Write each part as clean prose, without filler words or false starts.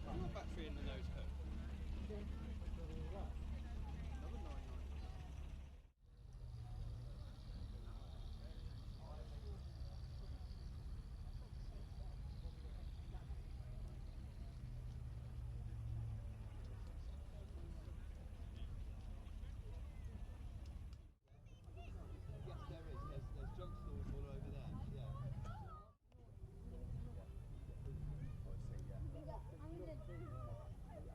your battery in the nose hook? Another 99. Yes, there is. There's jump stalls all over there. Yeah. I see. Yeah.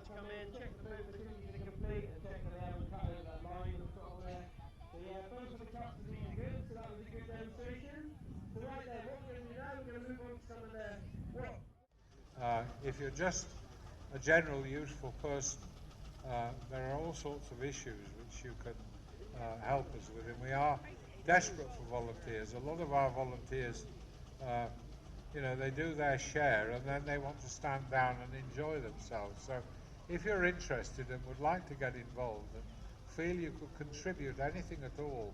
to come in, check the boot facilities are complete, and check that they haven't cut over that line that's got on there. So yeah, both of the trucks are being good, so that was a good demonstration. So right there, what we're going to do now, we're going to move on to some of the if you're just a general useful person, there are all sorts of issues which you can help us with, and we are desperate for volunteers. A lot of our volunteers, you know, they do their share and then they want to stand down and enjoy themselves. So if you're interested and would like to get involved and feel you could contribute anything at all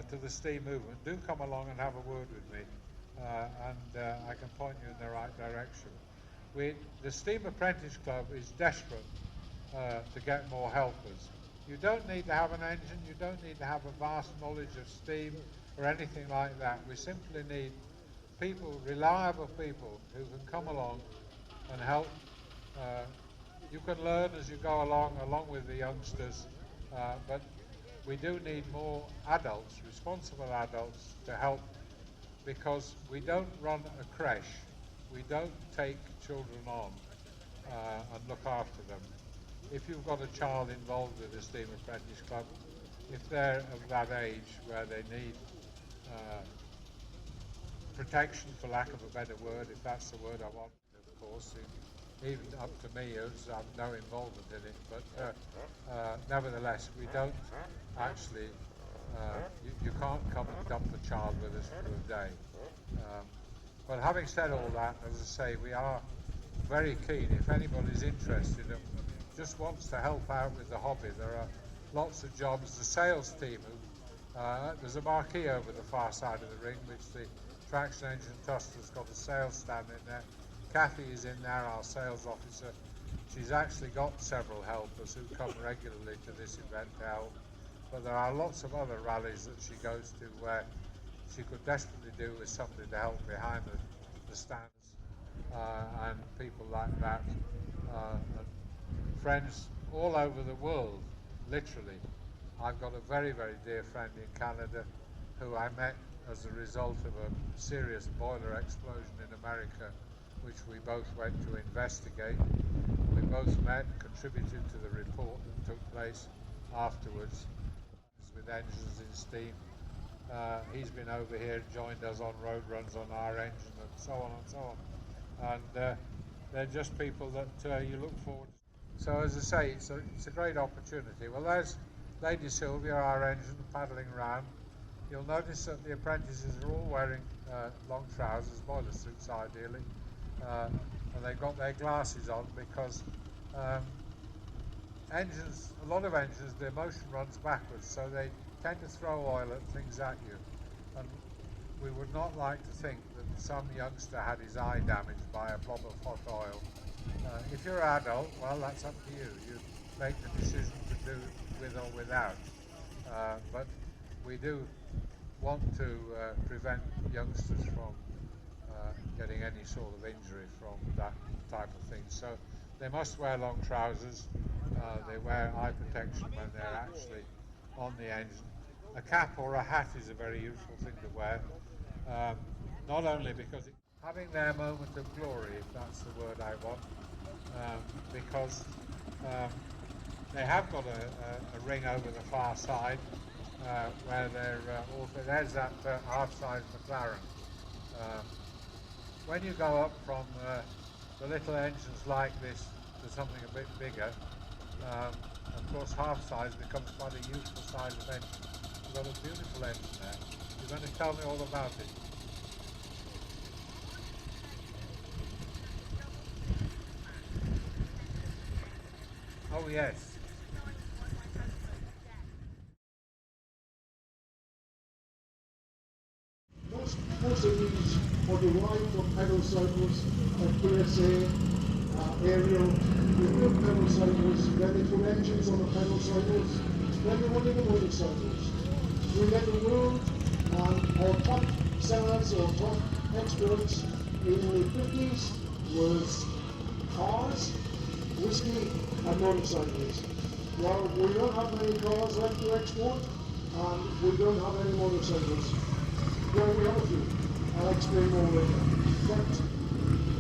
to the STEAM movement, do come along and have a word with me, and I can point you in the right direction. The STEAM Apprentice Club is desperate to get more helpers. You don't need to have an engine, you don't need to have a vast knowledge of STEAM or anything like that. We simply need people, reliable people, who can come along and help. You can learn as you go along with the youngsters, but we do need more adults, responsible adults, to help, because we don't run a creche. We don't take children on and look after them. If you've got a child involved with the STEAM Apprentice Club, if they're of that age where they need protection, for lack of a better word, if that's the word I want, of course, even up to me, who's have no involvement in it, but nevertheless, we don't actually, you can't come and dump a child with us for a day. But having said all that, as I say, we are very keen, if anybody's interested and just wants to help out with the hobby. There are lots of jobs. The sales team, there's a marquee over the far side of the ring, which the Traction Engine Tuster's got a sales stand in there. Kathy is in there, our sales officer. She's actually got several helpers who come regularly to this event to help. But there are lots of other rallies that she goes to where she could desperately do with somebody to help behind the stands and people like that. And friends all over the world, literally. I've got a very, very dear friend in Canada who I met as a result of a serious boiler explosion in America, which we both went to investigate. We both met, contributed to the report that took place afterwards with engines in steam. He's been over here, joined us on road runs on our engine, and so on and so on. And they're just people that you look forward to. So as I say, it's a great opportunity. Well, there's Lady Sylvia, our engine, paddling around. You'll notice that the apprentices are all wearing long trousers, boiler suits ideally, and they've got their glasses on because engines, a lot of engines, their motion runs backwards, so they tend to throw oil at things at you. And we would not like to think that some youngster had his eye damaged by a blob of hot oil. If you're an adult, well, that's up to you. You make the decision to do with or without. But we do want to prevent youngsters from getting any sort of injury from that type of thing. So they must wear long trousers. They wear eye protection when they're actually on the engine. A cap or a hat is a very useful thing to wear, not only because it's having their moment of glory, if that's the word I want, because they have got a ring over the far side where they're also, there's that half-size McLaren. When you go up from the little engines like this to something a bit bigger, of course half-size becomes quite a useful size of engine. You've got a beautiful engine there. You're going to tell me all about it. Oh yes. Most of these are derived from pedal cycles of PSA, aerial. We put pedal cycles, then they put engines on the pedal cycles, then they went into motorcycles. We let the world and our top sellers or top exports in the 50s was cars, whiskey and motorcycles. Well, we don't have many cars left to export and we don't have any motorcycles. Well, we have a few. I'll explain more later. But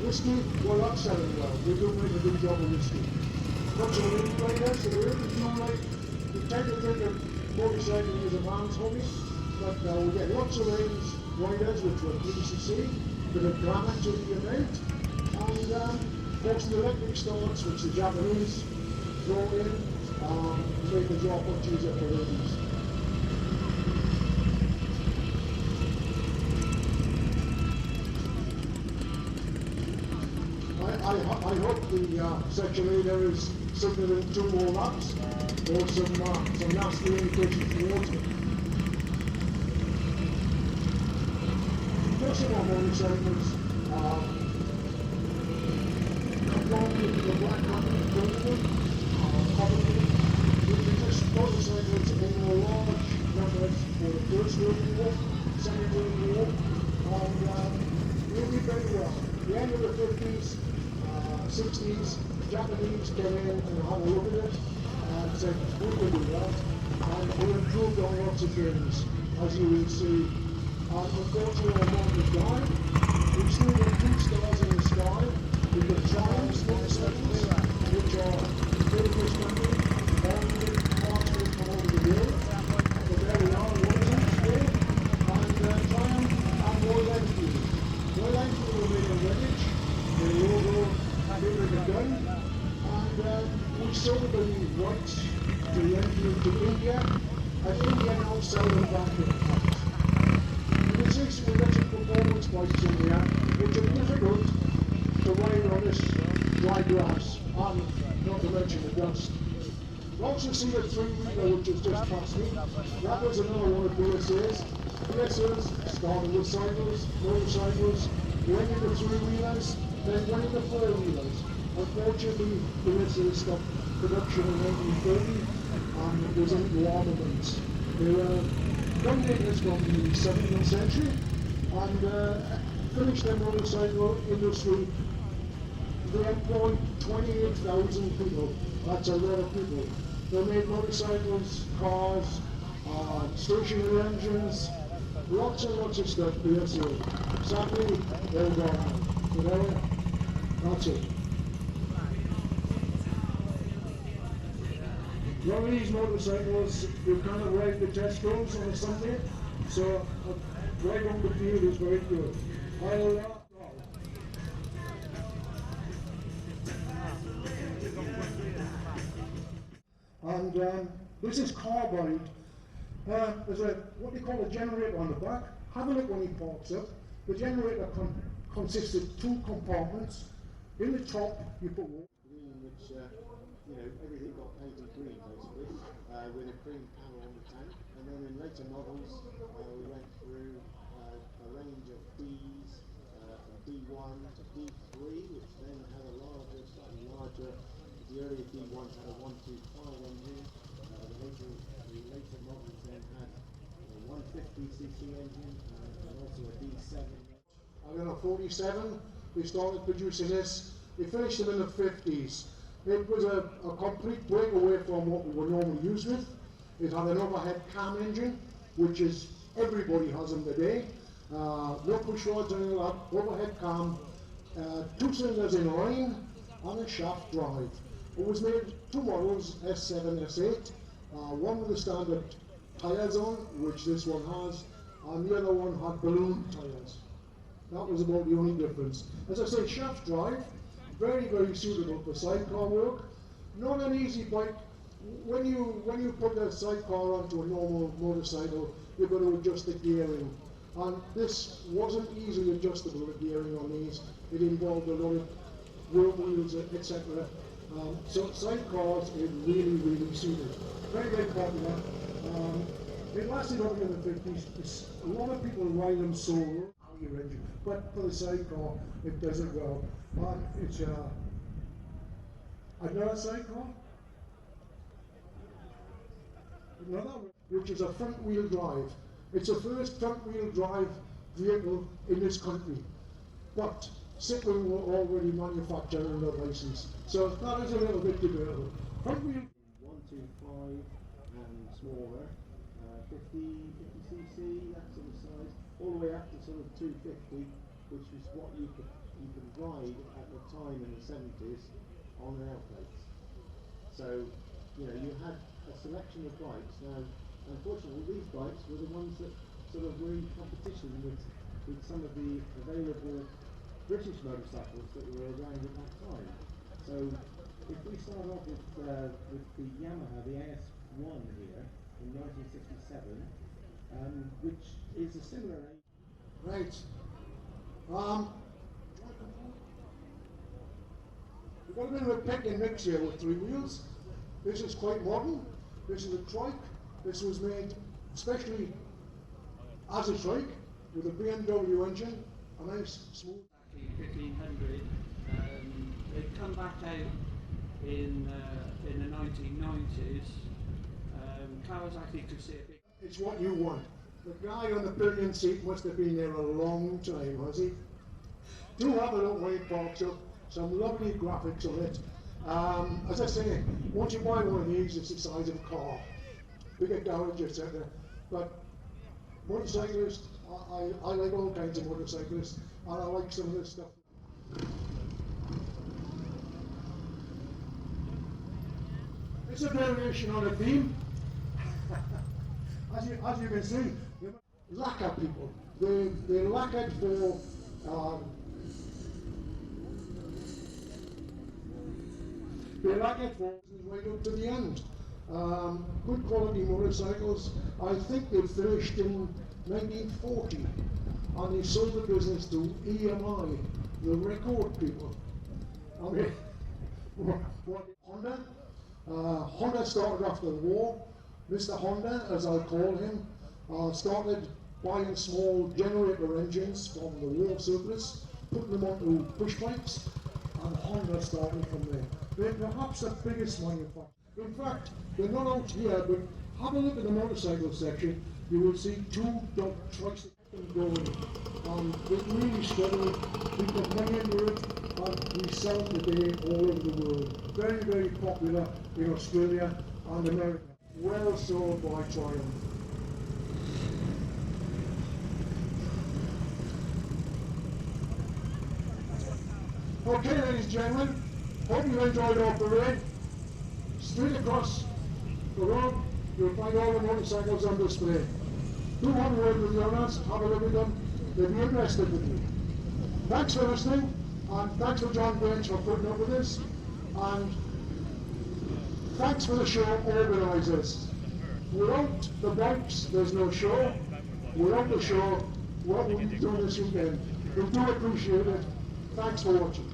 whiskey, we're not selling well. We do make a good job of whiskey. lots of wind riders, the road is not like, we tend to think of motorcycling as a man's hobby, but we get lots of range riders, which we're pleased to see, bit of glamour to the event, and of course the electric starts, which the Japanese brought in, to make the job much easier for ladies. I hope the section leader is signaling 2 more laps or some nasty indications towards me. Most of our motorcycles conform with the black company protocol, probably just motorcycles in large numbers for the First World War, Second World War, and they did very well. The end of the 50s, 60s, Japanese came in and had a look at it and said, we can do that, and we improved on lots of things, as you will see. And unfortunately, our model died. We've still got 2 stars in the sky. We've got Triumphs motorcycles, which are in this country, all parts from all over the world. But there we are, one of them today, and Triumph and Royal Enfield. Royal Enfield were made in Redditch, the logo bigger than the gun, and we sold the rights to the Enfield to India, and India now sell them back to us. This is we've got some performance bikes in here, which are difficult to ride on this dry grass, and not to mention the dust. You also see the 3-wheeler which has just passed me. That was another one of BSA's. BSA's started with cycles, motorcycles, went into 3-wheelers, then went into 4-wheelers. Unfortunately, BSA stopped production in 1930 and it was into armaments. They were gun-makers from the 17th century and finished their motorcycle industry. They employed 28,000 people. That's a lot of people. They made motorcycles, cars, stationary engines, lots and lots of stuff. BSA. Sadly, they're gone. You know, that's it. One of these motorcycles, you kind of ride the test roads on a Sunday, so right on the field is very good. And this is carbide. There's what they call a generator on the back. Have a look when he parks up. The generator consists of 2 compartments. In the top, you put water. Which, you know, everything got painted green basically, with a cream panel on the tank. And then in later models, we went through a range of Ds, from D1 to D3, which then had a larger, slightly larger. The earlier D1s had a 125 engine. The later models then had a 150cc engine and also a D7. And then a 47, they started producing this. They finished them in the 50s. It was a complete breakaway from what we were normally used with. It had an overhead cam engine, which is everybody has them today. No push rods or anything like that. Overhead cam, 2 cylinders in line, and a shaft drive. It was made 2 models, S7, S8. One with the standard tyres on, which this one has, and the other one had balloon tyres. That was about the only difference. As I say, shaft drive, very, very suitable for sidecar work. Not an easy bike. When you put a sidecar onto a normal motorcycle, you've got to adjust the gearing. And this wasn't easily adjustable, the gearing on these. It involved a lot of work wheels, etc. So sidecars is really, really suited. Very, very popular. It lasted up in the 50s. A lot of people ride them solo, your engine, but for the sidecar, it does it well. It's another sidecar, another one, which is a front-wheel drive. It's the first front-wheel drive vehicle in this country, but Cycling were already manufactured under license, so that is a little bit debatable. Front-wheel 125 and smaller, 50cc, that sort of size, all the way up to sort of 250, which is what you could ride at the time in the 70s on airplanes. So, you know, you had a selection of bikes. Now, unfortunately, these bikes were the ones that sort of were in competition with some of the available British motorcycles that were around at that time. So, if we start off with the Yamaha, the AS1 here, in 1967, which is a similar age. Right. We've got a bit of a pick and mix here with 3 wheels. This is quite modern. This is a trike. This was made especially as a trike with a BMW engine, a nice smooth. Back in 1500, they'd come back out in the 1990s. Kawasaki could see a big. It's what you want. The guy on the pillion seat must have been there a long time, has he? Do have a look when it parks up. Some lovely graphics on it. As I say, once you buy one of these, it's the size of a car. Bigger garage, etc. But motorcyclists, I like all kinds of motorcyclists, and I like some of this stuff. It's a variation on a theme. As you can see, lacquer people. They lacquered for right up to the end. Good quality motorcycles. I think they finished in 1940, and they sold the business to EMI, the record people. I mean, Honda. Honda started after the war. Mr. Honda, as I call him, started buying small generator engines from the war surplus, putting them onto push bikes, and Honda started from there. They're perhaps the biggest manufacturer. In fact, they're not out here, but have a look at the motorcycle section. You will see 2 dog trucks going. They really struggle. We put money into it, and we sell today all over the world. Very, very popular in Australia and America. Well sold by Triumph. Okay, ladies and gentlemen, hope you enjoyed our parade. Straight across the road, you'll find all the motorcycles on display. Do have a word with the owners, have a look at them, they'll be interested with you. Thanks for listening, and thanks for John Bench for putting up with this, and thanks for the show organisers. Without the bikes, there's no show. Without the show, what will we do this weekend? We do appreciate it. Thanks for watching.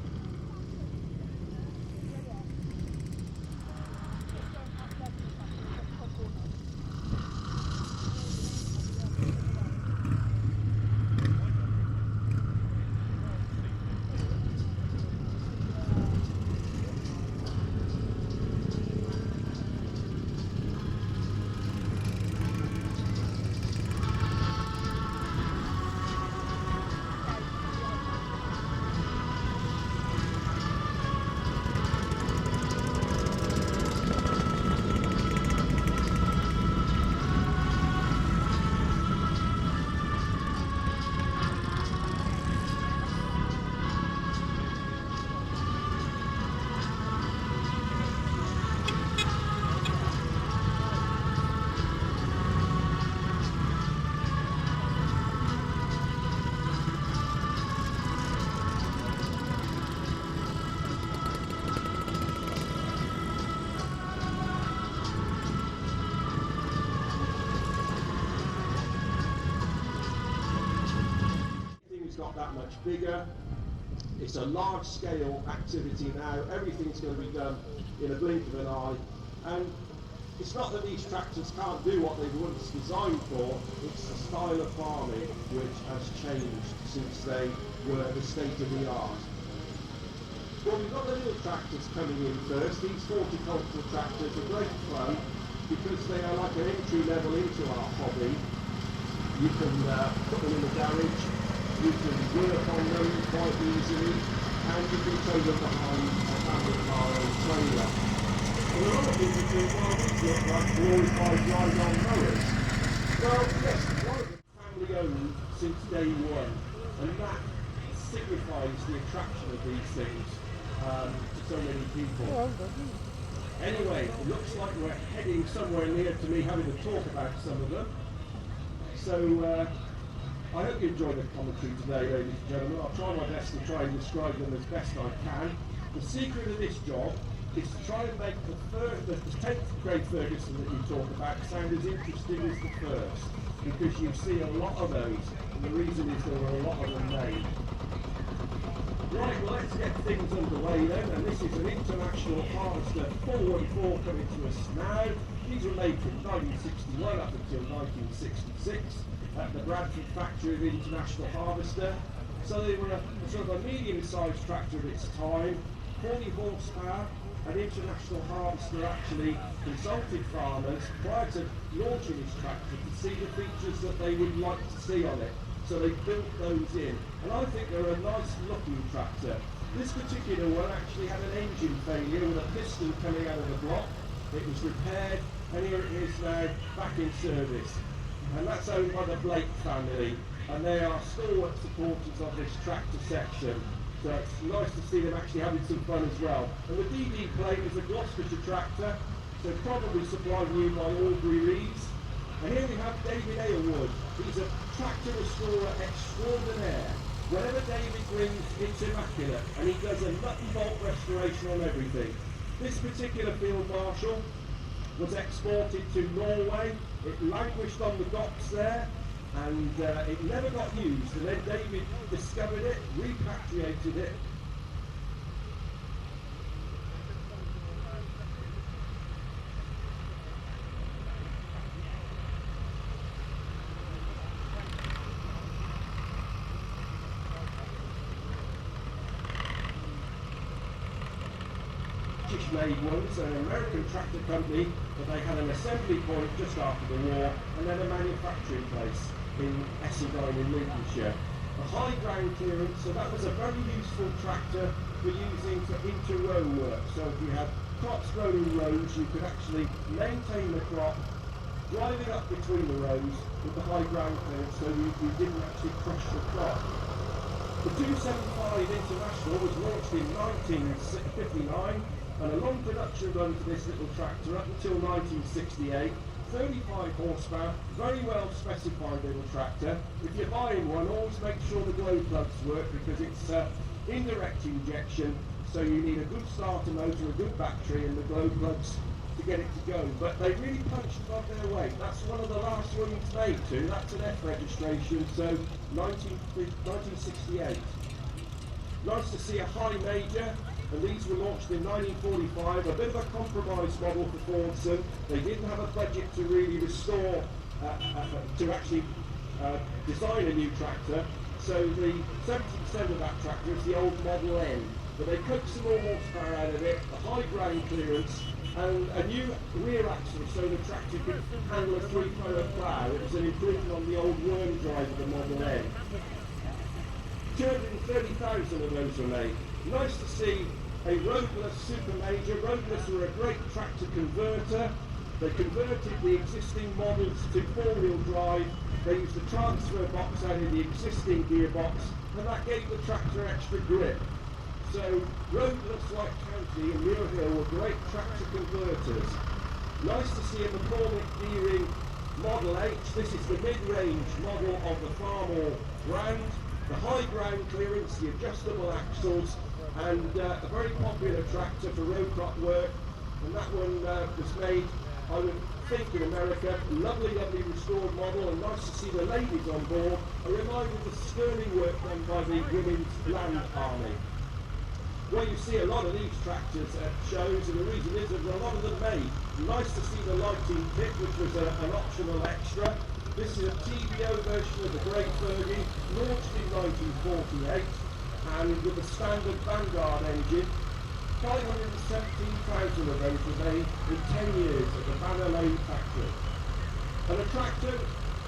Not that much bigger. It's a large scale activity now. Everything's going to be done in a blink of an eye. And it's not that these tractors can't do what they were once designed for, it's the style of farming which has changed since they were the state of the art. Well, we've got the little tractors coming in first. These horticultural tractors are great fun because they are like an entry level into our hobby. You can put them in the garage. You can work on them quite easily, and you can tow them behind a family car or trailer. Well, a lot of people think, well, these look like glorified ride-on mowers. Well, yes, one of them family owned since day one, and that signifies the attraction of these things to so many people. Anyway, it looks like we're heading somewhere near to me having to talk about some of them. So I hope you enjoyed the commentary today, ladies and gentlemen. I'll try my best to try and describe them as best I can. The secret of this job is to try and make the 10th grade Ferguson that you talk about sound as interesting as the first, because you see a lot of those, and the reason is there were a lot of them made. Right, well, let's get things underway then, and this is an International Harvester 414 coming to us now. These were made from 1961 up until 1966 at the Bradford factory of International Harvester. So they were a sort of a medium-sized tractor of its time, 40 horsepower. An International Harvester actually consulted farmers prior to launching this tractor to see the features that they would like to see on it. So they built those in, and I think they're a nice looking tractor. This particular one actually had an engine failure with a piston coming out of the block. It was repaired, and here it is now back in service. And that's owned by the Blake family, and they are stalwart supporters of this tractor section. So it's nice to see them actually having some fun as well. And the DD plate is a Gloucestershire tractor, so probably supplied new by Albury Reeves. And here we have David Aylward. He's a tractor restorer extraordinaire. Whenever David brings, it's immaculate, and he does a nut and bolt restoration on everything. This particular field marshal was exported to Norway. It languished on the docks there, and it never got used. And then David discovered it, repatriated it. Made ones, an American tractor company, but they had an assembly point just after the war, and then a manufacturing place in Essendine in Lincolnshire. A high ground clearance, so that was a very useful tractor for using for inter-row work. So if you had crops grown in rows, you could actually maintain the crop, driving up between the rows with the high ground clearance, so you didn't actually crush the crop. The 275 International was launched in 1959, and a long production run for this little tractor up until 1968. 35 horsepower, very well specified little tractor. If you're buying one, always make sure the glow plugs work, because it's indirect injection, so you need a good starter motor, a good battery, and the glow plugs to get it to go. But they really punched above their weight. That's one of the last ones made too. That's an F registration, so 1968. Nice to see a high major. And these were launched in 1945, a bit of a compromise model for Fordson. They didn't have a budget to really restore, to actually design a new tractor. So the 70% of that tractor is the old Model N. But they cut some more horsepower out of it, a high ground clearance, and a new rear axle so the tractor could handle a 3-thrower plough. It was an improvement on the old worm drive of the Model N. 230,000 of those were made. Nice to see a roadless super major. Roadless were a great tractor converter. They converted the existing models to 4-wheel drive. They used a transfer box out of the existing gearbox, and that gave the tractor extra grip. So roadless like County and Muir Hill were great tractor converters. Nice to see a McCormick Deering Model H. This is the mid-range model of the Farmall brand. The high ground clearance, the adjustable axles, and a very popular tractor for row crop work. And that one was made, I would think, in America. Lovely, lovely restored model, and nice to see the ladies on board. A reminder of the sterling work done by the Women's Land Army. Well, you see a lot of these tractors at shows, and the reason is that a lot of them made. Nice to see the lighting kit, which was an optional extra. This is a TBO version of the Great Fergie, launched in 1948, and with a standard Vanguard engine. 517,000 of those were made in 10 years at the Banner Lane factory. And a tractor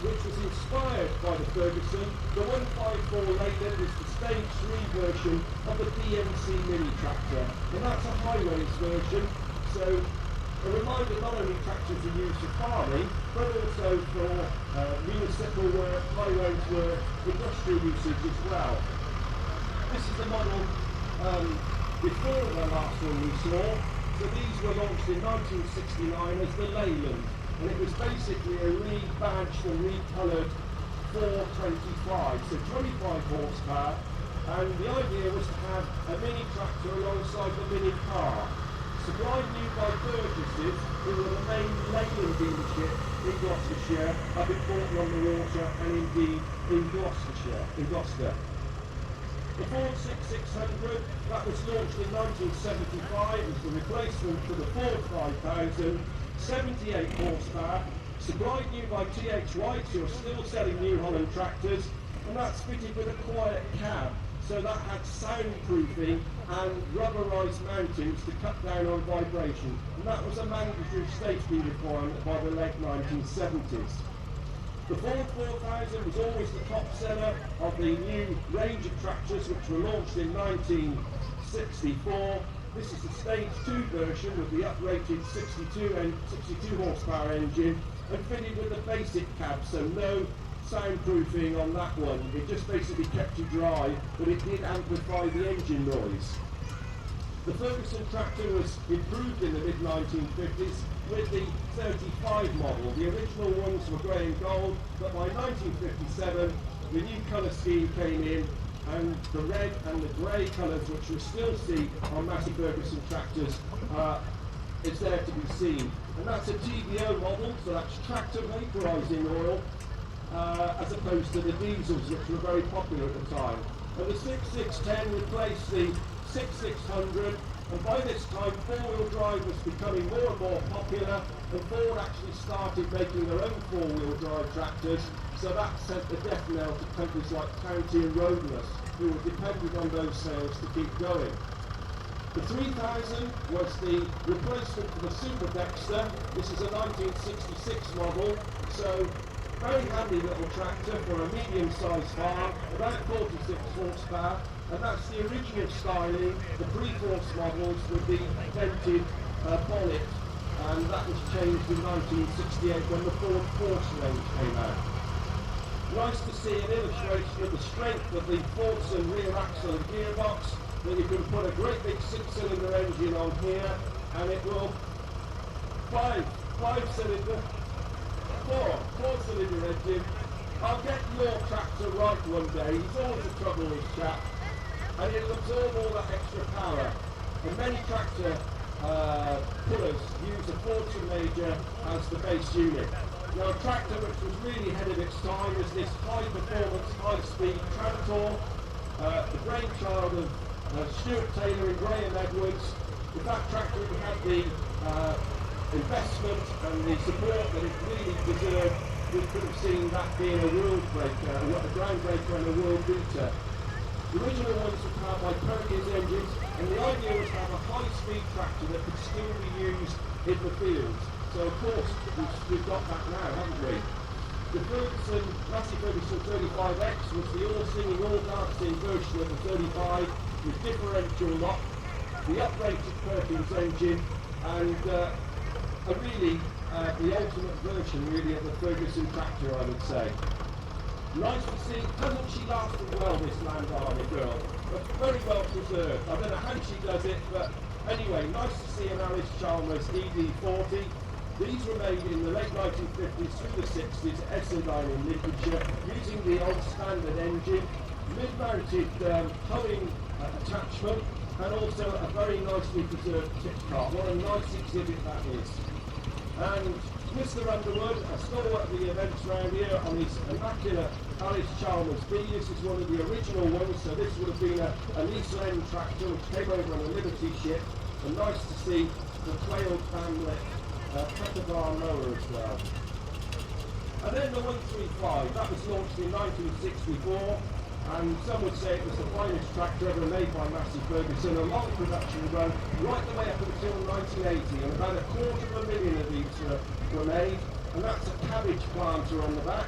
which was inspired by the Ferguson, the 154 Leyland is the stage 3 version of the DMC mini tractor, and that's a highways version. So a reminder, not only tractors are used for farming, but also for municipal work, highways work, industrial usage as well. This is the model before the last one we saw. So these were launched in 1969 as the Leyland, and it was basically a rebadged and recoloured 425, so 25 horsepower, and the idea was to have a mini tractor alongside the mini car. Supplied new by Burgesses, who were the main Leyland dealership in Gloucestershire, up in Bolton-on-the-Water and indeed in Gloucester. The Ford 6600, that was launched in 1975 as the replacement for the Ford 5000, 78 horsepower, supplied new by TH White, who are still selling New Holland tractors, and that's fitted with a quiet cab, so that had soundproofing and rubberised mountings to cut down on vibration, and that was a mandatory safety requirement by the late 1970s. The Ford 4000 was always the top seller of the new range of tractors which were launched in 1964. This is the Stage 2 version with the uprated 62 horsepower engine and fitted with a basic cab, so no soundproofing on that one. It just basically kept you dry, but it did amplify the engine noise. The Ferguson tractor was improved in the mid-1950s with the 35 model. The original ones were grey and gold, but by 1957 the new colour scheme came in, and the red and the grey colours, which you'll still see on Massey Ferguson tractors, is there to be seen. And that's a TVO model, so that's tractor vaporising oil, as opposed to the diesels, which were very popular at the time. And the 6610 replaced the 6600, and by this time four-wheel drive was becoming more and more popular, and Ford actually started making their own four-wheel drive tractors, so that sent the death knell to companies like County and Roadless, who were dependent on those sales to keep going. The 3000 was the replacement for the Super Dexter. This is a 1966 model, so very handy little tractor for a medium-sized farm, about 46 horsepower, and that's the original styling, the pre-force models with the dented bonnet, and that was changed in 1968 when the Ford Force range came out. Nice to see an illustration of the strength of the Fordson rear axle and gearbox, that you can put a great big six-cylinder engine on here, and it will four-cylinder engine. I'll get your tractor right one day. He's always a trouble, this chap, and it'll absorb all that extra power. And many tractor pullers use a Fordson Major as the base unit. Now, a tractor which was really ahead of its time was this high-performance, high-speed Trantor, the brainchild of Stuart Taylor and Graham Edwards. If that tractor had the investment and the support that it really deserved, we could have seen that being a world breaker, a groundbreaker and a world beater. The original ones were powered by Perkins engines, and the idea was to have a high-speed tractor that could still be used in the fields. So of course, we've got that now, haven't we? The Massey Ferguson 35X was the all-singing, all-dancing version of the 35 with differential lock, the uprated Perkins engine, and really the ultimate version really of the Ferguson tractor, I would say. Nice to see. Hasn't she lasted well, this Landana girl? But very well preserved. I don't know how she does it, but anyway, nice to see an Alice Chalmers ED40. These were made in the late 1950s through the 60s at Essendine in Lincolnshire, using the old standard engine, mid-mounted towing attachment, and also a very nicely preserved tip cart. What a nice exhibit that is. And Mr. Underwood, a stalwart of the events around here, on his immaculate Alice Chalmers B. This is one of the original ones, so this would have been a Lease Lend tractor which came over on a Liberty ship, and nice to see the Quail family Petabar mower as well. And then the 135, that was launched in 1964, and some would say it was the finest tractor ever made by Massey Ferguson, a long production run right the way up until 1980, and about 250,000 of these were made, and that's a cabbage planter on the back.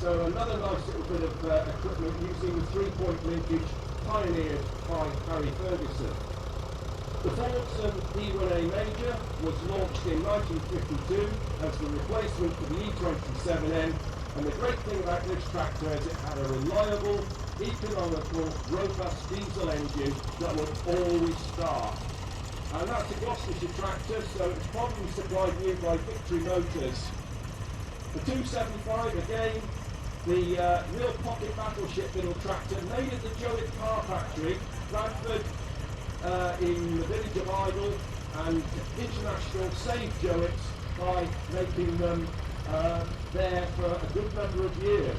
So another nice little bit of equipment using the 3-point linkage pioneered by Harry Ferguson. The Fordson E1A Major was launched in 1952 as the replacement for the E27N, and the great thing about this tractor is it had a reliable, economical, robust diesel engine that would always start. and that's a Gloucestershire tractor, so it's probably supplied new by Victory Motors. The 275, again, the real pocket battleship little tractor, made at the Jowett Car Factory, Bradford, in the village of Idle, and International saved Jowett by making them there for a good number of years.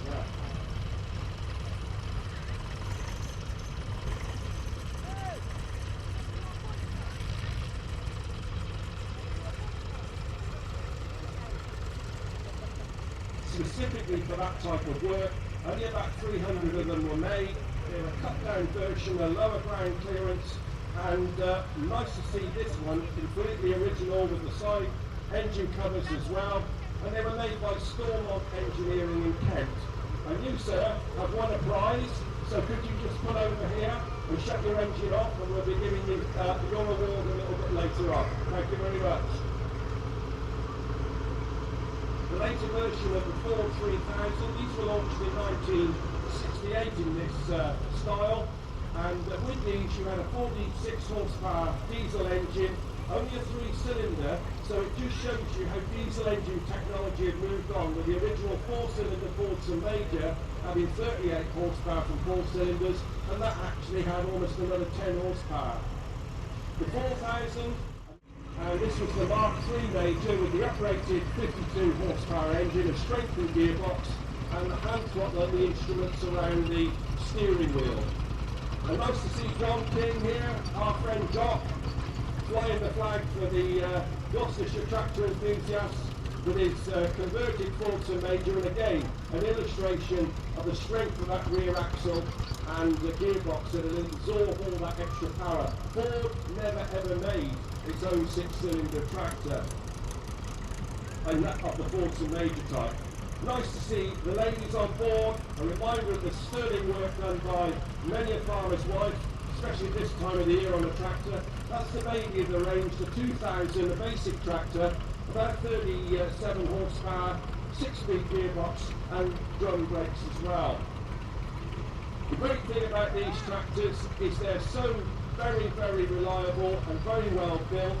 Yeah. Specifically for that type of work, only about 300 of them were made. They're a cut-down version, a lower ground clearance, and nice to see this one completely original with the side engine covers as well. And they were made by Stormont Engineering in Kent. And you, sir, have won a prize, so could you just pull over here and shut your engine off, and we'll be giving you your award a little bit later on. Thank you very much. The later version of the Ford 3000, these were launched in 1968 in this style, and with these you had a 46 horsepower diesel engine, only a 3-cylinder, so it just shows you how diesel engine technology had moved on, with the original 4-cylinder Fordson Major having 38 horsepower from 4 cylinders, and that actually had almost another 10 horsepower. The 4000, and this was the Mark III Major with the uprated 52 horsepower engine, a strengthened gearbox, and the hand throttle and the instruments around the steering wheel. And nice to see John King here, our friend Jock, flying the flag for the Gloucestershire tractor enthusiasts with his converted Fordson Major, and again an illustration of the strength of that rear axle and the gearbox that will absorb all that extra power. Ford never ever made its own 6-cylinder tractor, and that of the Fordson Major type. Nice to see the ladies on board, a reminder of the sterling work done by many a farmer's wife, especially this time of the year on a tractor. That's the baby of the range, the 2000, a basic tractor, about 37 horsepower, 6-speed gearbox and drum brakes as well. The great thing about these tractors is they're so very, very reliable and very well built.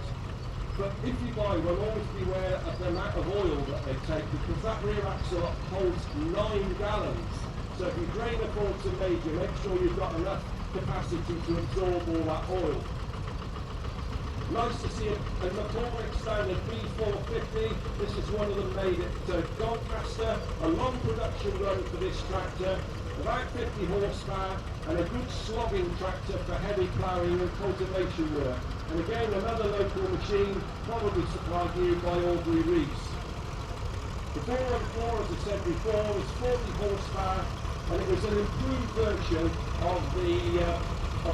But if you buy one, always beware of the amount of oil that they take, because that rear axle holds 9 gallons. So if you drain a Fordson Major, make sure you've got enough capacity to absorb all that oil. Nice to see a McCormick standard B450. This is one of them made at Doncaster. A long production run for this tractor, about 50 horsepower, and a good slogging tractor for heavy ploughing and cultivation work. And again, another local machine, probably supplied new by Aubrey Rees. The 414, as I said before, was 40 horsepower, and it was an improved version of the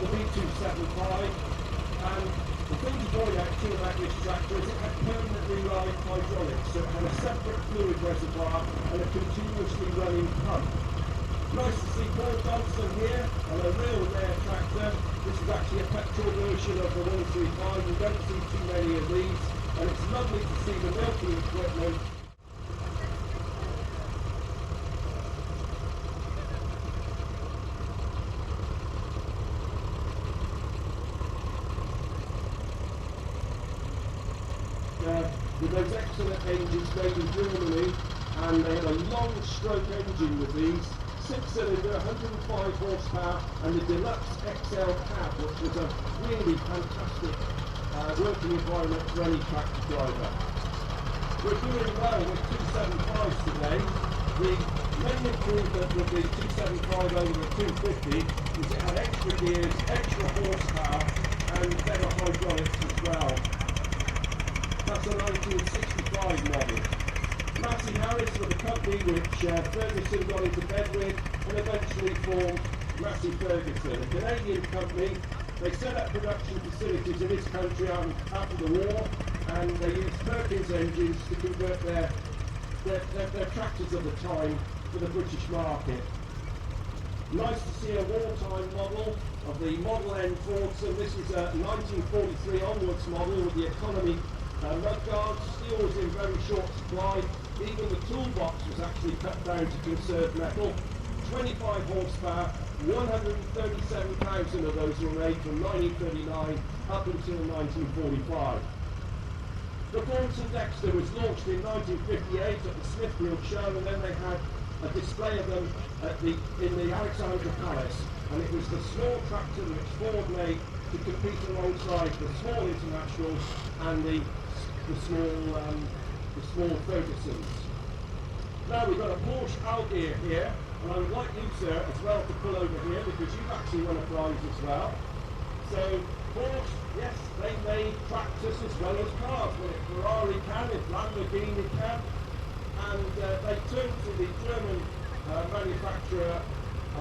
B275. And the thing to point out too about this tractor is it had permanently live hydraulics, so it had a separate fluid reservoir and a continuously running pump. Nice to see Paul Johnson here on a real rare tractor. This is actually a petrol version of the 135. You don't see too many of these, and it's lovely to see the milking equipment. With those excellent engines made in Germany, and they had a long stroke engine with these. 6-cylinder, 105 horsepower, and the Deluxe XL cab, which was a really fantastic working environment for any tractor driver. We're doing well with 275s today. The main improvement with the 275 over the 250 is it had extra gears, extra horsepower, and better hydraulics as well. That's a 1965 model. Massey Harris was a company which Ferguson got into bed with and eventually formed Massey Ferguson, a Canadian company. They set up production facilities in this country after the war, and they used Perkins engines to convert their tractors of the time for the British market. Nice to see a wartime model of the Model N Fordson. This is a 1943 onwards model with the economy mudguards. Steel was in very short supply. Even the toolbox was actually cut down to conserve metal. 25 horsepower, 137,000 of those were made from 1939 up until 1945. The Thornton Dexter was launched in 1958 at the Smithfield show, and then they had a display of them in the Alexandra Palace, and it was the small tractor which Ford made to compete alongside the small Internationals and the small Fergusons. Now we've got a Porsche Algier here, and I would like you, sir, as well to pull over here because you've actually won a prize as well. So Porsche, yes, they made tractors as well as cars. Well, if Ferrari can, if Lamborghini can, and they turned to the German manufacturer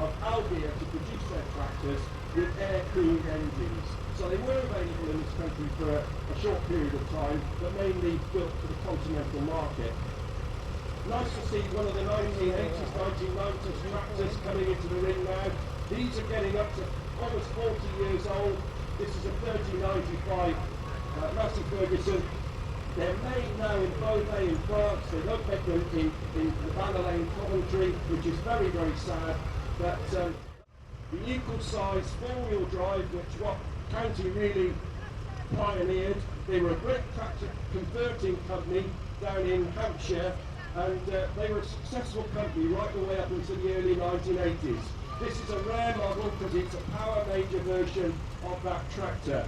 of Algier to produce their tractors with air-cooled engines. So they were available in this country for a short period of time, but mainly built for the continental market. Nice to see one of the 1980s, 1990s tractors coming into the ring now. These are getting up to almost 40 years old. This is a 3095 Massey Ferguson. They're made now in Beauvais in France. They don't make them in the Bannalane Coventry, which is very, very sad. But the equal size four-wheel drive, which what County really pioneered. They were a great tractor converting company down in Hampshire, and they were a successful company right the way up into the early 1980s. This is a rare model because it's a power major version of that tractor.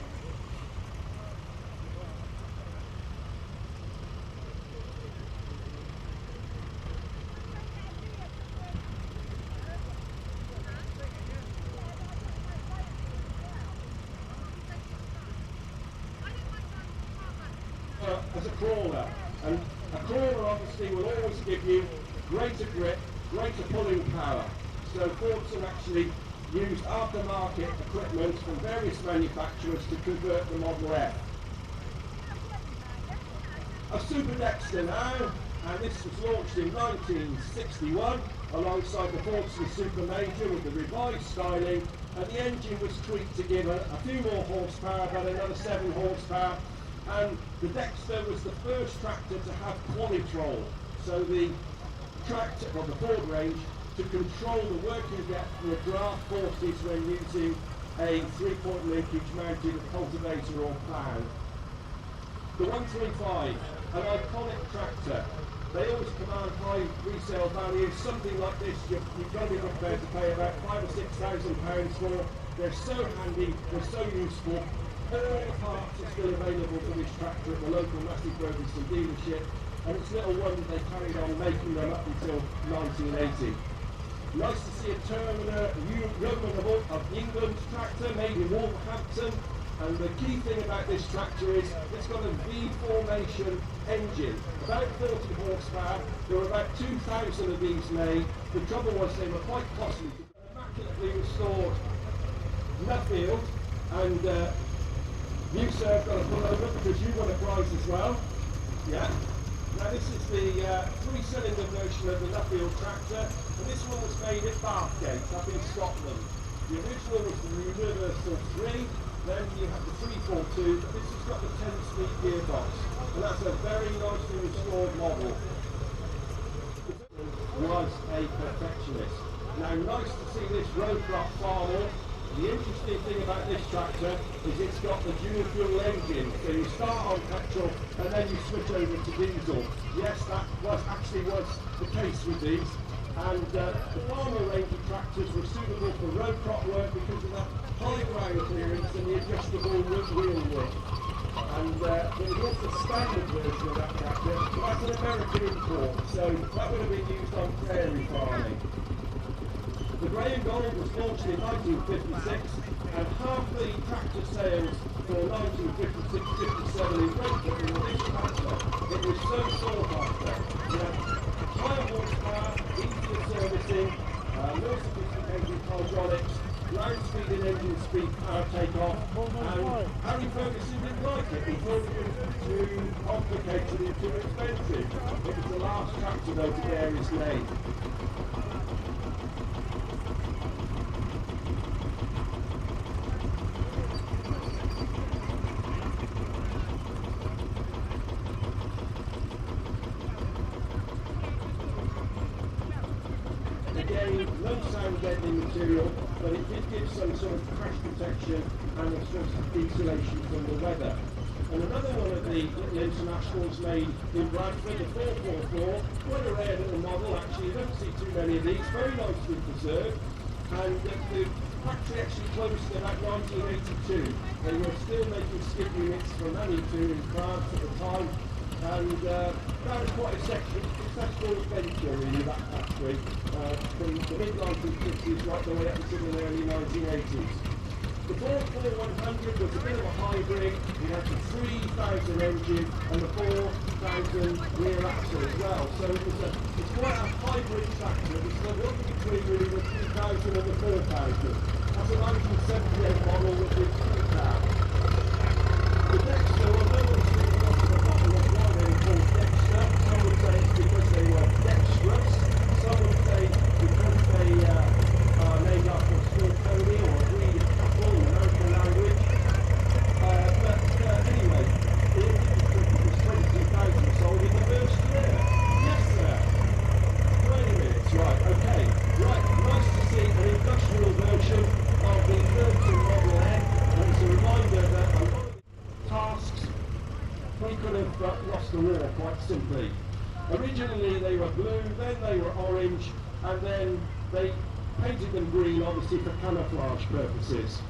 As a crawler, and a crawler obviously will always give you greater grip, greater pulling power. So Fordson actually used aftermarket equipment from various manufacturers to convert the Model F. A Super Dexter now, and this was launched in 1961 alongside the Fordson Super Major with the revised styling, and the engine was tweaked to give a few more horsepower, about another 7 horsepower. And the Dexter was the first tractor to have Qualitrol, so the tractor of the Ford range to control the working depth and the draft forces when using a 3-point linkage mounted cultivator or plough. The 135, an iconic tractor. They always command high resale values. Something like this you've got to be prepared to pay about £5,000 or £6,000 for. They're so handy, they're so useful. All the parts are still available for this tractor at the local Massey Ferguson dealership, and it's little wonder they carried on making them up until 1980. Nice to see a Terminer Yeoman of England tractor made in Wolverhampton, and the key thing about this tractor is it's got a V-formation engine, about 40 horsepower. There were about 2,000 of these made. The trouble was they were quite costly. Immaculately restored Nuffield, and you, sir, have got to pull over because you won a prize as well. Yeah. Now this is the 3-cylinder version of the Nuffield tractor, and this one was made at Bathgate up in Scotland. The original was the Universal 3, then you have the 342, but this has got the 10-speed gearbox, and that's a very nicely restored model. Was a perfectionist. Now nice to see this road crop farmer. The interesting thing about this tractor is it's got the dual fuel engine, so you start on petrol and then you switch over to diesel. Yes, that was the case with these, and the farmer range of tractors were suitable for road crop work because of that high ground clearance and the adjustable wheel width. And there was also a standard version of that tractor, but that's an American import, so that would have been used on prairie farming. The grey and gold was launched in 1956, and half the tractor sales for 1956-57 in Great Britain were this tractor. It was so sought after. You know, higher horsepower, easier servicing, more sophisticated hydraulics, ground speed and engine speed power takeoff, and Harry Ferguson didn't like it. He thought it was too complicated and too expensive. It was the last tractor though to bear his name. Again, no sound deadening material, but it did give some sort of crash protection and a sort of insulation from the weather. And another one of the little internationals made in Bradford, the 444, quite a rare little model actually, you don't see too many of these, very nicely preserved. And the factory actually closed in about 1982. They were still making skip units for Manitou in France at the time. And that was quite a successful venture really, that factory, from the mid-1960s right the way up until the early 1980s. The 44100 was a bit of a hybrid. It had the 3000 engine and the 4000 rear axle as well. So it's quite a hybrid tractor. It's the one between really the 3000 and the 4000. That's a 1978 model with the crew cab. The Dexter, well, no one's really got to the bottom of why they were called Dexter. Some would say it's because they were dexterous. Some would say because they are named after a small pony or a breed of cattle in American language. But anyway, it was 22,000 sold in the first year. Yes, sir. 20 minutes, right, okay. Right, nice to see an industrial version of the Burton Model N. And it's a reminder that a lot of tasks, we could have lost the war quite simply. Originally they were blue, then they were orange, and then they painted them green obviously for camouflage purposes.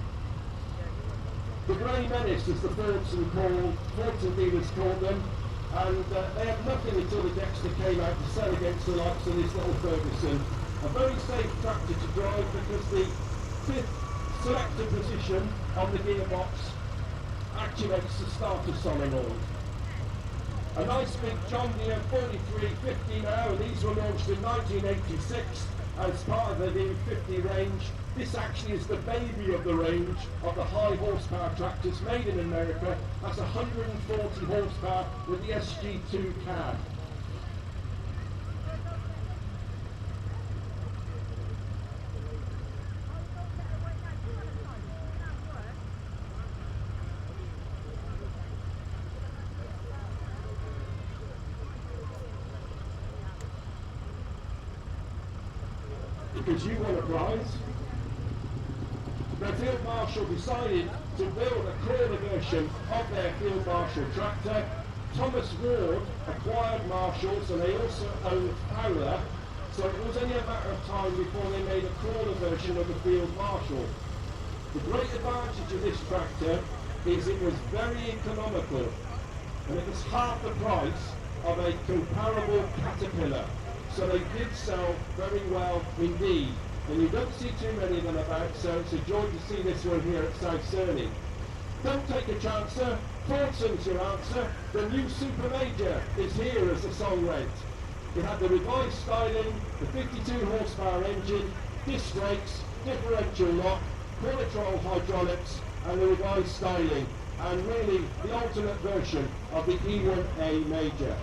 The Grey Menace, as the Fordson dealers called them, and they had nothing until the Dexter came out to sell against the likes of this little Ferguson. A very safe tractor to drive because the fifth selector position on the gearbox actuates the starter solenoid. A nice big John Deere 4350 now, and these were launched in 1986 as part of the new 50 range. This actually is the baby of the range of the high horsepower tractors made in America. That's 140 horsepower with the SG2 cab. Because you won a prize. The Field Marshal decided to build a crawler version of their Field Marshal tractor. Thomas Ward acquired Marshalls and they also owned Fowler, so it was only a matter of time before they made a crawler version of the Field Marshal. The great advantage of this tractor is it was very economical and it was half the price of a comparable Caterpillar. So they did sell very well indeed. And you don't see too many of them about, so it's a joy to see this one here at South Cerney. Don't take a chance, sir. Fordson's your answer. The new Super Major is here, as the song went. It had the revised styling, the 52 horsepower engine, disc brakes, differential lock, Qualitrol hydraulics, and the revised styling. And really, the ultimate version of the E1A Major.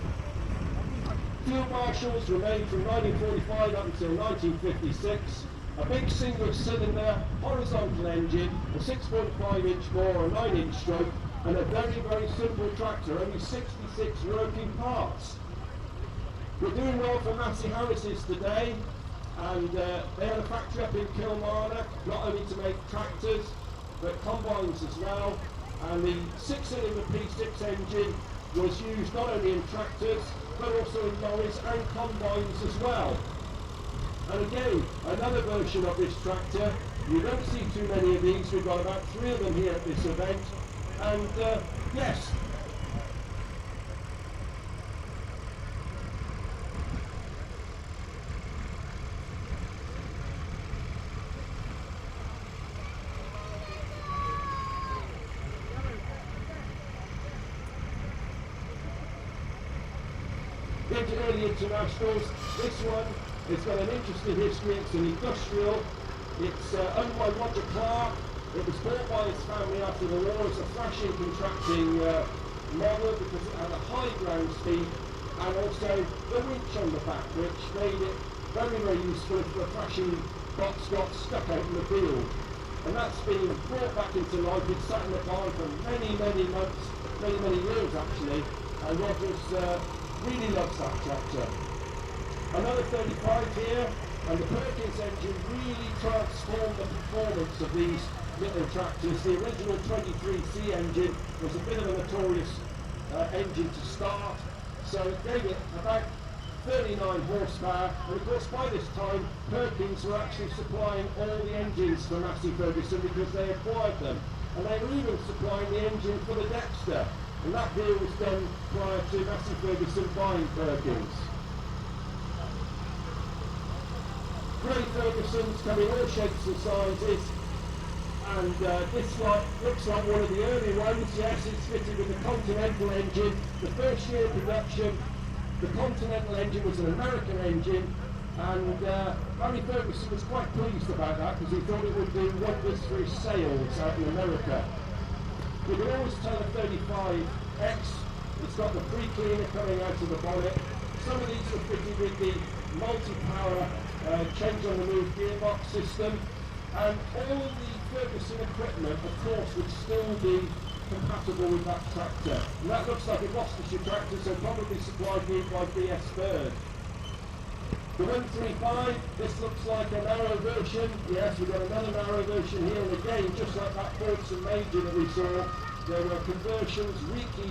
Field Marshals remained from 1945 up until 1956. A big single cylinder, horizontal engine, a 6.5 inch bore, a 9 inch stroke, and a very, very simple tractor, only 66 working parts. We're doing well for Massey Harris's today, and they had a factory up in Kilmarnock, not only to make tractors, but combines as well. And the 6-cylinder P6 engine was used not only in tractors, but also in lorries and combines as well. And again, another version of this tractor. You don't see too many of these. We've got about 3 of them here at this event. And yes, into early internationals. This one has got an interesting history. It's an industrial. It's owned by Roger Clark. It was bought by his family after the war as a thrashing contracting model because it had a high ground speed and also the winch on the back, which made it very, very useful if the thrashing box got stuck out in the field. And that's been brought back into life. It's sat in the barn for many, many months, many, many years actually. And Roger's really loves that tractor. Another 35 here, And the Perkins engine really transformed the performance of these little tractors. The original 23C engine was a bit of a notorious engine to start, so it gave it about 39 horsepower, and of course by this time Perkins were actually supplying all the engines for Massey Ferguson because they acquired them, and they were even supplying the engine for the Dexter, and that deal was done prior to Massey Ferguson buying Perkins. Grey Fergusons come in all shapes and sizes, and this one looks like one of the early ones. Yes, it's fitted with the Continental engine. The first year of production, the Continental engine was an American engine, and Barry Ferguson was quite pleased about that because he thought it would do wonders for his sales out in America. You can always tell a 35X, it's got the pre-cleaner coming out of the bonnet. Some of these are fitted with the multi-power change-on-the-move gearbox system, and all the Ferguson equipment, of course, would still be compatible with that tractor. And that looks like a Gloucestershire tractor, so probably supplied here by BS Bird. The 135, this looks like a narrow version. Yes, we've got another narrow version here, and again, just like that Fordson Major that we saw, there were conversions. Reiki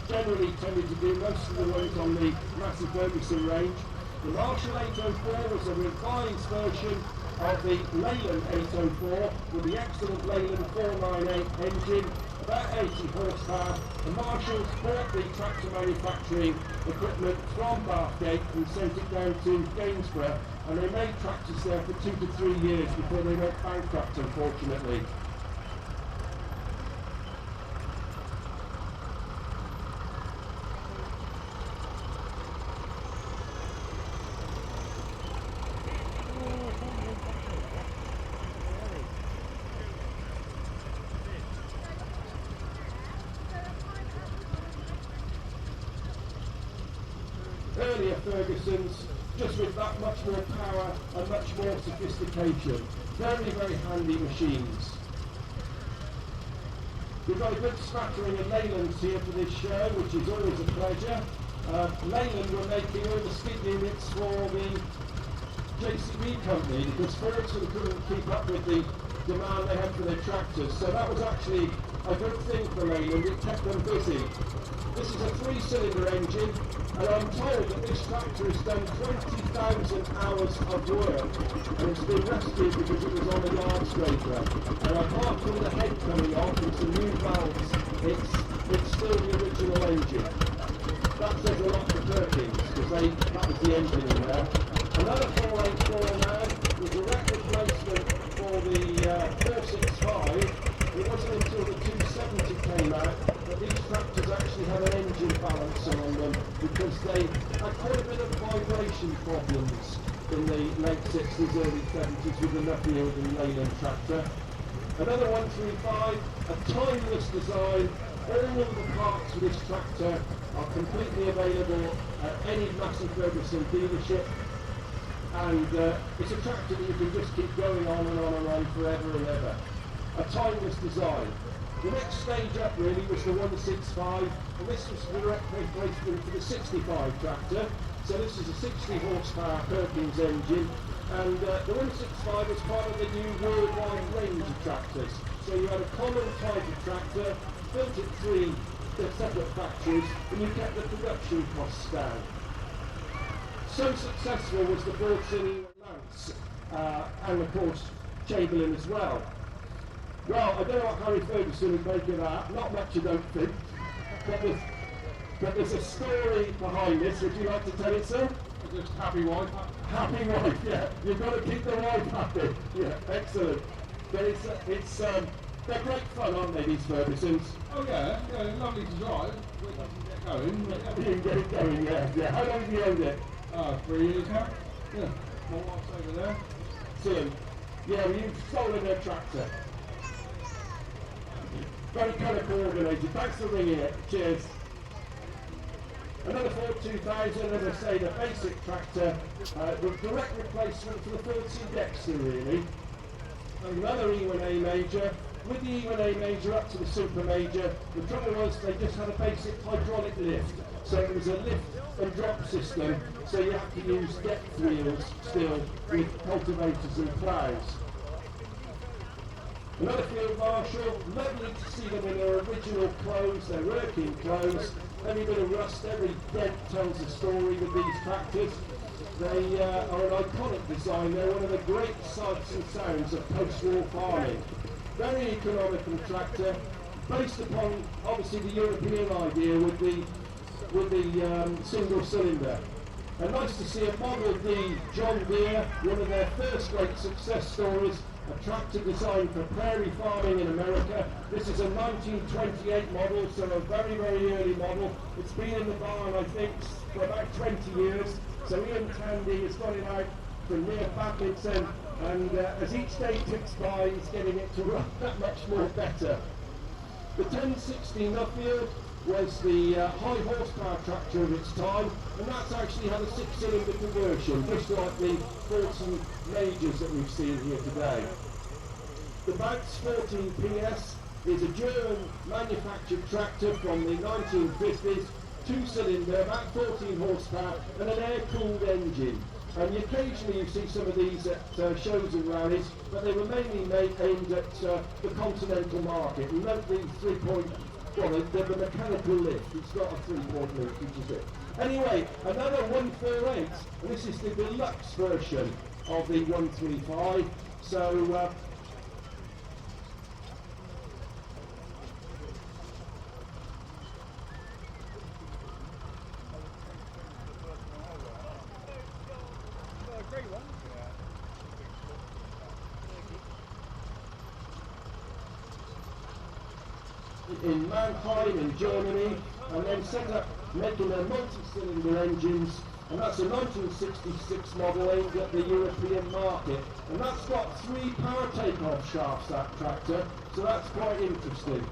generally tended to do most of the ones on the Massey Ferguson range. The Marshall 804 was a revised version of the Leyland 804 with the excellent Leyland 498 engine, about 80 horsepower. The Marshalls bought the tractor manufacturing equipment from Bathgate and sent it down to Gainsborough, and they made tractors there for 2 to 3 years before they went bankrupt, unfortunately. Earlier Fergusons, just with that much more power and much more sophistication. Very, very handy machines. We've got a good smattering of Leylands here for this show, which is always a pleasure. Leyland were making all the skid units for the JCB company because Fordson couldn't keep up with the demand they had for their tractors. So that was actually a good thing for Leyland. It kept them busy. This is a 3-cylinder engine, and I'm told that this tractor has done 20,000 hours of work, and it's been rescued because it was on a yard scraper. And apart from the head coming off and some new valves, it's still the original engine. That says a lot for Perkins, because that was the engine in there. Another 484 now was a direct replacement for the 465. It wasn't until the 270 came out that these tractors actually had an engine balancer on them because they had quite a bit of vibration problems in the late 60s, early 70s with the Nuffield and Leyland tractor. Another 135, a timeless design. All of the parts for this tractor are completely available at any Massey Ferguson dealership, and it's a tractor that you can just keep going on and on and on forever and ever. A timeless design. The next stage up really was the 165, and this was the direct replacement for the 65 tractor. So this is a 60 horsepower Perkins engine, and the 165 was part of the new worldwide range of tractors. So you had a common type of tractor, built at 3 separate factories, and you kept the production costs down. So successful was the Fordson Lance, and of course Chamberlain as well. Well, I don't know what Harry Ferguson would make of that. Not much, I don't think. But there's a story behind this. Would you like to tell it, sir? Just happy wife. Happy wife, yeah. You've got to keep the wife happy. Yeah, excellent. But they're great fun, aren't they, these Fergusons? Oh yeah, lovely to drive. We can get going. You can get it going, yeah. How long have you owned it? 3 years now. Yeah, my wife's over there. Excellent. Yeah, well, you've stolen their tractor. Very colour coordinated. Thanks for ringing it. Cheers. Another Ford 2000, as I say, the basic tractor, the direct replacement for the Fordson Dexter, really. Another E1A Major. With the E1A Major up to the Super Major, the trouble was they just had a basic hydraulic lift. So it was a lift and drop system, so you have to use depth wheels still with cultivators and ploughs. Another field marshal, lovely to see them in their original clothes, their working clothes. Every bit of rust, every dent tells a story with these tractors. They are an iconic design. They're one of the great sights and sounds of post-war farming. Very economical tractor, based upon obviously the European idea with the single cylinder. And nice to see a Model D John Deere, one of their first great success stories, a tractor designed for prairie farming in America. This is a 1928 model, so a very, very early model. It's been in the barn, I think, for about 20 years. So Ian Tandy has got it out from near Badminton, and as each day ticks by, he's getting it to run that much more better. The 1060 Nuffield was the high horsepower tractor of its time, and that's actually had a 6-cylinder conversion, just like the 40 majors that we've seen here today. The Bounce 14 PS is a German manufactured tractor from the 1950s, 2-cylinder, about 14 horsepower, and an air-cooled engine. And occasionally you see some of these at shows and rallies, but they were mainly aimed at the continental market. And note the 3-point, well, the mechanical lift. It's not a 3-point lift, which is it. Anyway, another 148, and this is the deluxe version of the 135. So, in Mannheim in Germany, and then set up making their multi-cylinder engines, and that's a 1966 model aimed at the European market, and that's got 3 power takeoff shafts, that tractor, so that's quite interesting.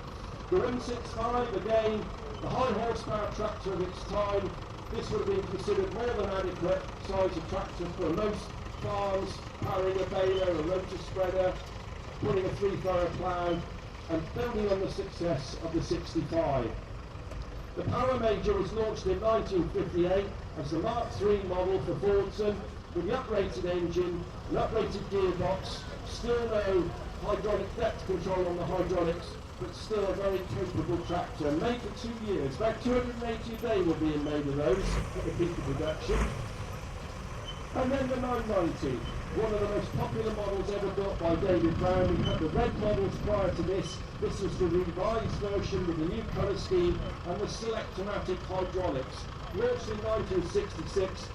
The 165, again, the high horsepower tractor of its time. This would have been considered more than adequate size of tractor for most farms, powering a baler, a rotor spreader, putting a 3-thrower plough, and building on the success of the 65. The Power Major was launched in 1958 as the Mark III model for Fordson, with the uprated engine, an uprated gearbox, still no hydraulic depth control on the hydraulics, but still a very capable tractor. Made for 2 years, about 280 a day were being made of those at the peak of production. And then the 990. One of the most popular models ever built by David Brown. We had the red models prior to this. This was the revised version with the new colour scheme and the Select-O-Matic hydraulics. Launched in 1966,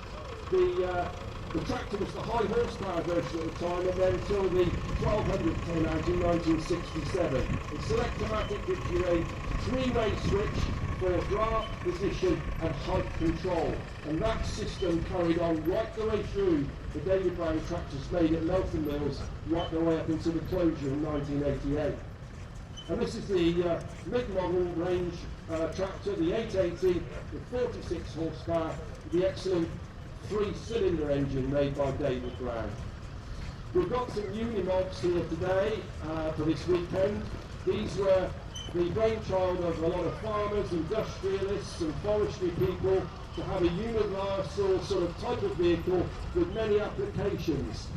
the tractor was the high horsepower version at the time, and then until the 1200 came out in 1967. The Select-O-Matic gives you a 3-way switch for draft, position and height control. And that system carried on right the way through the David Brown tractors made at Melton Mills, right the way up into the closure in 1988. And this is the mid-model range tractor, the 880 with 46 horsepower, the excellent 3-cylinder engine made by David Brown. We've got some Unimogs here today for this weekend. These were the brainchild of a lot of farmers, industrialists and forestry people to have a universal sort of type of vehicle with many applications.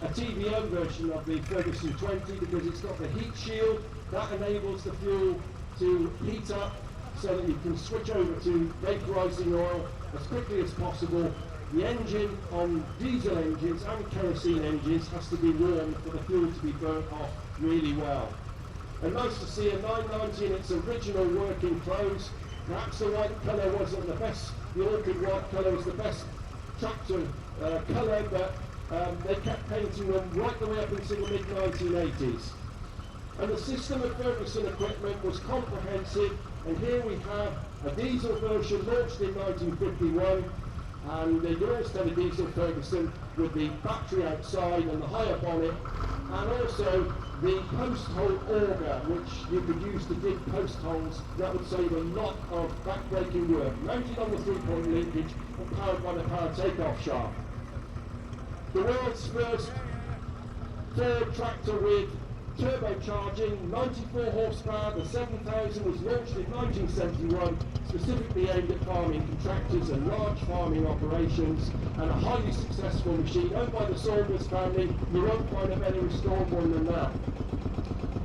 A TVO version of the Ferguson 20 because it's got the heat shield that enables the fuel to heat up so that you can switch over to vaporizing oil as quickly as possible. The engine on diesel engines and kerosene engines has to be warmed for the fuel to be burnt off really well. And nice to see a 990 in its original working clothes. Perhaps the white colour wasn't the best, the orchid white colour was the best tractor colour, but they kept painting them right the way up into the mid-1980s. And the system of Ferguson equipment was comprehensive, and here we have a diesel version launched in 1951, and you always tell a diesel Ferguson with the battery outside and the high up on it, and also the post hole auger, which you could use to dig post holes, that would save a lot of backbreaking work, mounted on the 3-point linkage and powered by the power takeoff shaft. The world's first Ford tractor with turbocharging, 94 horsepower, the 7000 was launched in 1971, specifically aimed at farming contractors and large farming operations, and a highly successful machine owned by the Saunders family. You won't find a better restored one than that.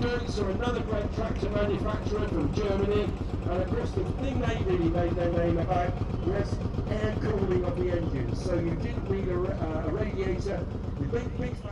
Goetz are another great tractor manufacturer from Germany, and of course the thing they really made their name about was air cooling of the engines. So you didn't need a radiator, the big fan.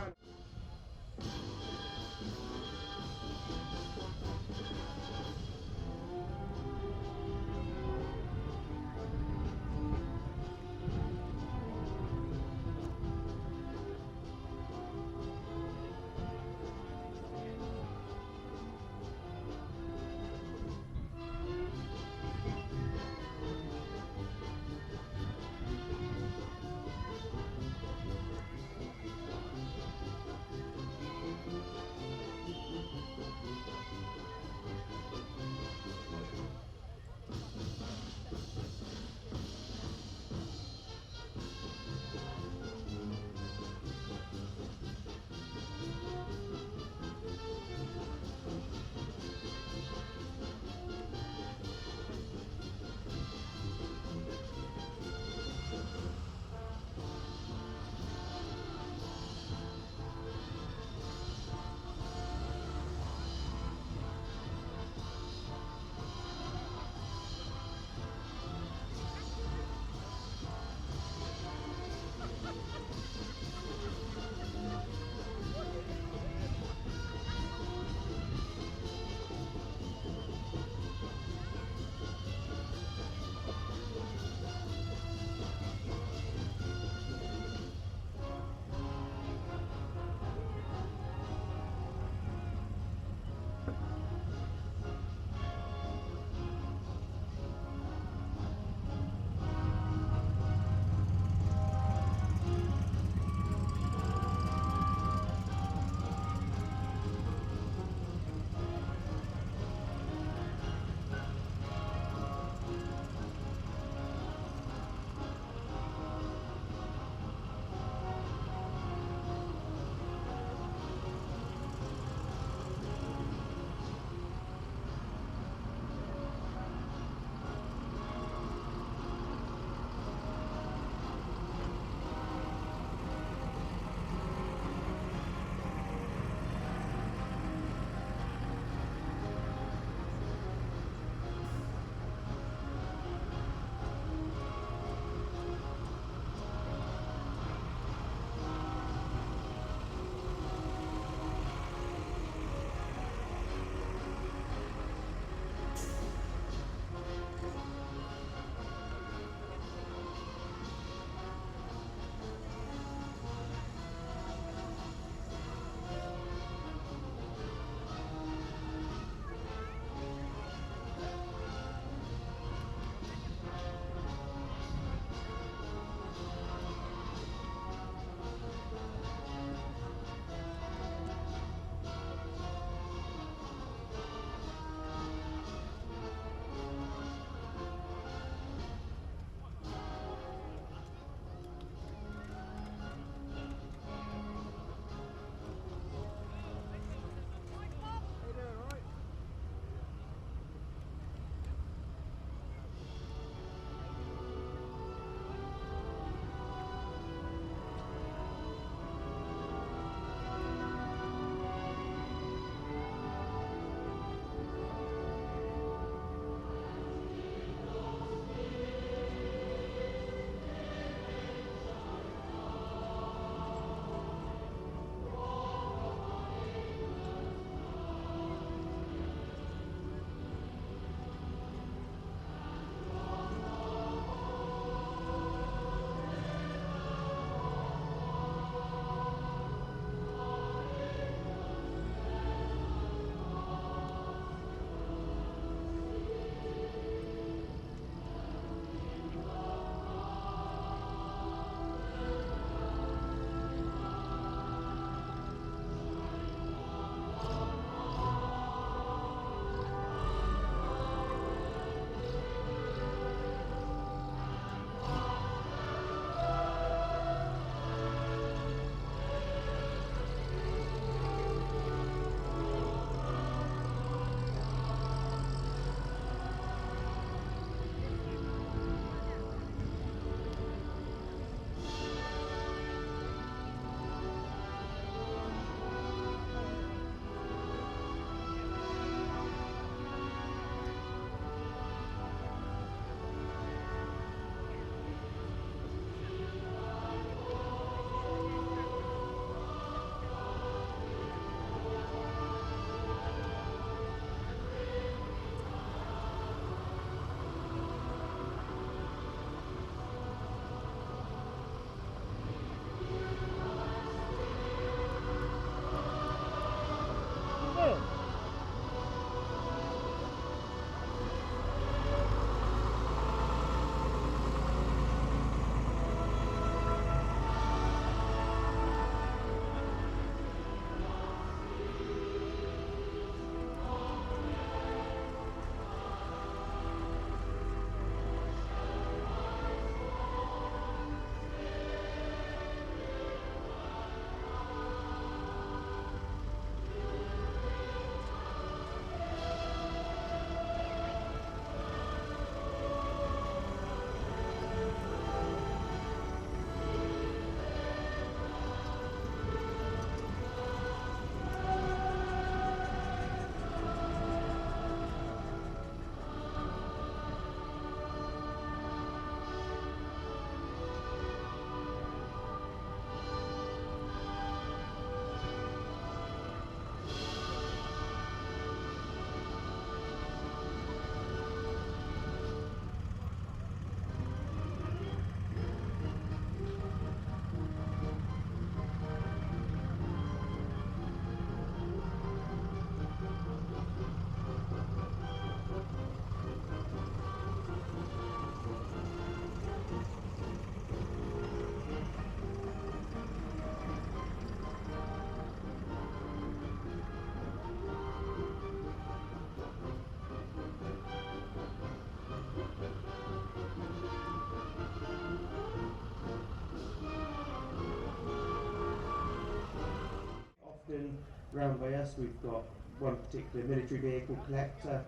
round by us we've got one particular military vehicle collector,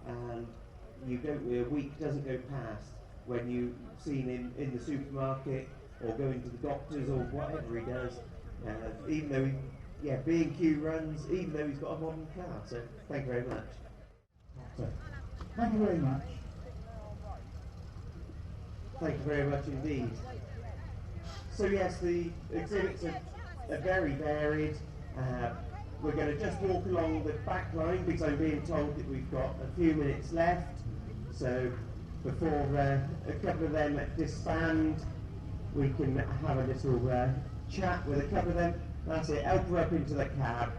and a week doesn't go past when you've seen him in the supermarket or going to the doctors or whatever he does, even though B&Q runs, even though he's got a modern car. So thank you very much. Thank you very much. Thank you very much indeed. So yes, the exhibits are very varied. We're going to just walk along the back line because I'm being told that we've got a few minutes left. So before a couple of them disband, we can have a little chat with a couple of them. That's it, help her up into the cab.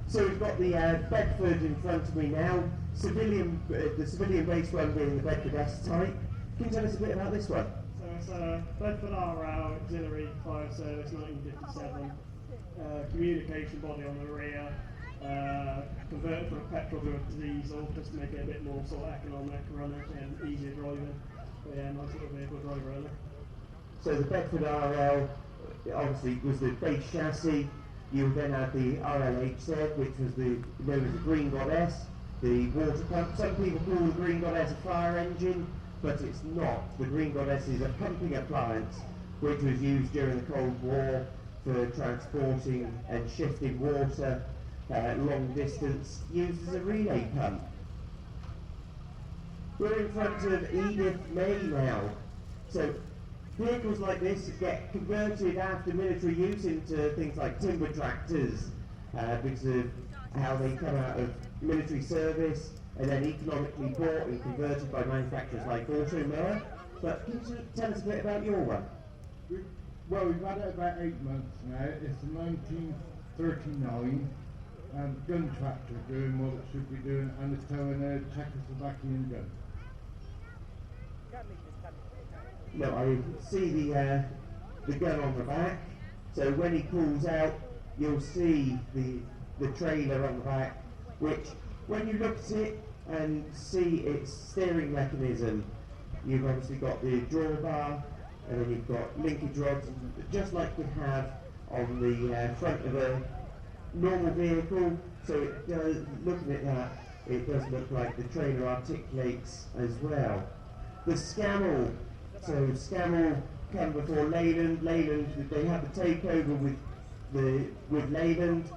So we've got the Bedford in front of me now, the civilian-based one being the Bedford S-type. Can you tell us a bit about this one? So it's a Bedford RL Auxiliary Fire Service 1957, communication body on the rear, converted from a petrol to a diesel just to make it a bit more sort of economic runner and easier driving. But yeah, nice little vehicle drive runner. So the Bedford RL obviously was the base chassis. You then had the RLH there, which was known as the Green Goddess, the water pump. Some people call the Green Goddess a fire engine, but it's not. The Green Goddess is a pumping appliance which was used during the Cold War for transporting and shifting water long distance, used as a relay pump. We're in front of Edith May now. So vehicles like this get converted after military use into things like timber tractors because of how they come out of military service and then economically bought and converted by manufacturers like Automower. But can you tell us a bit about your one? We've had it about 8 months now. It's a 1939 gun tractor doing what it should be doing, and it's towing a Czechoslovakian gun. No, I see the gun on the back. So when he pulls out, you'll see the trailer on the back, which when you look at it and see its steering mechanism, you've obviously got the drawbar, and then you've got linkage rods, just like we have on the front of a normal vehicle. So it does, looking at that, it does look like the trailer articulates as well. The Scammell. So Scammell come before Leyland. Leyland, they had the takeover with Leyland.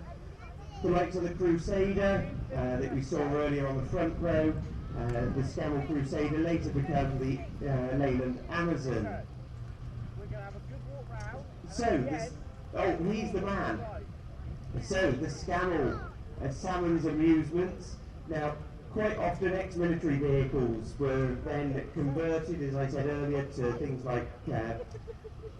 The likes of the Crusader that we saw earlier on the front row, the Scammell Crusader later became the Leyland Amazon. So he's the man. So the Scammell, Salmon's Amusements. Now, quite often ex-military vehicles were then converted, as I said earlier, to things like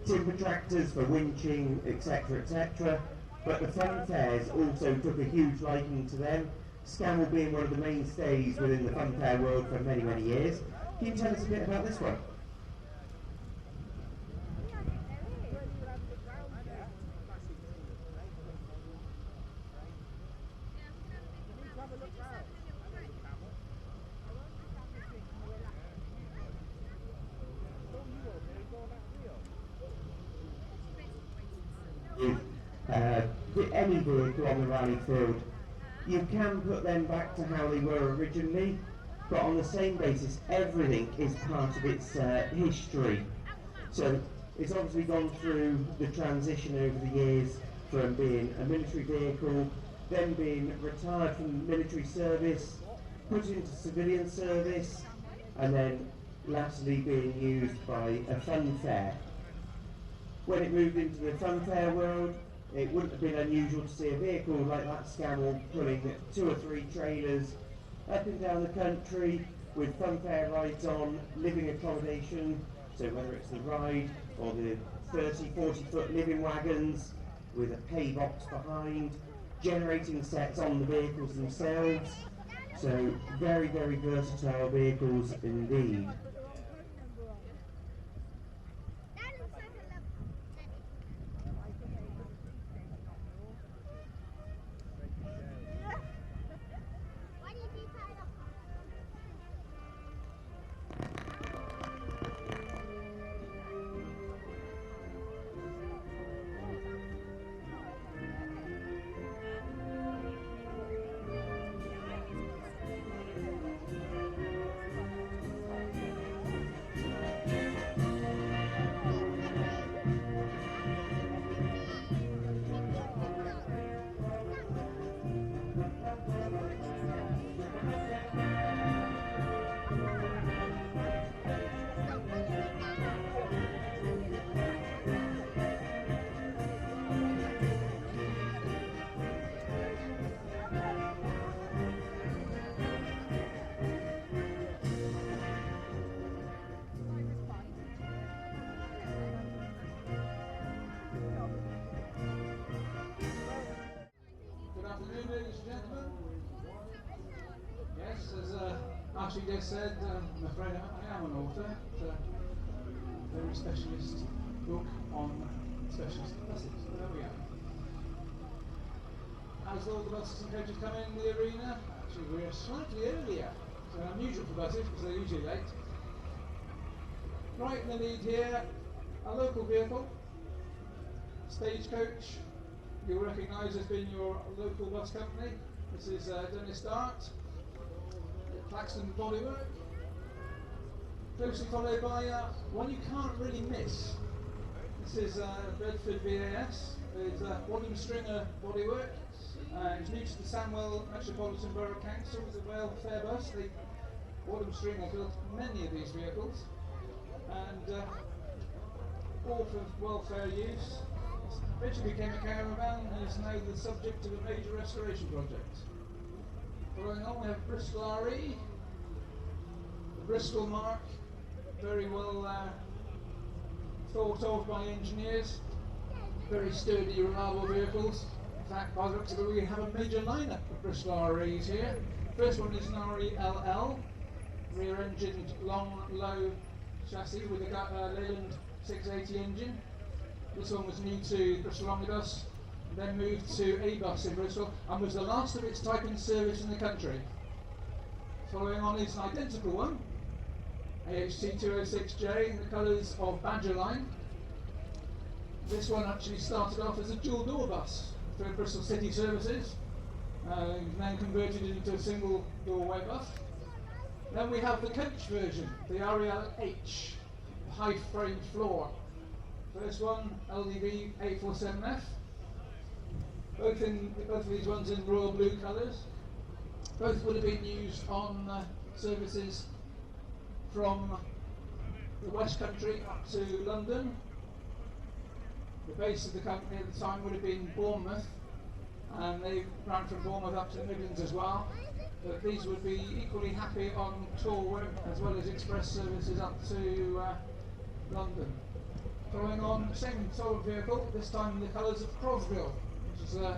timber tractors for winching, etc., etc. But the fun fairs also took a huge liking to them, Scammell being one of the mainstays within the fun fair world for many, many years. Can you tell us a bit about this one? Any vehicle on the rally field, you can put them back to how they were originally, but on the same basis, everything is part of its history. So it's obviously gone through the transition over the years from being a military vehicle, then being retired from military service, put into civilian service, and then lastly being used by a fun fair. When it moved into the fun fair world, it wouldn't have been unusual to see a vehicle like that Scammell pulling 2 or 3 trailers up and down the country with fun fair rides on, living accommodation, so whether it's the ride or the 30-40 foot living wagons with a pay box behind, generating sets on the vehicles themselves, so very, very versatile vehicles indeed. Ashley just said, I'm afraid I am an author. It's a very specialist book on specialist buses. So there we are. As all the buses and coaches come in the arena, actually we're slightly earlier. So unusual for buses because they're usually late. Right in the lead here, a local vehicle, Stagecoach. You'll recognise as being your local bus company. This is Dennis Dart, Claxton Bodywork. Closely followed by one you can't really miss. This is Bedford VAS with Wadham Stringer Bodywork. It's new to the Sandwell Metropolitan Borough Council. It's a welfare bus. Wadham Stringer built many of these vehicles, and all for welfare use. Eventually became a caravan and is now the subject of a major restoration project. Following on, we have Bristol RE, the Bristol Mark, very well thought of by engineers, very sturdy, reliable vehicles. In fact, by the looks of it, we have a major lineup of Bristol REs here. First one is an RE-LL, rear-engined, long, low chassis with a Leyland 680 engine. This one was new to Bristol Omnibus, then moved to a bus in Bristol, and was the last of its type in service in the country. Following on is an identical one, AHT 206J in the colours of Badger Line. This one actually started off as a dual door bus for Bristol City Services, then converted into a single doorway bus. Then we have the coach version, the RELH, high frame floor. First one, LDV 847F. Both of these ones in royal blue colours. Both would have been used on services from the West Country up to London. The base of the company at the time would have been Bournemouth, and they ran from Bournemouth up to the Midlands as well. But these would be equally happy on tour work as well as express services up to London. Following on, same sort of vehicle, this time in the colours of Crosville, which is the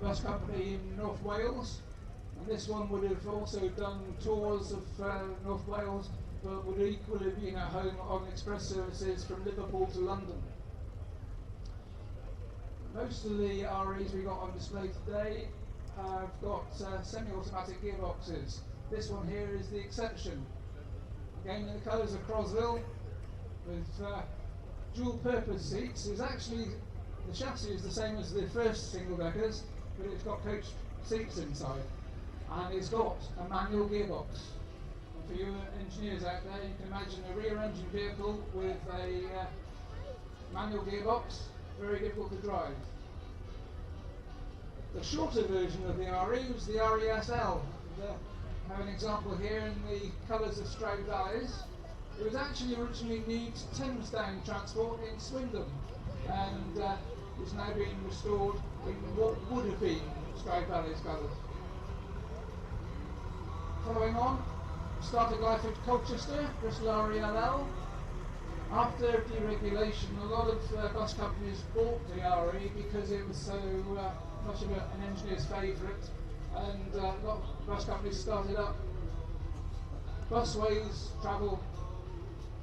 bus company in North Wales. And this one would have also done tours of North Wales, but would equally have been at home on express services from Liverpool to London. Most of the REs we got on display today have got semi-automatic gearboxes. This one here is the exception. Again in the colours of Crosville, with dual purpose seats. It's actually, the chassis is the same as the first single deckers, but it's got coach seats inside, and it's got a manual gearbox. And for you engineers out there, you can imagine a rear engine vehicle with a manual gearbox, very difficult to drive. The shorter version of the RE was the RESL. I have an example here in the colours of Stroud Valleys. It was actually originally new to Thames Down Transport in Swindon, and is now being restored in what would have been Stroud Valley's colours. Following on, started life at Colchester, Bristol RELL. After deregulation, a lot of bus companies bought the RE because it was so much of an engineer's favourite, and a lot of bus companies started up. Busways Travel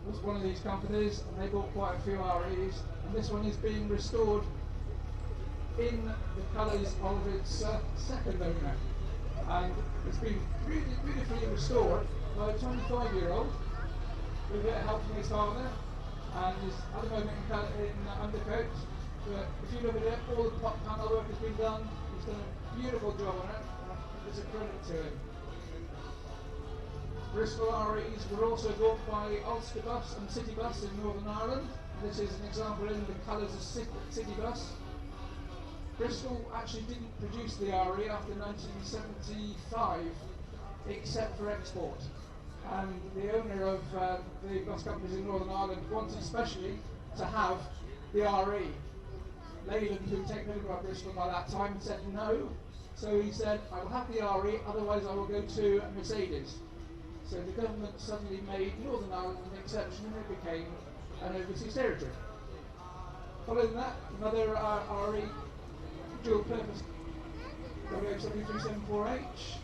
was one of these companies, and they bought quite a few REs, and this one is being restored in the colours of its second owner, and it's been really beautifully restored by a 25-year-old with a bit of help from his father, and is at the moment in undercoat. But if you look at it, all the panel work has been done. He's done a beautiful job on it, and it's a credit to him. Bristol REs were also bought by Ulster Bus and City Bus in Northern Ireland. This is an example in the colours of City Bus. Bristol actually didn't produce the RE after 1975, except for export. And the owner of the bus companies in Northern Ireland wanted especially to have the RE. Leyland, who'd taken over by Bristol by that time, said no. So he said, I will have the RE, otherwise I will go to Mercedes. So the government suddenly made Northern Ireland an exception, and it became an overseas territory. Following that, another RE dual purpose WH7374H.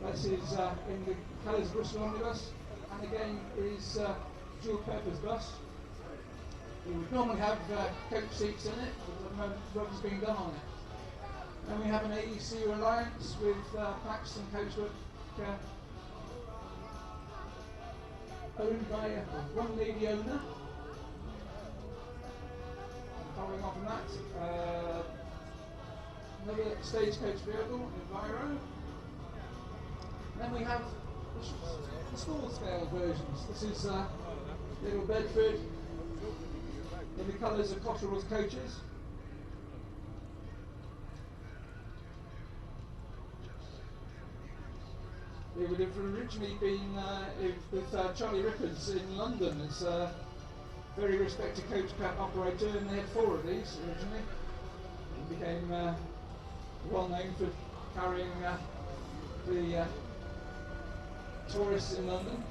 This is in the colours of Bristol Omnibus, and again is dual purpose bus. We would normally have coach seats in it, but at the moment work is being done on it. And we have an AEC alliance with Paxton Coachwork, owned by one lady owner. Following on from that, another stagecoach vehicle, Enviro. Then we have the small scale versions. This is Little Bedford in the colours of Cotterell's coaches. It would have originally been with Charlie Rippers in London as a very respected coach operator, and they had 4 of these originally. He became well known for carrying the tourists in London.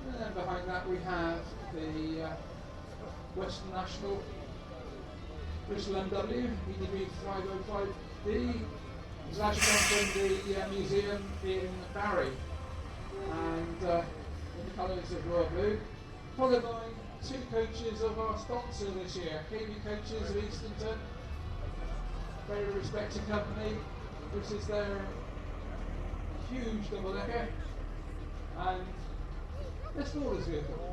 And then behind that we have the Western National Bristol MW EDB 505D. It's actually come from the museum in Barry, and in the colours of royal blue, followed by 2 coaches of our sponsor this year, KB Coaches of Eastonton, very respected company. This is their huge double-decker, and the smallest vehicle.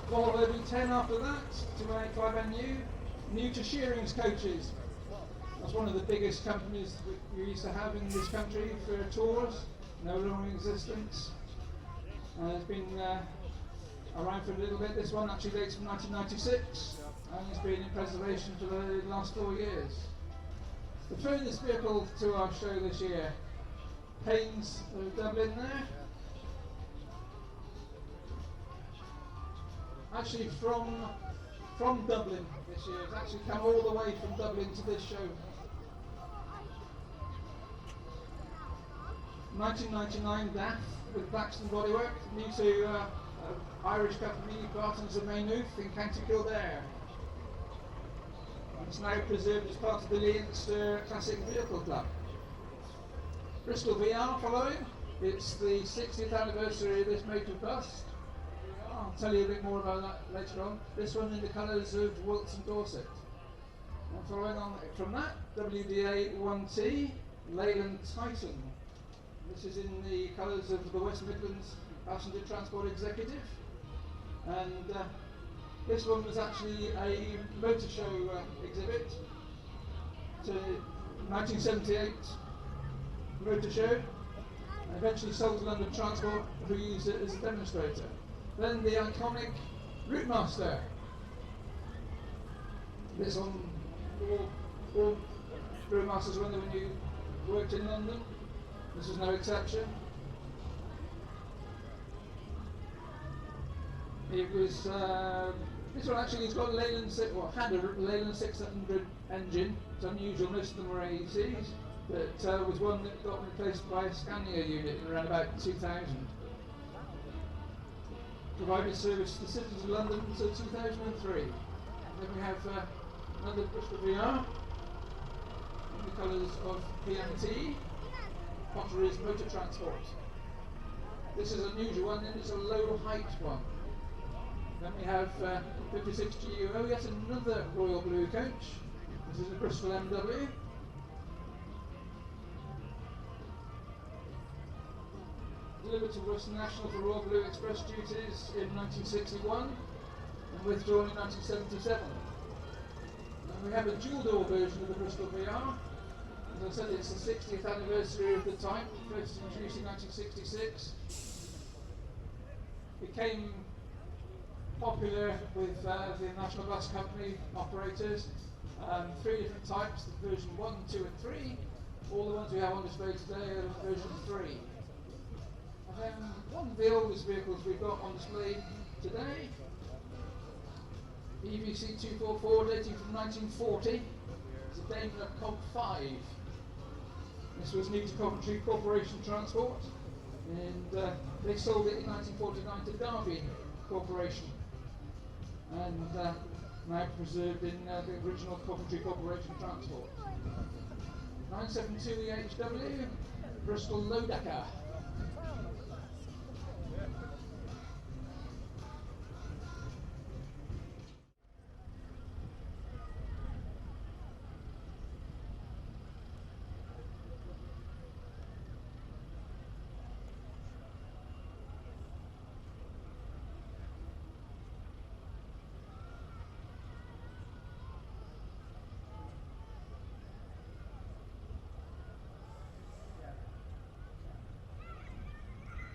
Volvo V10 after that, to make 5NU, new to Shearing's coaches. That's one of the biggest companies we used to have in this country for tours, no longer in existence. It's been around for a little bit. This one actually dates from 1996 and it's been in preservation for the last 4 years. We've shown this vehicle to our show this year. Haynes of Dublin there. Actually from Dublin this year. It's actually come all the way from Dublin to this show. 1999 DAF with Paxton Bodywork, new to Irish company Bartons of Maynooth in County Kildare. It's now preserved as part of the Leinster Classic Vehicle Club. Bristol VR following. It's the 60th anniversary of this motor bus. I'll tell you a bit more about that later on. This one in the colours of Wilts and Dorset. And following on from that, WDA 1T, Leyland Titan. This is in the colours of the West Midlands Passenger Transport Executive. And this one was actually a motor show exhibit to 1978 motor show. And eventually sold to London Transport, who used it as a demonstrator. Then the iconic Routemaster. This one, all Routmasters when you worked in London. This is no exception. It was, this one actually has got a Leyland, had a Leyland 600 engine. It's unusual, most of them were AECs, but was one that got replaced by a Scania unit in around about 2000. Provided service to the citizens of London until 2003. Then we have another Bristol VR in the colours of PMT, Potteries Motor Transport. This is an unusual one, and it's a low height one. Then we have 56 GUO, yet another royal blue coach. This is a Bristol MW. Delivered to Western National for Royal Blue Express duties in 1961 and withdrawn in 1977. And we have a dual door version of the Bristol VR. As I said, it's the 60th anniversary of the type, first introduced in 1966. Became popular with the National Bus Company operators. 3 different types, the version 1, 2 and 3. All the ones we have on display today are version 3. One of the oldest vehicles we've got on display today, EVC 244, dating from 1940. It's a Daimler Colt 5. This was new to Coventry Corporation Transport They sold it in 1949 to Darby Corporation, and now preserved in the original Coventry Corporation Transport. 972 UHD, Bristol Low-Decker.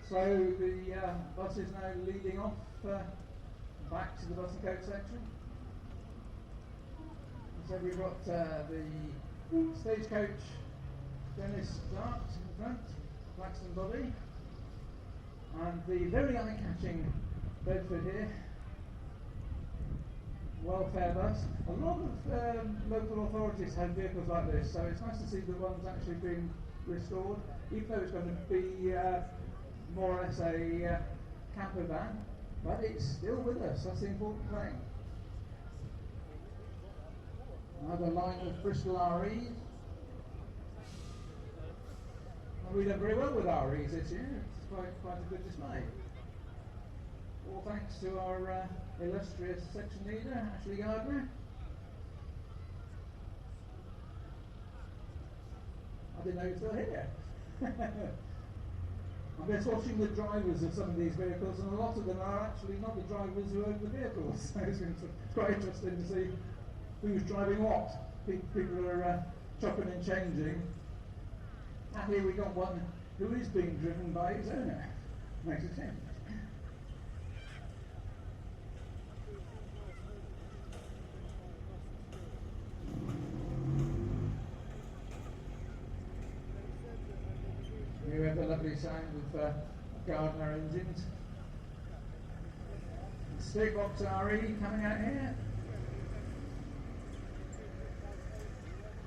So the bus is now leading off back to the bus and coach section. So we've got the stagecoach Dennis Dart in front, Claxton body, and the very eye-catching Bedford here, welfare bus. A lot of local authorities have vehicles like this, so it's nice to see the one's actually been restored, even though it's going to be more or less a camper van, but it's still with us. That's the important thing. Another line of Bristol REs. And we've done very well with REs this year. It's quite a good display. All thanks to our illustrious section leader, Ashley Gardner. I didn't know you were still here. I'm just watching the drivers of some of these vehicles, and a lot of them are actually not the drivers who own the vehicles. So it's quite interesting to see who's driving what. People are chopping and changing. And here we got one who is being driven by its owner. Makes a change. Here we have the lovely sound of Gardner engines. Stick box RE coming out here.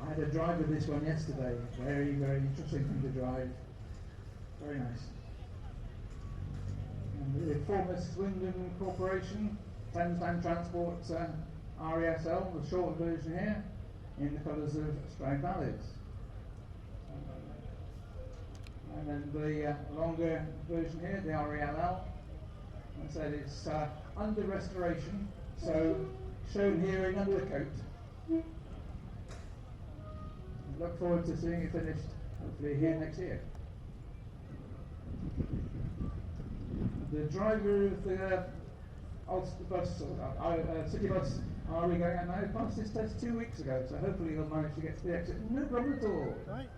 I had a drive with this one yesterday. Very, very interesting thing to drive. Very nice. And the former Swindon Corporation, Thames Transport RESL, the shorter version here, in the colours of Stroud Valleys. And then the longer version here, the RELL. I said it's under restoration, so shown here in undercoat. Look forward to seeing it finished, hopefully here next year. The driver of the city bus RE going out now passed his test 2 weeks ago, so hopefully he'll manage to get to the exit. No problem at all. Right.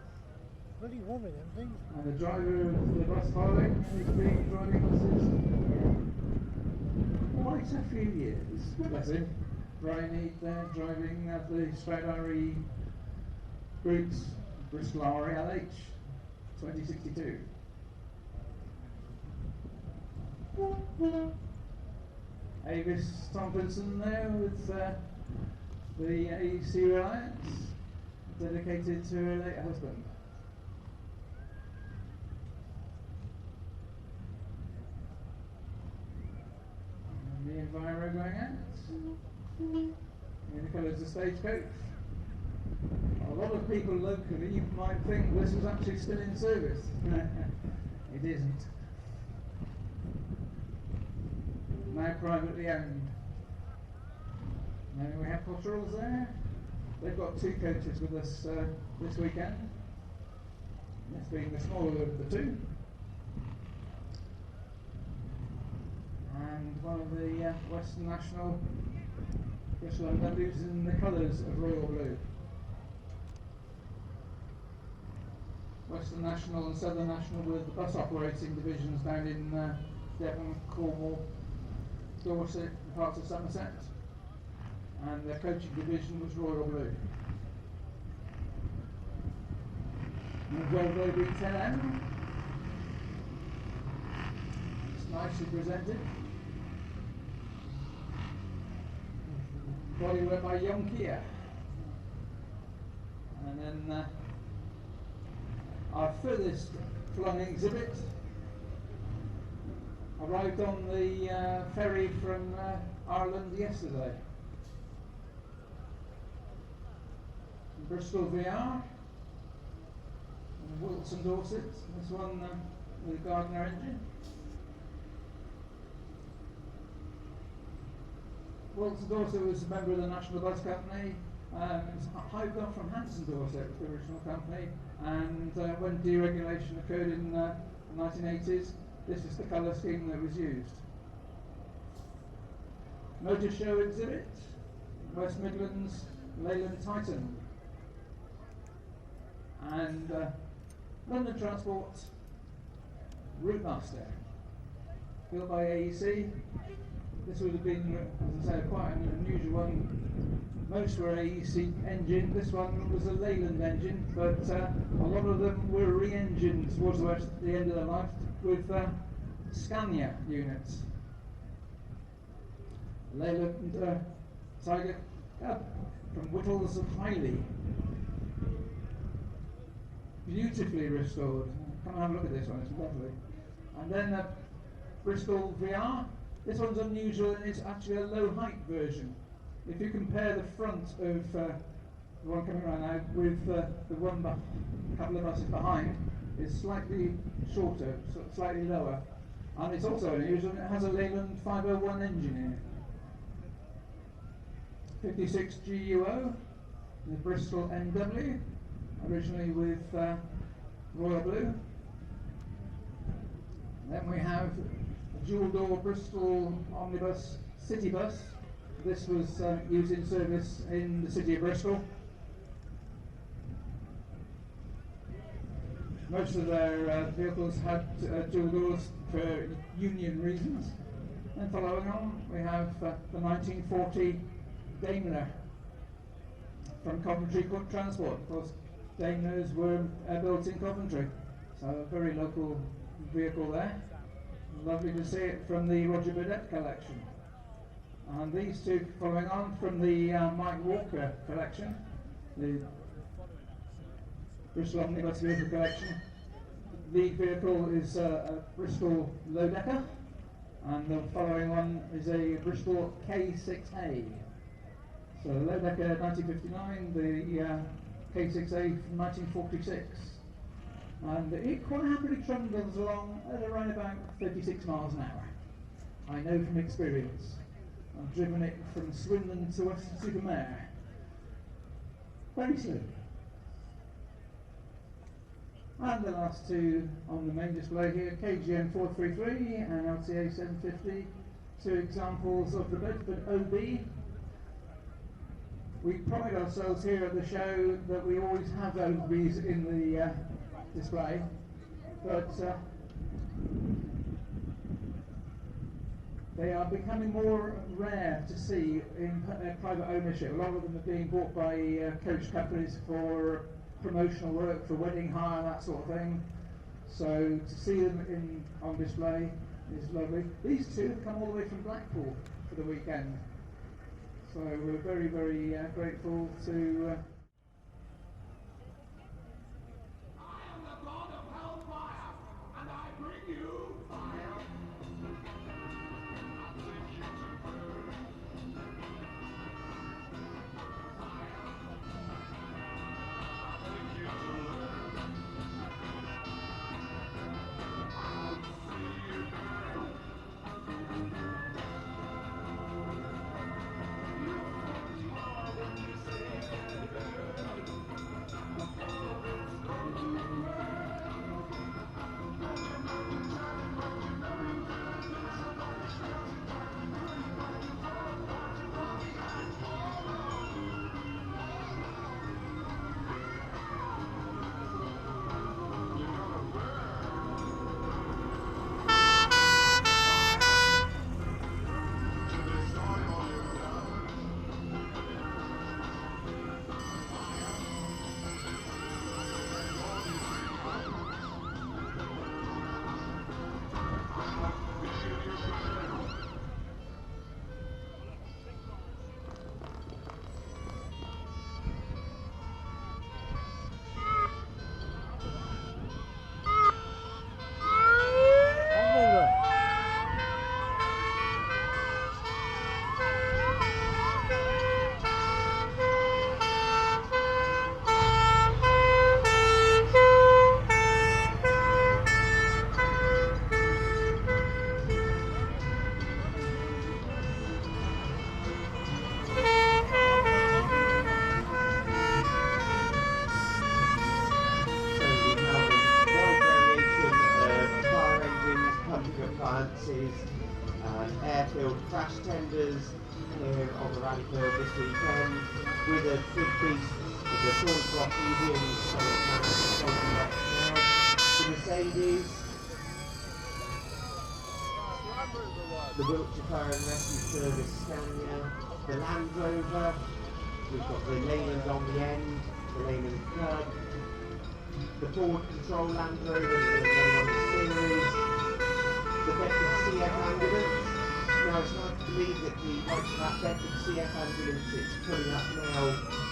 Bloody warm in them things. And the driver of the bus following has been driving buses quite a few years. Bless him. Brian Heath there driving the Stroud RE Group's Bristol RELH 2062. Avis Tomkinson there with the AEC Reliance, dedicated to her late husband. The Enviro going out. In the colours of Stagecoach. A lot of people locally might think this was actually still in service. It isn't. Now privately owned. Now we have Potteralls there. They've got 2 coaches with us this weekend. This being the smaller of the 2. And one of the Western National Bristol MWs in the colours of royal blue. Western National and Southern National were the bus operating divisions down in Devon, Cornwall, Dorset and parts of Somerset. And their coaching division was royal blue. And Volvo B10M. It's nicely presented. Bodywork by Young Kia. And then our furthest flung exhibit, arrived on the ferry from Ireland yesterday. Bristol VR, and Wilson Dorset, this one with a Gardner engine. Wilson Dorset was a member of the National Bus Company. It was hived off from Hanson Dorset, the original company, and when deregulation occurred in the 1980s, this is the colour scheme that was used. Motor show exhibit, West Midlands Leyland Titan, and London Transport Route Master, built by AEC. This would have been, as I say, quite an unusual one. Most were AEC engine. This one was a Leyland engine, but a lot of them were re-engined towards the end of their life with Scania units. Leyland Tiger Cub from Whittles of Highley. Beautifully restored. Come and have a look at this one, it's lovely. And then Bristol VR. This one's unusual and it's actually a low height version. If you compare the front of the one coming around now with the one a couple of buses behind, it's slightly shorter, slightly lower. And it's also unusual, it has a Leyland 501 engine in it. 56 GUO, the Bristol NW, originally with Royal Blue. Then we have a dual door Bristol Omnibus City Bus. This was used in service in the city of Bristol. Most of their vehicles had dual doors for union reasons. And following on, we have the 1940 Daimler from Coventry Quick Transport. Of course, Daimlers were built in Coventry, so a very local vehicle there. Lovely to see it from the Roger Burdett collection. And these two following on from the Mike Walker collection, the Bristol Omnibus Vehicle collection. The vehicle is a Bristol low-decker, and the following one is a Bristol K6A. So the low-decker 1959, the K6A from 1946. And it quite happily trundles along at around about 36 miles an hour. I know from experience. I've driven it from Swindon to Weston-super-Mare. Very slowly. And the last two on the main display here, KGM 433 and LTA 750. Two examples of the Bedford OB. We pride ourselves here at the show that we always have OBs in the display, but they are becoming more rare to see in private ownership. A lot of them are being bought by coach companies for promotional work, for wedding hire, that sort of thing. So to see them on display is lovely. These two have come all the way from Blackpool for the weekend. So we're very, very grateful to... appliances, air-filled crash tenders here on the rally field this weekend, with a big piece of the Thorncroft Museum's current now, the Mercedes, the Wiltshire Fire and Rescue Service Scania, the Land Rover, we've got the Leyland on the end, the Leyland Club, the Ford Control Land Rover, the series, the Bedford CF ambulance. Now it's hard to believe that the likes of that Bedford CF ambulance that's coming up now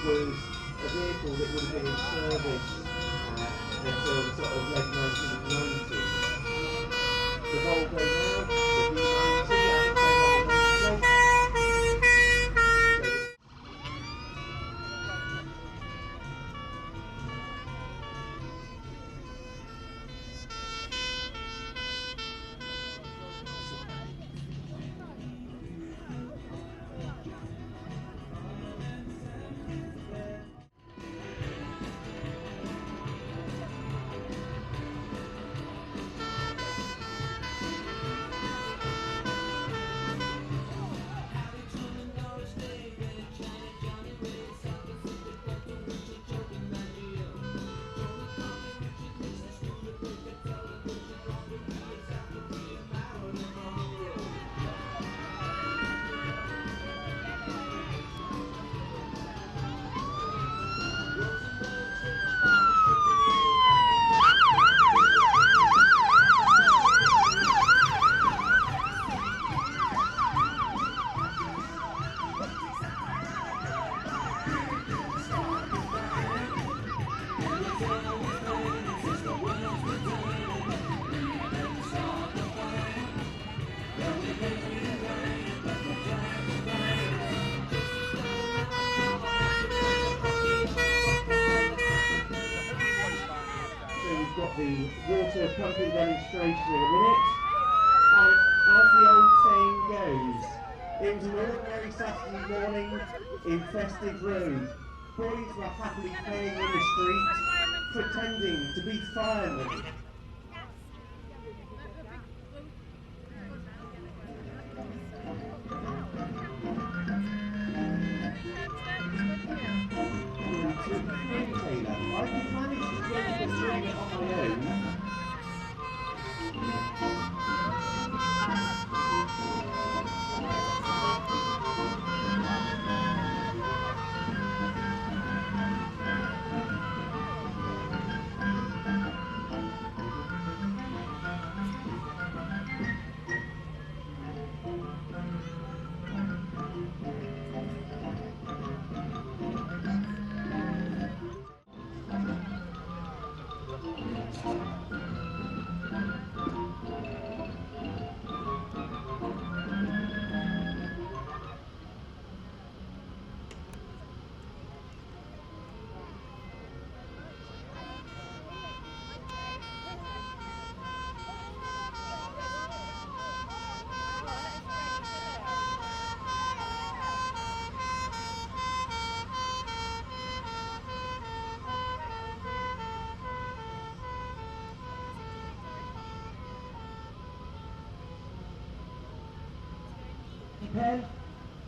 was a vehicle that would have been in service until the sort of late 1990s. The Volvo now, the V90, the water pumping demonstration in a minute, and as the old saying goes, it was an ordinary Saturday morning in Festive Road. Boys were happily playing in the street, pretending to be firemen. I can manage to get this ring on my own.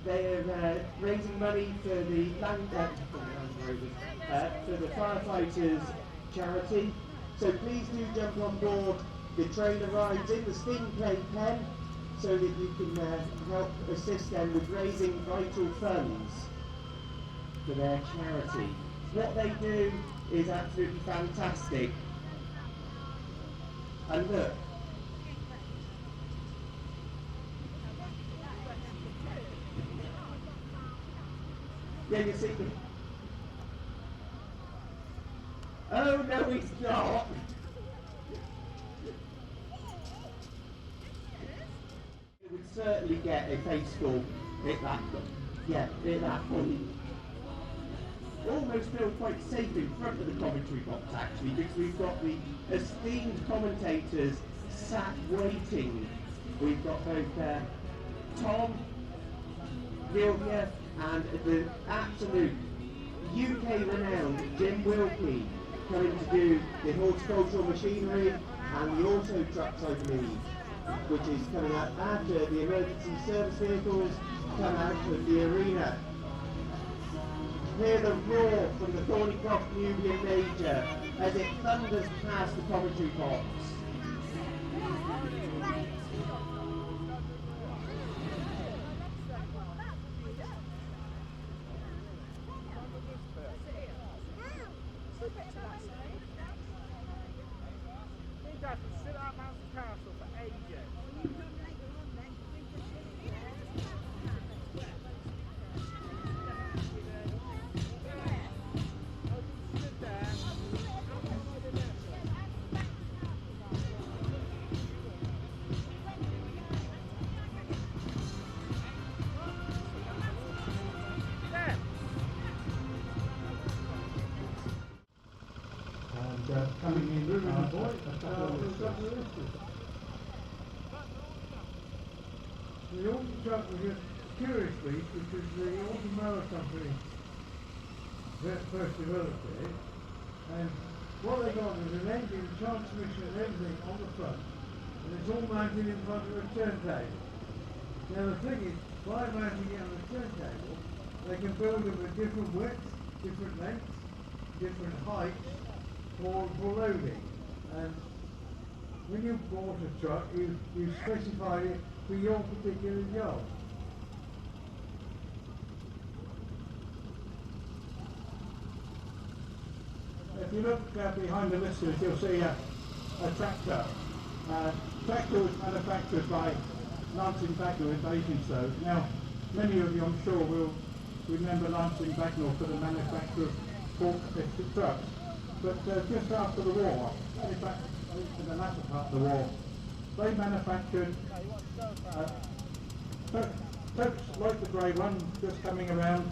They're raising money for the for the firefighters charity. So please do jump on board the trailer rides in the steam play pen, so that you can help assist them with raising vital funds for their charity. What they do is absolutely fantastic. And look. Yeah, you see. Oh no, he's not. It would certainly get a face score at that. Yeah, at that point. Almost feel quite safe in front of the commentary box actually, because we've got the esteemed commentators sat waiting. We've got both Tom, Gilvia, and the absolute UK renowned Jim Wilkie coming to do the horticultural machinery and the auto trucks, I believe. which is coming out after the emergency service vehicles come out of the arena. Hear the roar from the Thornycroft Nubian Major as it thunders past the commentary box. Coming in, a couple of the autumn truck was a curious beast because the autumn mower company that first developed it, and what they got was an engine, transmission and everything on the front, and it's all mounted in front of a turntable. Now the thing is, by mounting it on a turntable, they can build them at different widths, different lengths, different heights, for loading. And when you bought a truck, you specified it for your particular job. If you look behind the listers, you'll see a tractor. Tractor was manufactured by Lancing Bagnall in Basingstoke. Now, many of you, I'm sure, will remember Lancing Bagnall for the manufacture of fork-lifted trucks. But just after the war, in fact, in the latter part of the war, they manufactured trucks like the grey one just coming around.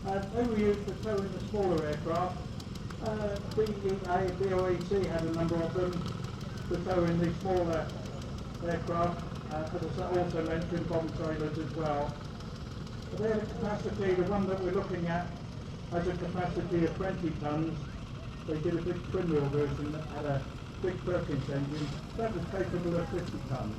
They were used for towing the smaller aircraft. BOAC had a number of them for towing the smaller aircraft, as I also mentioned, bomb trailers as well. But they had a capacity, the one that we're looking at, has a capacity of 20 tonnes. They did a big twin wheel version that had a big Perkins engine that was capable of 50 tonnes.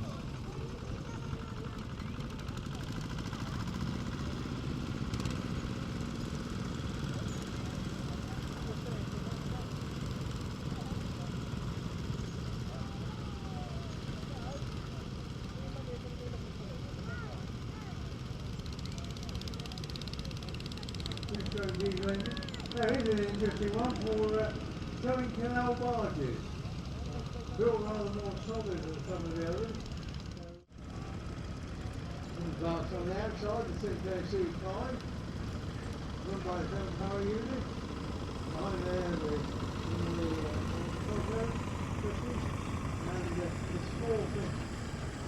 There is an interesting one for towing canal barges. Built rather more solid than some of the others. Glass on the outside, the SVTEC 5, run by a 7-power unit. Behind there, the and the small thing.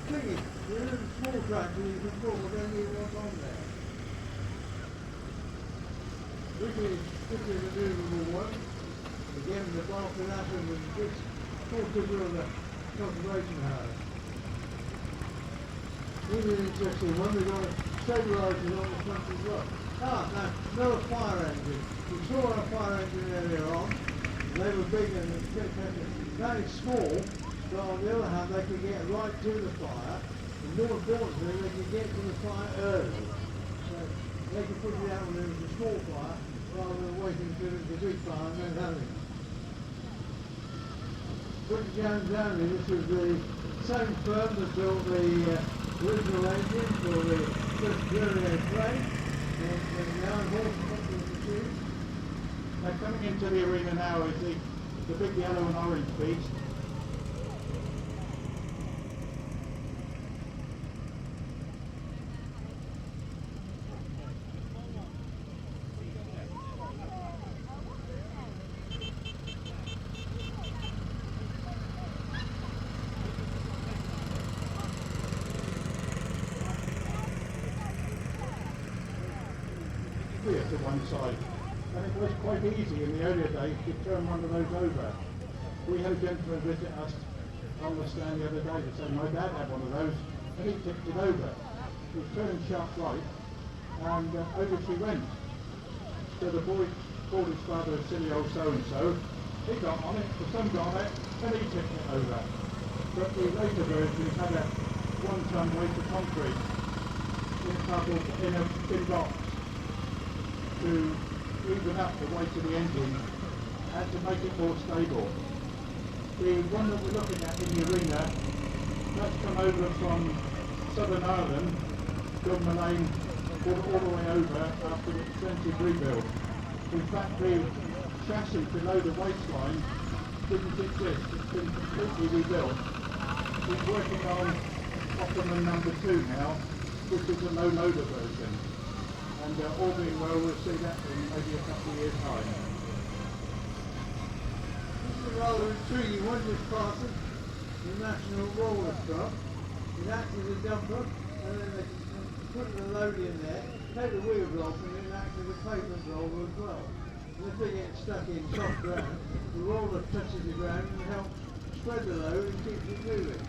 The thing is, you're in a small tractor, you can put whatever you want on there. This is a movable one. Again, the bar for that one was just quarter of the conservation house. This is an interesting one. We've got stabilisers on the front as well. Now, another fire engine. We saw our fire engine earlier on. They were big and that is small, but on the other hand, they can get right to the fire. And more importantly, they can get to the fire early. So they can put it out when there was a small fire, rather than waiting until it was a big fire and then having it. British Jones Only, this is the same firm that built the original engine for the first Jurier train, the 9 horsepower machine. Now coming into the arena now is the big yellow and orange beast. To one side, and it was quite easy in the earlier days to turn one of those over. We had a gentleman visit us on the stand the other day that said my dad had one of those and he tipped it over. He turned sharp right and over she went. So the boy called his father a silly old so-and-so. He got on it, the son got on it, and he tipped it over. but the later versions had a 1 ton weight of concrete in a big box to even up the weight of the engine and to make it more stable. The one that we're looking at in the arena, that's come over from Southern Ireland, John Mullane, all the way over after an extensive rebuild. In fact, the chassis below the waistline didn't exist. It's been completely rebuilt. We're working on Optimum number 2 now, which is a low loader version. And all being well, we'll see that in maybe a couple of years' time. This is a rather intriguing one, this Parson, the National Roller Truck. It acts as a dumper, and then they can put the load in there, take the wheels off, and it acts as a pavement roller as well. And if they get stuck in soft ground, the roller touches the ground and helps spread the load and keeps it moving.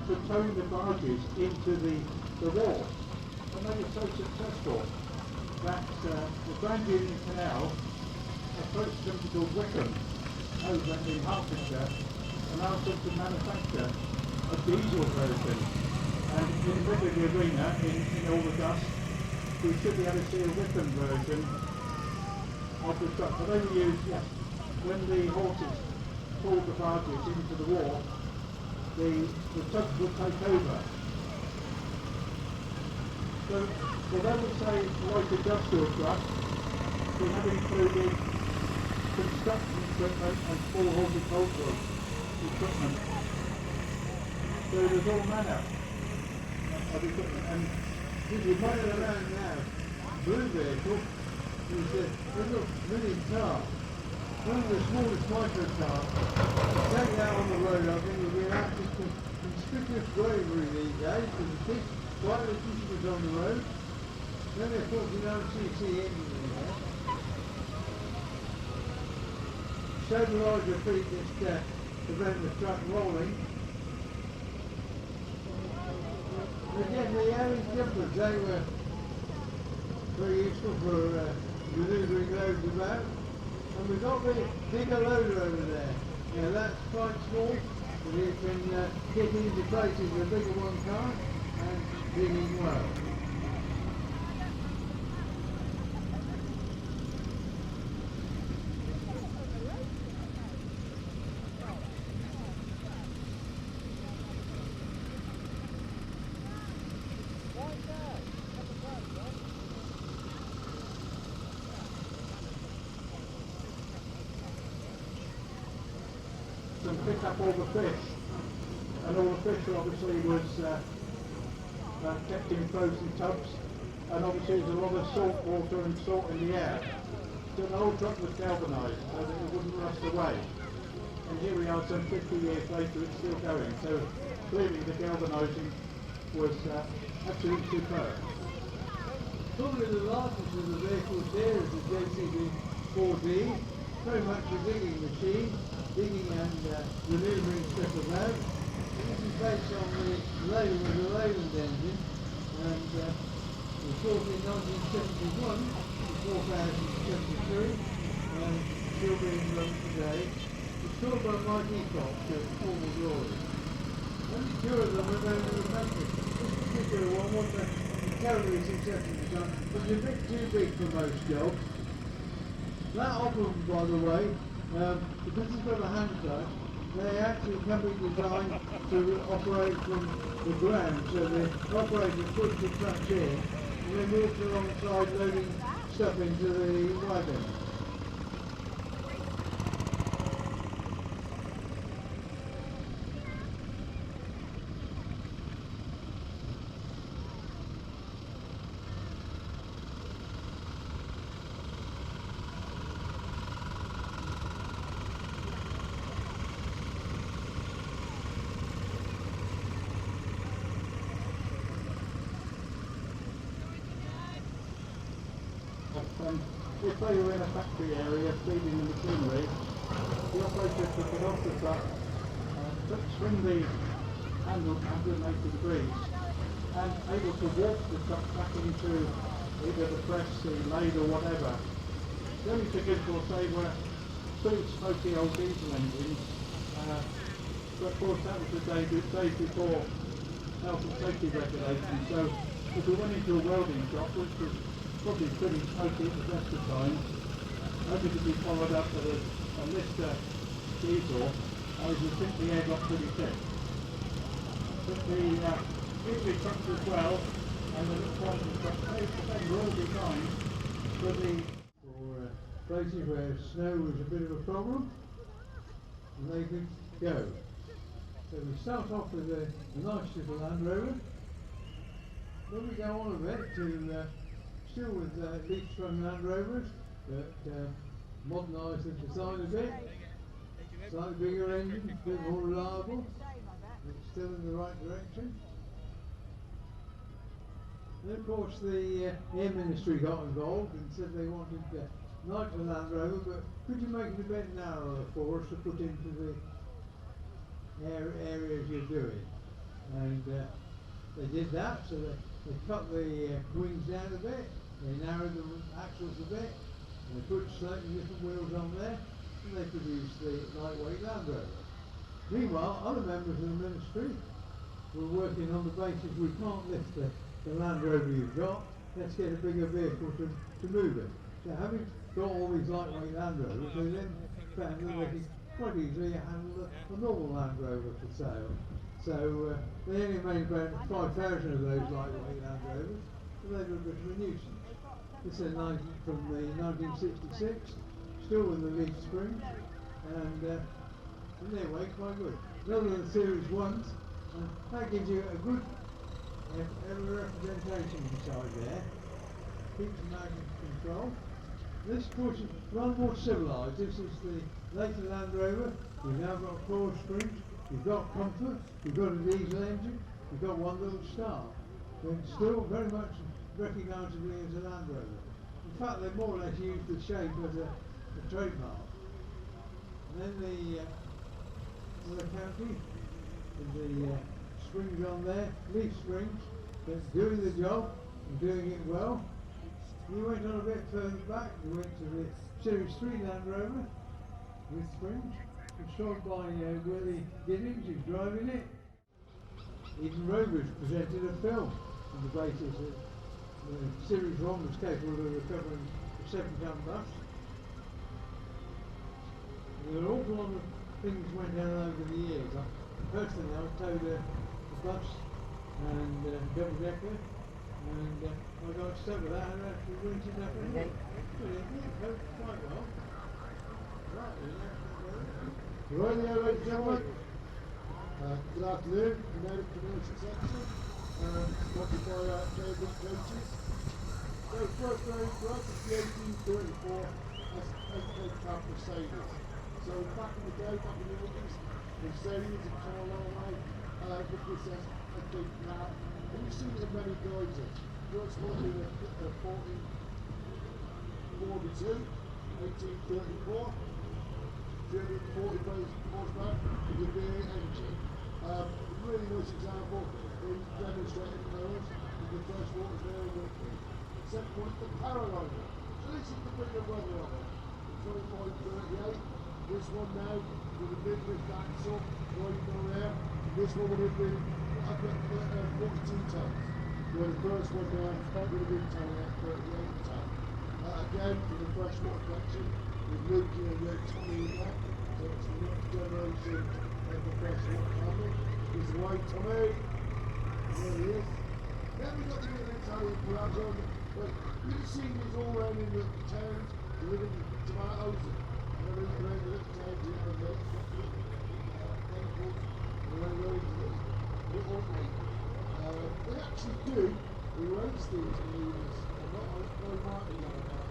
To tow the barges into the wall. And they were so successful that the Grand Union Canal approached a company called Wickham over in Hertfordshire and asked them to manufacture a diesel version. And in the middle of the arena, in all the dust, we should be able to see a Wickham version of the truck. But they were used, yes, when the horses pulled the barges into the wall, the trucks will take over. So, although we say light industrial truck, we have included construction equipment and small horticultural equipment. So there's all manner of equipment. And if you find it around now, blue vehicle is a little mini car. One of the smallest micro cars. Take that on the road, I think it'll be an absolute conspicuous bravery these days because the big quite efficient on the road. Then they're 49cc engine in there. Stabilise your feet just to prevent the truck rolling. Again, the average jumpers, they were very useful for manoeuvring loads about. And we've got the bigger loader over there. Now that's quite small, but it can get into places the bigger one can't, and digging well. and pick up all the fish. And all the fish obviously was kept in frozen tubs, and obviously there's a lot of salt water and salt in the air. So the whole truck was galvanised so that it wouldn't rust away. And here we are some 50 years later, it's still going. So clearly the galvanising was absolutely superb. Probably the largest of the vehicles here is the JCB 4D, very much a digging machine, digging and manoeuvring stuff about. And this is based on the Leyland engine, and it was bought in 1971 for 4,073, and still being run today. It's called by Mike Eacock to formal glory. Only two of them are known to remember. This particular one wasn't terribly successful design, but it's a bit too big for most jobs. That option, by the way, because it's got a handbrake, they actually can be designed to operate from the ground, so the operator puts the trucks in and then walks alongside loading stuff into the wagon. say you're in a factory area feeding the machinery, the operator took it off the truck, swing the handle 180 degrees, and able to walk the truck back into either the press, the lathe or whatever. The only figures will say were two smoky old diesel engines, but of course that was the day before health and safety regulations, so if we went into a welding shop, which was probably pretty smoky at the best of times, only to be followed up with a Mr. Diesel, I would think the air got pretty thick. But the usually trucks as well, and the quantum trucks, they were all designed for the... For places where snow was a bit of a problem, and they could go. So we start off with a nice little Land Rover. Then we go on a bit to, still with leaf-sprung Land Rovers, but modernise the design a bit. Slightly bigger engine, a bit more reliable, but still in the right direction. Then of course the Air Ministry got involved and said they wanted like the Land Rover, but could you make it a bit narrower for us to put into the areas you're doing? And they did that, so they cut the wings down a bit, they narrowed the axles a bit, and they put slightly different wheels on there, and they produced the lightweight Land Rover. Meanwhile, other members of the ministry were working on the basis we can't lift the Land Rover you've got, let's get a bigger vehicle to move it. So having got all these lightweight Land Rovers, they then found that they could quite easily handle a normal Land Rover for sale. So they only made about 5,000 of those lightweight Land Rovers, and they were a bit of a nuisance. This is from the 1966, still with the leaf springs, and they weigh quite good. Another of the Series 1s, that gives you a good representation inside there. Keeps the magnet control. This of course is rather more civilised. This is the later Land Rover. You've now got coil springs, you've got comfort, you've got a diesel engine, you've got one little start. But it's still very much recognisably as a Land Rover. In fact, they more or less use the shape as a trademark. And then the other county, with the springs on there, leaf springs, that's doing the job and doing it well. You went on a bit further back, you went to the Series 3 Land Rover with springs, controlled by Willie Giddings, who's driving it. Even Rovers presented a film on the basis that the Series 1 was capable of recovering a 7-ton bus. There were an awful lot of things went down over the years. Personally, I towed a bus and double-decker, and I got stuck with that and actually went it up in it. It quite well. Right now, ladies and gentlemen, good afternoon, United Commercial Section, sponsored by JB Coaches. So first round for us is the 1834 SVTEC Gloucestershire. So back in the day, back in the 80s, Mercedes had come a long way with this SVTEC cab. And you've seen it in many guises. First one being a 1442, 1834. 340 horsepower with a V8 engine. Really nice example in demonstrating colours with the fresh water there in Whitby. Second one is the Paraliner. So this is the bigger brother of it. 2538. This one now with a big lift axle right down there. This one would have been 42 tons. Where the first one down would have been 38 tons. Again, for the freshwater collection, with Luke and Tommy in that. So it's the next generation of the freshwater family. This is White Tommy. There he is. Then we got the little Italian Palazzo. But you've seen these all around in the towns, delivering tomatoes and everything around the little towns here and there. They actually do erase these units. I'm not very marketing on that.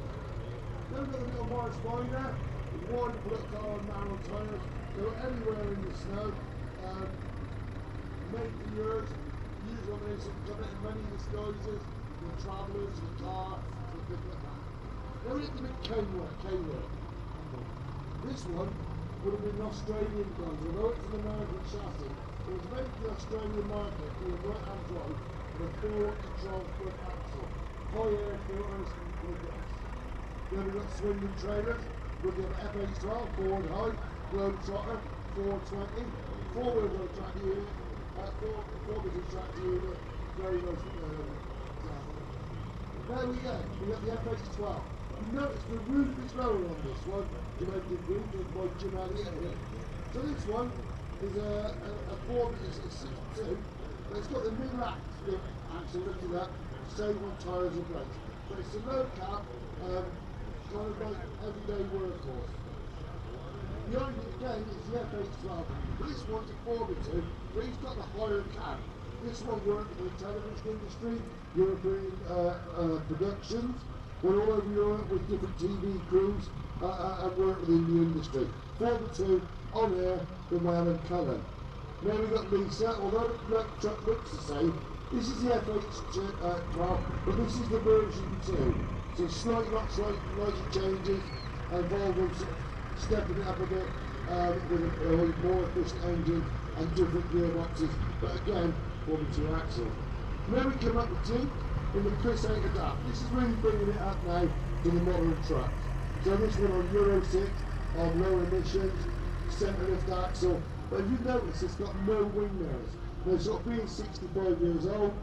Then we've got the little Morris Spider, with wide car and narrow tyres. They were everywhere in the snow. Made for years, used on this, done it in many disguises, for travellers, for cars, for people like that. Now we get the big K-work. This one would have been an Australian guns, although it's an American chassis. It was made for the Australian market for the right-hand drive with a 4-12-foot axle. High air filters with this. Then we've got swinging trailers with the FH12 forward height, Globetrotter 420, four-wheel drive track unit, four-wheel track unit, very nice example. There we go, we got the FH12. You notice the roof is lower on this one, Jamaican roof, just by Jim Elliott. So this one is a 4-62, but it's got the middle axle lifted up to save on tyres and brakes. But it's a low cab, kind of like everyday workhorse. Behind it again is the FH12, but this one's a 4x2, but he's got the higher cab. This one worked in the television industry, European productions, went all over Europe with different TV crews and worked within the industry. 4x2 on air from Whale & Cullen. Now we've got Lisa, although the truck looks the same, this is the FH12, but this is the version 2. So slight changes and Volvo's stepping it up a bit with a more efficient engine and different gearboxes, but again, 4x2 axle. Then we come up with Jeep in the Chris 8 Adapt. This is really bringing it up now to the modern trucks. So this one on Euro 6, on low emissions, centre lift axle, but if you notice it's got no wing mirrors. Now sort of being 65 years old,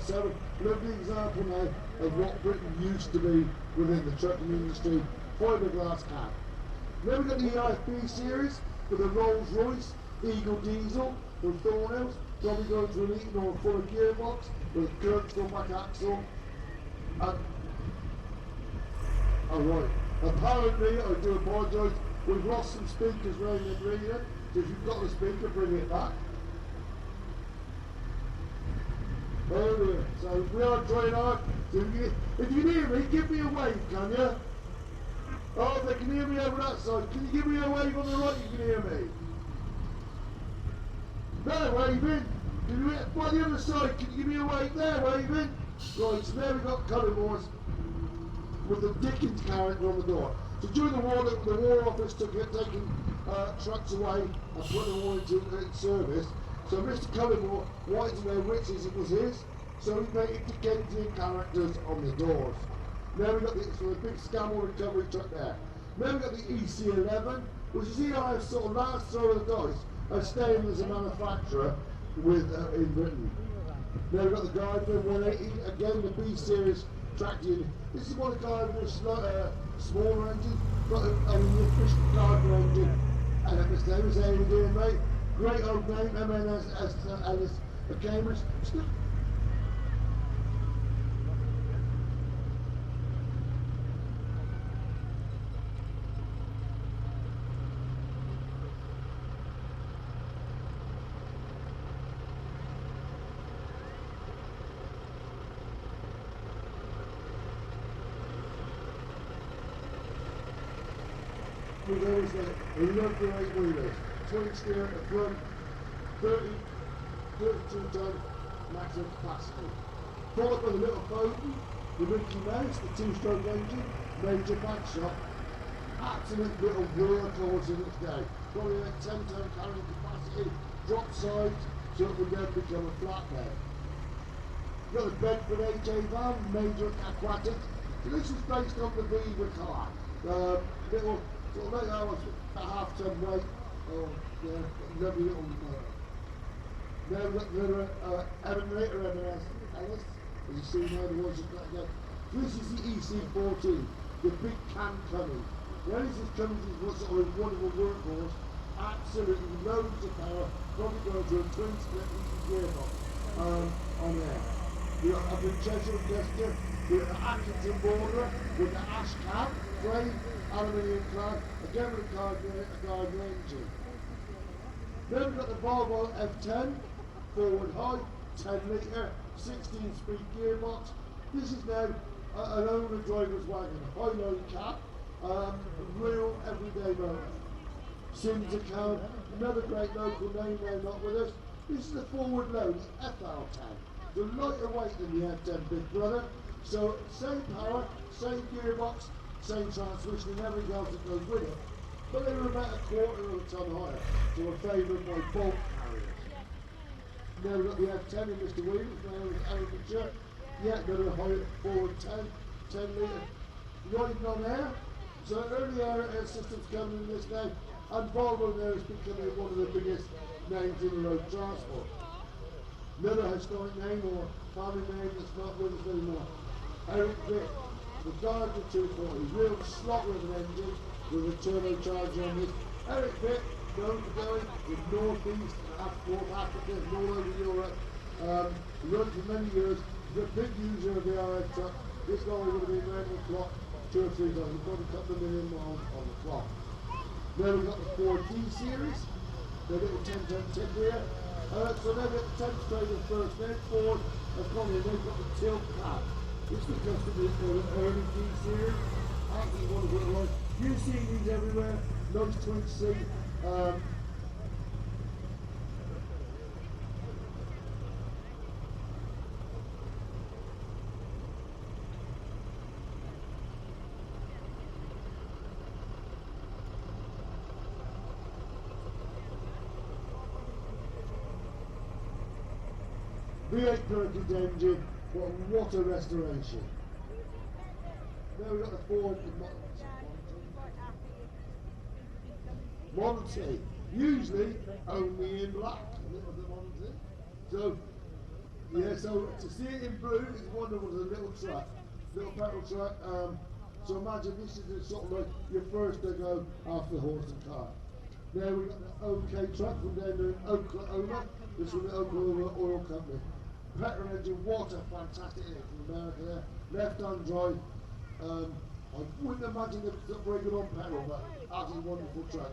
$7. Lovely example now of what Britain used to be within the trucking industry. Fiberglass cab. Then we've got the EIFB series with a Rolls Royce Eagle diesel with Thornhills, probably going to an Eaton or a fuller gearbox with a Kirkstall back axle. Alright, apparently, I do apologise, we've lost some speakers around the arena, so if you've got the speaker, bring it back. Earlier. So we are trying hard. So if you hear me, give me a wave, can you? Oh, they can hear me over that side. Can you give me a wave on the right? You can hear me. There, waving. By the other side, can you give me a wave there, waving? Right, so there we've got Cullenmore's with the Dickens character on the door. So during the war, the War Office took it, taking trucks away and put them all into service. So Mr. Cullenmore wanted to know which it was his, so he painted Dickensian characters on the doors. Now we've got the big Scammell recovery truck there. Then we've got the EC11, which is EI's sort of last throw of the dice of staying as a manufacturer with in Britain. Now we've got the Gardner 180, again the B series track unit. This is one of Gardner's smaller engines, got an efficient Gardner engine. And Mr. Davis, how you doing, mate? Great old name, MNS Ellis of Cambridge. We've always got a lovely 8-wheelers. Twin steer at the front, 32-ton maximum capacity. Followed by the little Bowden, the Mickey Mouse, the 2-stroke engine, major back shop. Absolute little workhorse in its day. Probably a 10-ton carrying capacity, drop sides, so it would then become a flatbed. Got the Bedford AJ van, major aquatic. So this is based on the Viva car. Little, sort of like that was a half-ton weight. Oh, yeah, lovely little now we've got the emanator M&S Ellis, as you see now, the ones you've got again. This is the EC14, the big cam Cummins. Now this is Cummins is sort of a wonderful workhorse, absolutely loads of power, probably going to a twin split gearbox on there. You've got a Cheshire gesture, you've got the Atkinson border with the ash cab frame, aluminium clad, again with a guide engine. Then we've got the Volvo F10, forward high, 10 litre, 16-speed gearbox. This is now an owner driver's wagon, high load cap, real everyday motor. Sims account, another great local name now not with us. This is the forward load FL10. The lighter weight than the F10 Big Brother. So same power, same gearbox, same transmission and everything else that goes with it. But they were about a quarter of a tonne higher, so we're favoured by bulk carriers. Now we've got the F10 in Mr. Williams, now with Herefordshire. Yeah, another high forward 10 litre. Riding on air. So early air systems coming in this now. And Volvo now is becoming one of the biggest names in the road transport. Another historic name or family name that's not with us anymore. Eric Vick, the Gardner 240, real slot with an engine with a turbocharger on this. Eric Vick, known for going in North Africa and all over Europe. Run for many years, the big user of the RF truck. This lorry would have been around the clock 2 or 3 times, probably a couple of million miles on the clock. Then we've got the 4D series, the little 10-ton tip here. So then we've got the 10 straight first, then Ford have gone in, they've got the tilt cab. It's the customers for the early D series. Absolutely wonderful ride. You see these everywhere, nice twin seat. V8 Perkins engine, what a restoration. Now we've got the Ford Model T, usually only in black, a little bit Model T. So, yeah, so to see it in blue is wonderful, it's a little truck, little petrol truck. So imagine this is sort of like your first to go after horse and cart. Now we've got the OK truck from down there in Oklahoma, this is from the Oklahoma Oil Company. Petrol engine, what a fantastic engine from America there. Left-hand drive. I wouldn't imagine it's not very good on petrol, but absolutely wonderful track.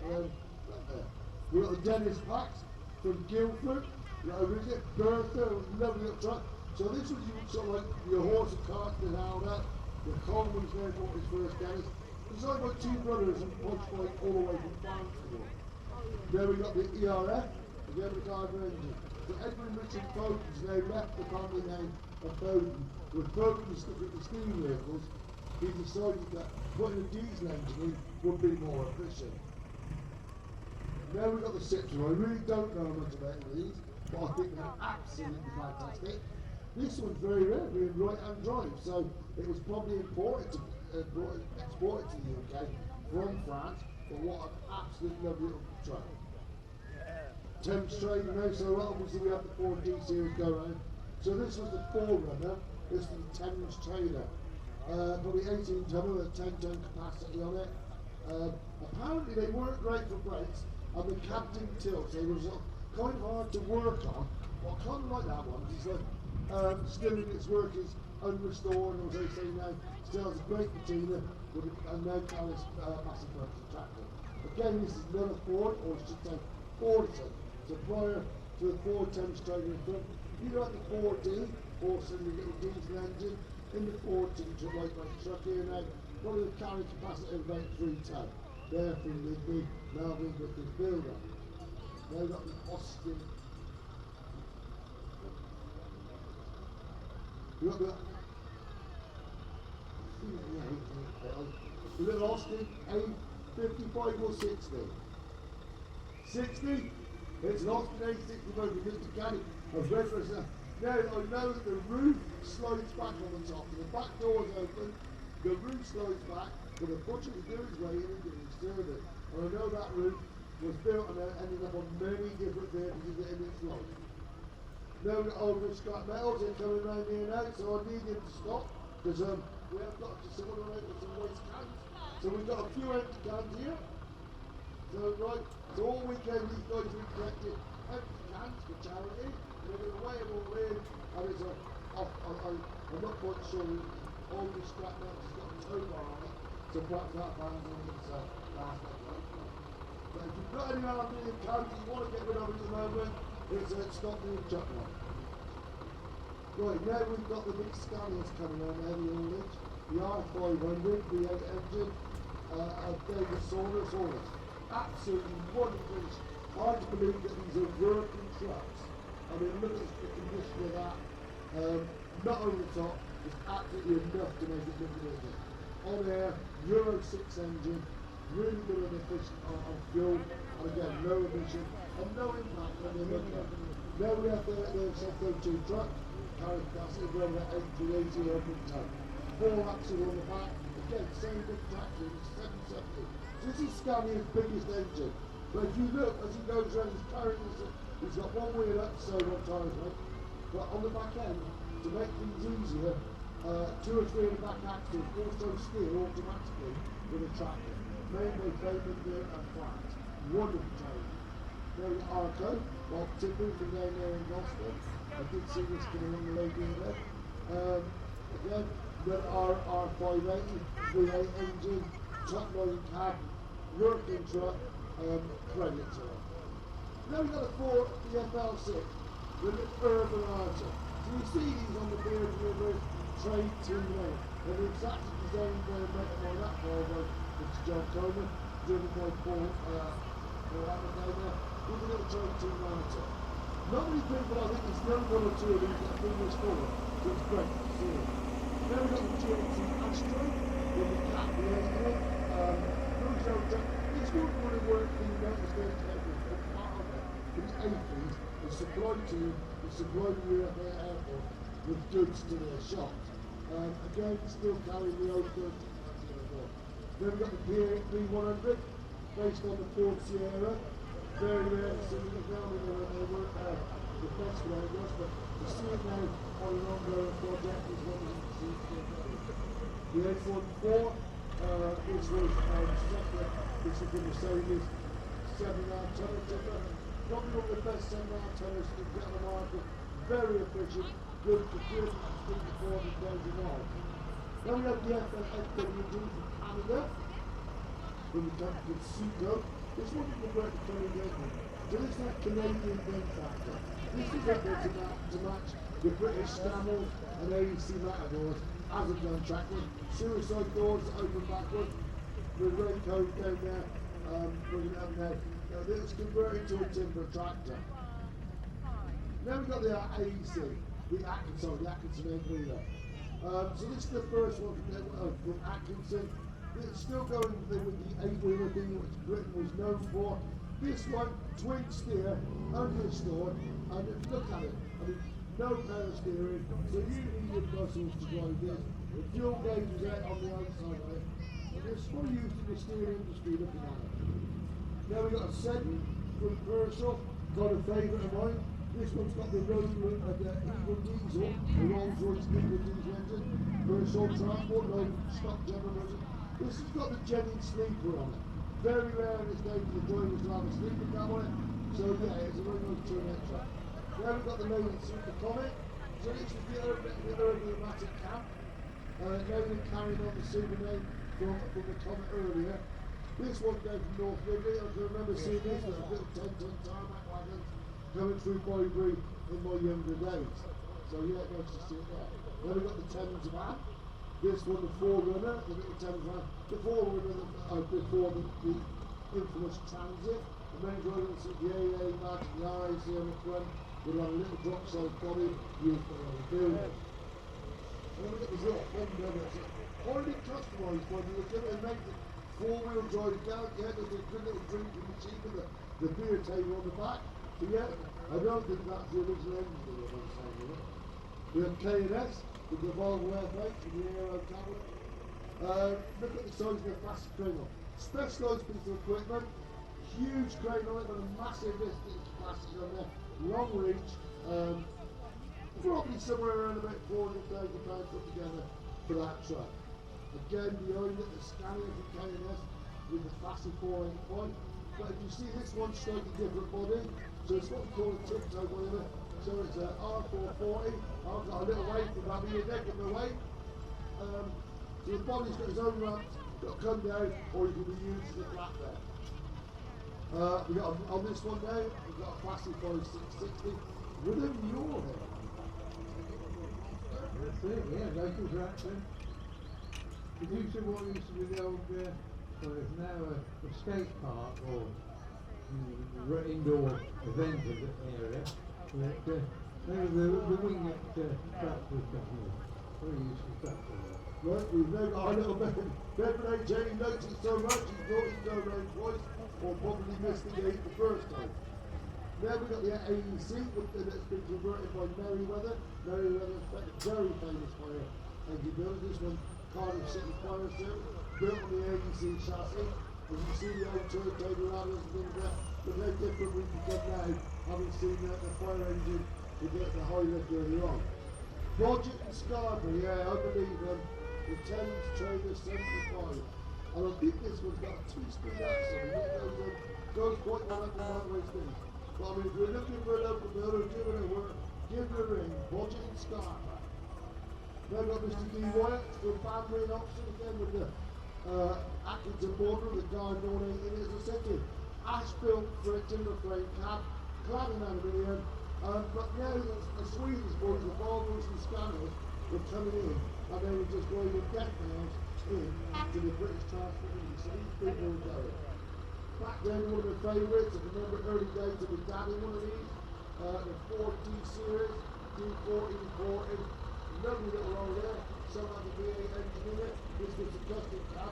We've got the Dennis Pax from Guildford. Bertha, lovely little truck. So this was sort of like your horse and cart been held up. The Conway's there bought his first Dennis. Designed by 2 brothers and punched by all the way from Barnstable. Then we got the ERF, again the Gardner engine. So Edwin Richard Foden's now left the family name of Foden. With Foden stuck at the steam vehicles, he decided that putting a diesel engine in would be more efficient. Now we've got the Citroen. I really don't know much about these, but I think they're absolutely fantastic. This one's very rare, being right-hand drive, so it was probably exported to the UK from France, but what an absolute lovely little truck. Thames trailer now, so obviously we have the 4D series go around. So this was the Forerunner, this was the Thames trailer. Probably 18 tonne with a 10-ton capacity on it. Apparently they weren't great for brakes, and the cab didn't tilt, so it was kind of hard to work on. But I kind of like that one, it's like still in its work is unrestored, or as they say now, still has a great patina with a no callous massive purchase tractor. Again, this is another Ford, or I should say Fordson. So prior to the Ford Thames trailer in front, you got the 4D, also the little diesel engine, in the 4D lightweight truck here now, probably the carrying capacity of about 3 tonne. There from the big Melvin Vickers builder. Now we've got the Austin. We've got the little Austin A55 or 60. 60? It's an Austin A65 from Mr. Caddy of Redford. Now I know that the roof slides back on the top, and the back door is open, the roof slides back, but the butcher was doing his way in and doing his service. And I know that roof was built and ended up on many different vehicles in its life. Now we've got old scrap metals, they're coming around here now, so I need him to stop, because we have got to sort of with some waste cans. So we've got a few empty cans here. So right, so all weekend these guys have been collecting empty cans for charity. They're going to weigh them all in, and it's I'm not quite sure all the scrap metals has got a tow bar on it, So perhaps that bands on its last network. But if you've got any aluminium codes you want to get rid of at the moment, it's stop being chuck one. Right, now we've got the big Scanias coming on heavy haulage. The R500, V8 engine, David Saunders. Absolutely wonderful. Hard to believe that these are working trucks. I mean, look at the condition of that. Not over the top, it's absolutely enough to make it look good. On air, Euro 6 engine, really good and efficient on fuel, and again, no emission, and no impact on the motor. Now we have the Sector 2 truck, carrying capacity of over 80 open ton. 4 axles on the back, again, same big tractor, it's 770. So this is Scania's biggest engine. But if you look, as he goes around, he's carrying this, he's got one wheel up, so one tyres right, but on the back end, to make things easier, 2 or 3 of the back axles also steer automatically with a tractor. Mainly pavement, dirt and flat. Wonderful change. There is Arco, well, tipping from down there in Gloucester. I did see this coming on the lady in there. Again, the R580, V8 engine, truck loading cab, working truck, credit to it. Then we've got a Ford, the FL6, with an urban archer. So you see these on the Beard Rivers trade team lane. And the exact design by on that Volvo, which is John Coleman, driven by Paul Aberdeen, with a little trade team archer. Not many people, I think there's no 1 or 2 of these that have been this forward, so it's great to see it. Then we've got the GLC Astro, with the cat behind it. It's not going to work in the United States airport, part of it. But it's 80s, it's supplied to you, it's supplied to you at the airport with goods to their shops. Again, still carrying the old goods. Then we've got the P100, based on the Ford Sierra. Very rare to see the ground they weren't the best way it was, but to see it now on an ongoing project is one of the see. The 814, this was separate, this is the Mercedes 7.5 tonner tipper. Probably one of the best 7.5 tonners you can get on the market. Very efficient, good for good, good for 400,000 miles. Then we have the FWD from Canada, from the company Suco. This one is the work of 20 So this is that Canadian bin factor. This is up there to match the British Scammers and AEC Matadors as a gun tractor. Suicide doors open backwards, with red code down there, bringing it up now. Now this is converted to a timber tractor. Now we've got the AEC, the Atkinson Envida. So this is the first one from Atkinson. It's still going with the 8-wheeler thing which Britain was known for. This one, twin steer, understored, and look at it. I mean, no power steering, so you need your muscles to drive this. The fuel gauge is out on the outside of it. And it's still used in the steering industry looking at it. Now we've got a 7 from Purcell, got a favourite of mine. This one's got the Eagle Diesel, the Rolls-Royce Eagle Diesel engine. Purcell transport, no stock general engine. This has got the Jennings sleeper on it. Very rare in this day for the drivers to have a sleeper cab on it. So yeah, it's a very nice turnout truck. Now we've got the main Super Comet. So this is the Urban-O-Matic cab. Now they're carrying on the Super name from the Comet earlier. This one goes from North Ridley. I can remember seeing this with a little 10-ton tarmac wagons coming through Boybury in my younger days. So yeah, nice to see it there. Then we've got the Thames van. This one, the Forerunner, the little Thames van. The Forerunner before the infamous Transit. The main driver, the AA badge, the RAC on the front, with a little drop side body used for the building. And then we've got this little Honda that's already customised by the legitimate make it 4-wheel drive down. Yeah, there's a good little drinking machine with the beer table on the back. So yeah, I don't think that's the original engine that I'm saying with it. We have K&S with the Volvo F8 and the Aero tablet. Look at the size of the plastic crane on. Specialised piece of equipment, huge crane on it with a massive distance plastic on there, long reach, probably somewhere around about £400,000 put together for that truck. Again, behind it, the Scania from K&S with the Classic 485. But if you see this one, slightly different body, so it's what we call a tiptoe boiler. So it's an R440. I've got a little weight for having your neck in the weight. So the body's got its own ramps, Got to come down, or you can be used as a flat bed. We got on this one now, we've got a classic 660 with a mule here. That's it, yeah, local tractor. It used to what used to be the old, well, it's now a skate park or indoor event area. But, the wing tractor company, very useful tractor there. Right, we've now got a little bit. Bevan Jenny noticed so much, he's brought his go around twice, or probably missed the gate the first time. Now we've got the AEC that's been converted by Merryweather. Merryweather's very famous fire engine builder. This one, Cardiff City Fire Service, built on the AEC chassis. As you see the old turntable ladders and things there, but how different we become now, having seen the fire engine with the high lift earlier on. Roger and Scarborough, yeah, I believe them. The Thames Trader 75. And I think this one's got a 2-speed axle, and it goes quite well up the motorway speed. But I mean, if we're looking for a local builder, give it a work, give it a ring, Roger and Scarborough. Now we've got Mr. D. Wyatt from Banbury and Oxford again with the Atkinson border, the guy ornate in it, as I said to you. Ash built for a timber frame cab, clad in aluminium. But now the Swedish boys, the Volvos and Scanners, were coming in, and they were just going with deck nails in to the British transport industry. So these people were going. Back then, one of my favourites, I remember early days of my dad in one of these, the Ford D series, D40, D40, lovely little roll there. Some had the V8 engine in it. This was a custom cab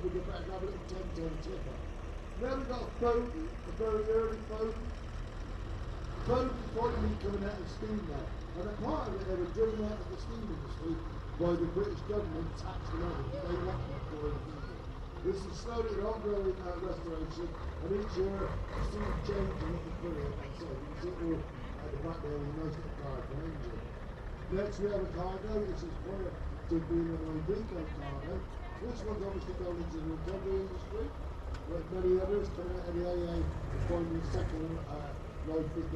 with the back of a little 10-ton tipper. Now we've got a Bogey, a very early Bogey. Bogey finally coming out of steam now. And a part of it, they were driven out of the steam industry by the British government tax money. They want them for it. This is slowly an ongoing restoration, and each year you see it changing at the brilliant. So you can see all at the back there, you notice the car engine. Next we have a cargo. This is prior to being an Ibico cargo. This one's obviously going into the recovery industry, like many others coming out of the AA and finding second life with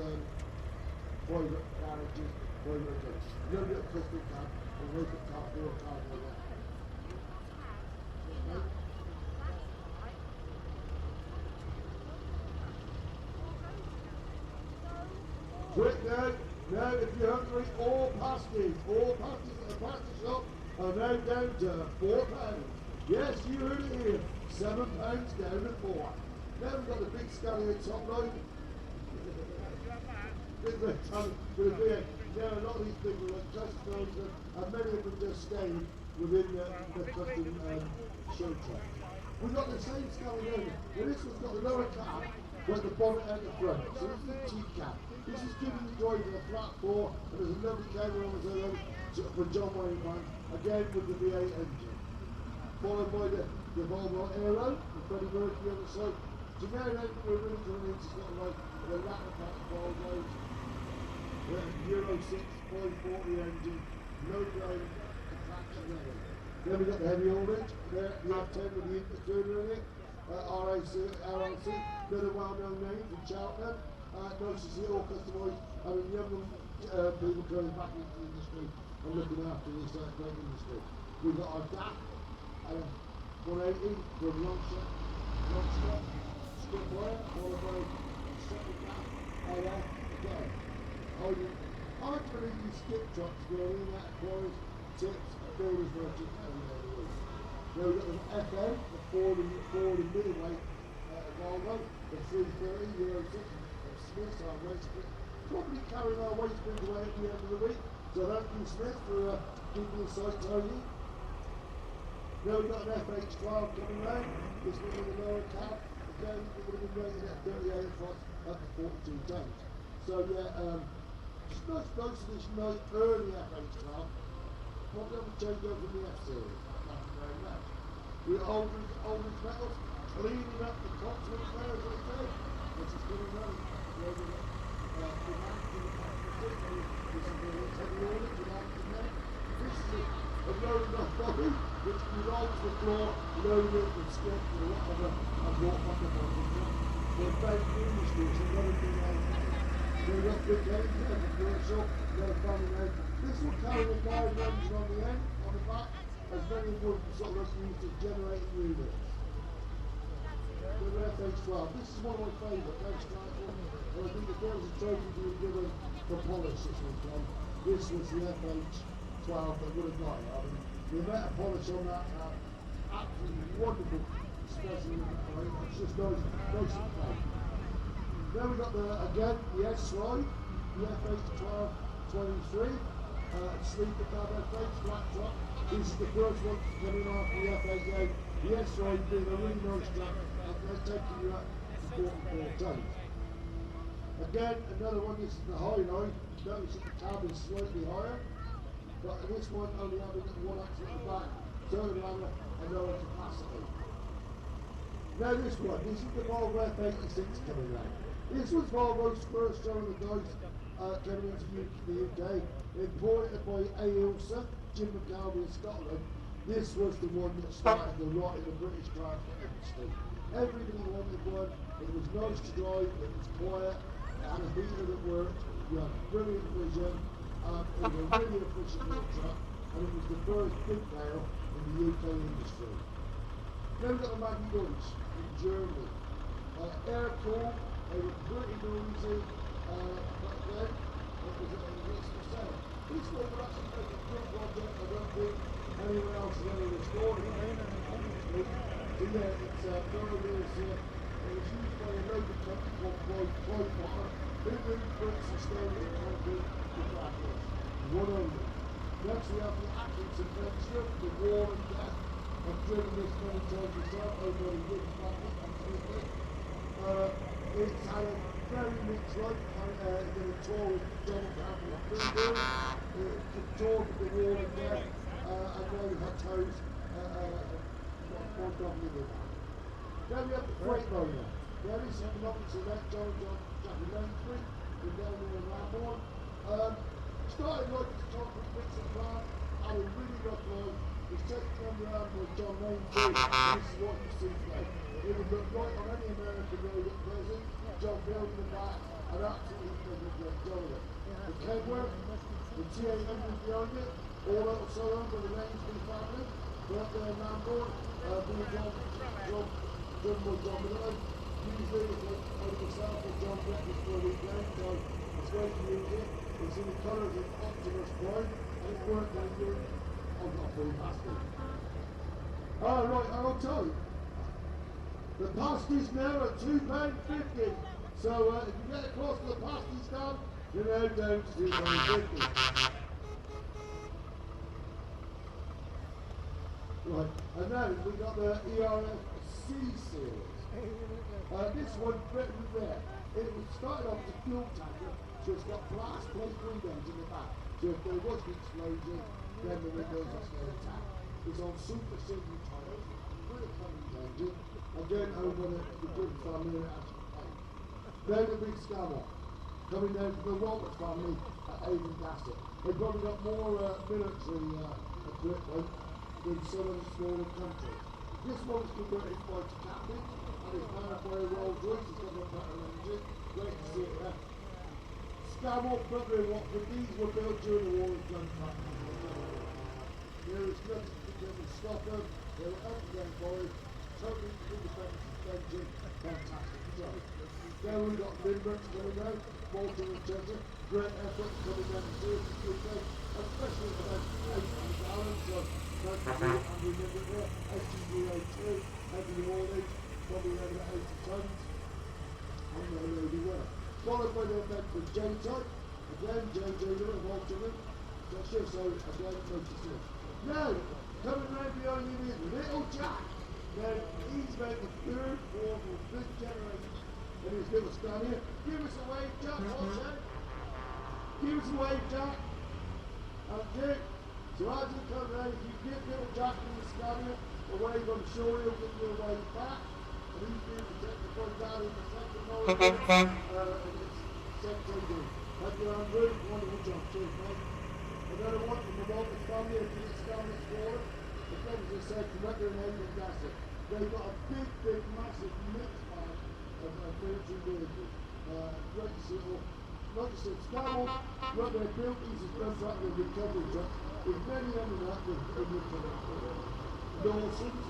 private garages, private jobs. No little custom cab, and wait for car for a cargo there. Okay. Quick now, if you're hungry, all pasties at the pasty shop are now down to £4. Yes, you heard it here, £7 down to 4. Now we've got the big scallion top line. With a beer. Yeah, a lot of these people are just frozen, and many of them just staying within the custom show track. We've got the same scallion. Now this one's got the lower cap, but the bonnet at the front. So this is the T-cap. This is giving the driver a flat 4, and there's a lovely camera on the zone for John Wayne Bank, again with the V8 engine. Followed by the Volvo Aero, with Freddie Murphy on the side. So now we're really coming into sort of like the latter part of Volvo's. Euro 6 540 engine, no blade, traction level. Then we've got the heavy haulage, there the F10 with the intercooler in it, RLC, another well-known name from Cheltenham. Nice to see all customised, having young people going back into the industry and looking after this great industry. We've got our DAF, 180 from Longshot, Skipwire, followed by second DAF, AF, again. I believe these skip trucks going in and out of quarries, tips, builders merchants, and the other way. Now we've got the FM, the Ford and middleweight Volvo, the 330 Euro 6. Smith's our waste bin. Probably carrying our waste bins away at the end of the week. So thank you, Smith, for keeping the site tidy. Now we've got an FH12 coming round. This one in the lower cab. Again, it would have been rated at 38 spots up to 42 tons. So yeah, just nice nice early FH12. Probably have to change over from the F series. Thank you very much. We're Aldridge Metals, cleaning up the Cotswolds there, as I said. This is going to run. This is a load of body which belongs to the floor, loaded and skipped or whatever, and brought back up on the floor. The bank industry is another thing out there. We've got big engines, a commercial, got a family name. This will carry the guide engine on the end, on the back, as many would sort of used as generating units. The FH12. This is one of my favourite, very strikeful. And I think if there was a trophy to be given for polish this weekend, this was the FH12 that would have got it. I mean, the amount of polish on that, absolutely wonderful specimen of the plate. It's just nice and plain. Then we got again the S-Ride, the FH1223, sleeper cab FH, flat top. This is the first one coming off the FH8. The S-Ride being a really nice truck, and they're taking you up to 44 tons. Again, another one, this is the high line. Notice that the cab is slightly higher, but this one only having one axle at the back, turn ladder, and lower capacity. Now this one, this is the Volvo F86 coming round. This was Volvo's first show of the dice coming into the UK, imported by Ailsa, Jim McCalvey in Scotland. This was the one that started the rot in the British car industry. Everybody wanted one, it was nice to drive, it was quiet, it had a heater that worked, you had brilliant vision, it was a really efficient little truck, and it was the first big player in the UK industry. Then we've got the Maggie Deutsch in Germany. Air-cooled, they were pretty noisy, but then it was for sale. This one would actually make a good project, I don't think anyone else has ever restored it. So yeah, it's it was used by a local company called Clydewater, who moved bricks and stone and concrete to practice. One only. Next we have the Atkinson venture, the war and death. I've driven this many times myself, over a good practice, absolutely. It's had a very mixed life. It did a tour with John Campbell at Freeburg. It toured with the war and death, and now we had toes one company with that. Then we have the Freightliner. Now this is obviously that John Jackie Lansbury, we're down here in Lambourne. Started like this concrete mixing plant, had a really rough life. It's taken under around by John Lansbury. This is what you see today. It would look right on any American road at present. John building the back, and absolutely does a great job of it. The Kenworth, the T800 behind it, all out of Southern by the Lansbury family. They're up there in Lambourne, being done by John Miller. Usually it's like myself or John Breakfast for a weekend, so it's great to use it. It's in the colours of Optimus Prime, and it's worked on good. I'm not fully pasty. Right, I'll tell you. The pasties now at £2.50. So if you get across to the pasty stand, you're now down to £2.50. Right, and now we've got the ERFC series. This one written there. It was started off as a fuel tanker, so it's got blast plate windows in the back. So if there was an explosion, then the windows are still intact. It's on super single tyres, with a Cummins engine, again over the good family at Ashton Kane. Then the big scammer, coming down from the Roberts family at Avon Gassett. They've probably got more military equipment than some of the smaller countries. This one's converted by to captain, and it's powered by a Rolls Royce. It's got a better engine. Great to see it there. Scammer, brother in Watford, these were built during the war of gunfire. There is nothing to stop them. They were up against boys, totally independent suspension, fantastic job. Then we've got Lindbergh's coming out, Bolton and Chester, great effort coming down to see us this weekend, especially for that 800 gallons, so nice to see it, and remember there, SGV02, heavy haulage, probably around about 80 tons, and they're really well. Followed by the event with J-Type, again, JJ Little, Walterman, so again, notice it. Now, coming round behind him is Little Jack. Now, he's about the third, fourth, or fifth generation in his little stand here. Give us a wave, Jack, what's that? Give us a wave, Jack. Okay. So as you come round, if you give Little Jack in the stand here a wave, I'm sure he'll give you a wave back. And he's going to take the point down in the second row. And it's second. Thank you, Andrew. Wonderful job. Cheers, mate. Another one from the Walters family, if you stand this forward, the friends have said from Weather and Avon Gassett. They've got a big, massive mix bag of military vehicles. Great to see all like I said, Scarrow, what they built is a contract with recovery truck. It's very under that with Dawson's.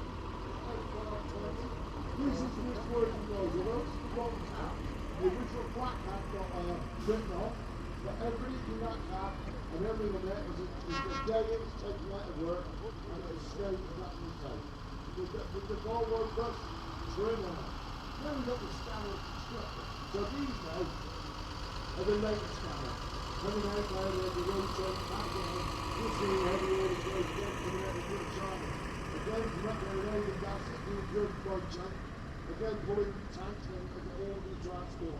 This is this working noise. It looks wrong cap. The original black cap got written off, but everything in that cap and everything in there is a day it's taken out of work and it's stayed back in the tape. With the Volvo bus, trim on it. Then we've got the Scanner constructor. So these now are the latest Scanner. Coming out now, they're the road train back down. You'll see heavy order goes down coming out of good China. Again, from up there, oil and gas, it's doing good by tank. Again, pulling tanks and all the transport.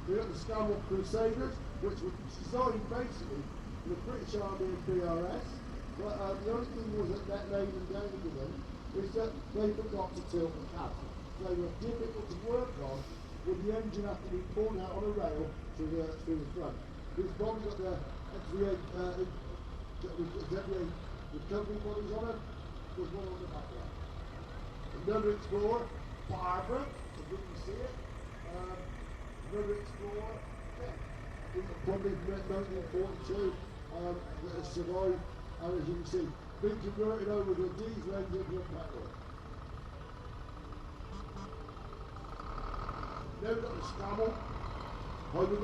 We've got the Scanner Crusaders, which were designed basically for the British Army and BRS. But the only thing was that laid them down with them is that they forgot to tilt the cab. They were difficult to work on with the engine having to be pulled out on a rail through the front. This body's got the SVTEC recovery bodies on it. There's one on the back there. Another Explorer, Barbara, if you can see it. Another Explorer, probably from 1942, that has survived, and as you can see, been converted over to a diesel engine from petrol. Now we've got the Scrabble, or the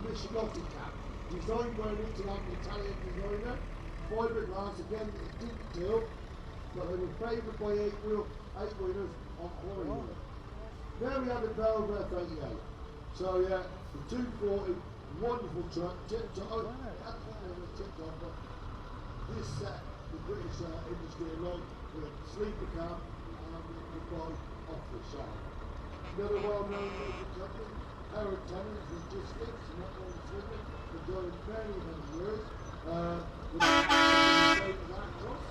Michinotti cap, designed by an Italian designer, fiberglass, again, it didn't tilt, but they were favoured by eight-wheelers on quarry. Now we have the Belve F88. So yeah, the 240, wonderful truck, tipped on, but this set the British industry along with a sleeper cab and the bike off the side. Another well-known local company, Howard Tennant Logistics, not on the swimming, been going many, many years. With the same across.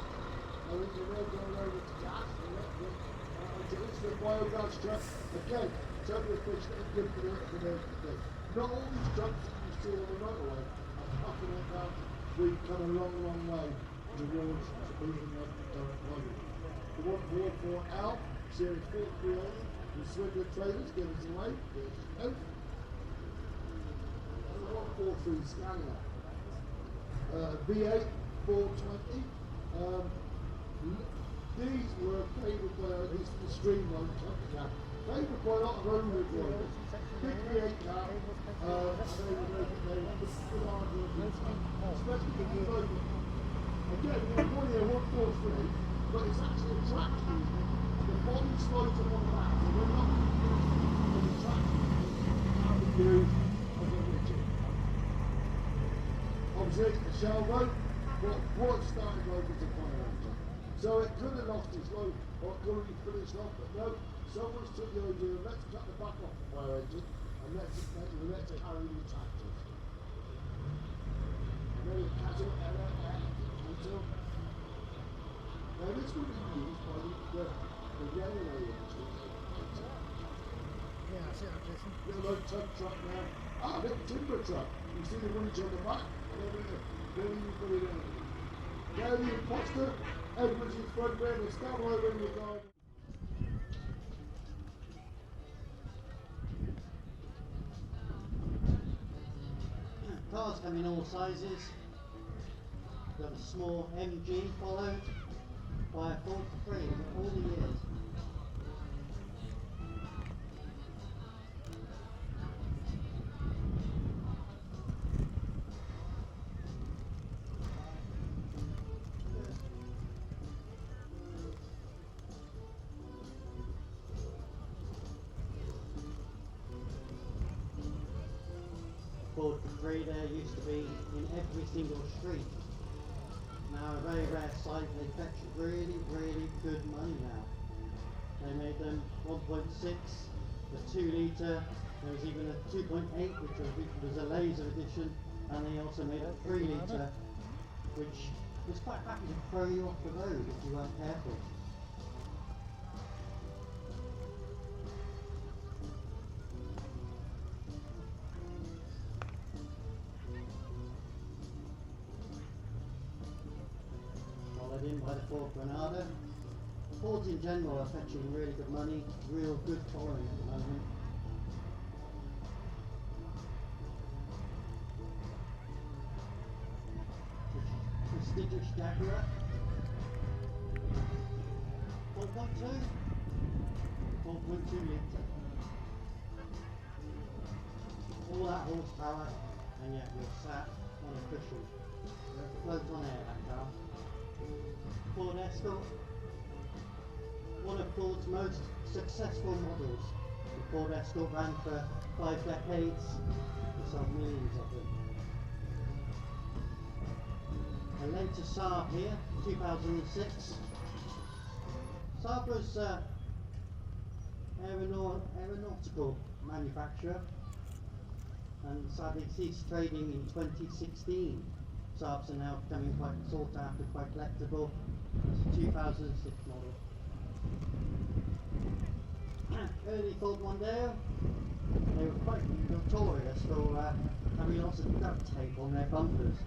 I think they're now going over to gas, electric, and it's the biogas truck. Again, totally efficient and good for the thing. Not all these trucks that you see on the motorway are fucking like that. We've come a long, long way towards moving up the current volume. The 144L, Series 4380, with Swindler trailers, give us away, there's the note. And the 143 Scania. V8 420. These were favoured by at least the streamlined company now. Favoured by a lot of owner drivers. Big V8 car, and they were good argument, especially the Volvo. Again, you're calling it a 143, but it's actually a traction. The body slides up on the back, so we're not on the traction. How we do as a rigid. Obviously, a shell boat, but what started like as a fire engine. So it could have lost its load, or it could have been finished off, but no, someone's took the idea of let's cut the back off the fire engine and let's carry the tractors. And then it catch it until. Now this will be used by the railway industry. Yeah, I see that, Jason. Little old tug truck now. Ah, little timber truck. You see the winch on the back? There you put it in. Now the imposter, Edwards in front there, the Scarborough over in the garden. Cars come in all sizes. We have a small MG followed by a 43 for all the years. Ford Capri there used to be in every single street. Now a very rare sight, they fetch really, really good money now. They made them 1.6, a 2 litre, there was even a 2.8 which was a laser edition, and they also made a 3 litre which was quite happy to throw you off the road if you weren't careful. In by the Ford Granada. Fords in general are fetching really good money, real good following at the moment. prestigious Jaguar. 4.2 litre. All that horsepower, and yet you're sat on a cushion. It floats on air, that car. Ford Escort, one of Ford's most successful models. The Ford Escort ran for 5 decades. We sold millions of them. A later Saab here, 2006. Saab was aeronautical manufacturer, and sadly ceased trading in 2016. Saabs are now becoming quite sought after, quite collectible. It's a 2006 model. Early Ford Mondeo, they were quite notorious for having lots of duct tape on their bumpers.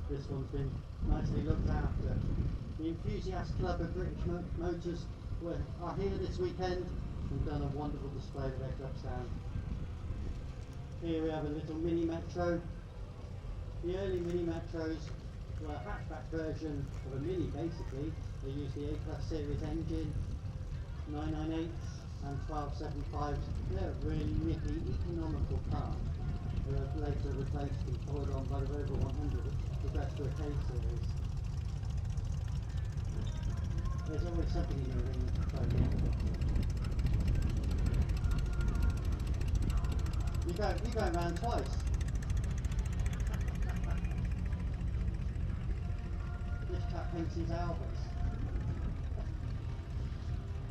This one's been nicely looked after. The Enthusiast Club of British Motors are here this weekend and done a wonderful display of their club stand. Here we have a little mini metro. The early mini metros were a hatchback version of a mini basically. They used the A-Class series engine, 998s and 1275s. They're a really nippy, economical car. They were later replaced and followed on by the Rover 100, the best for a K series. There's always something in the ring to throw in. You go around twice. This chap thinks he's Elvis.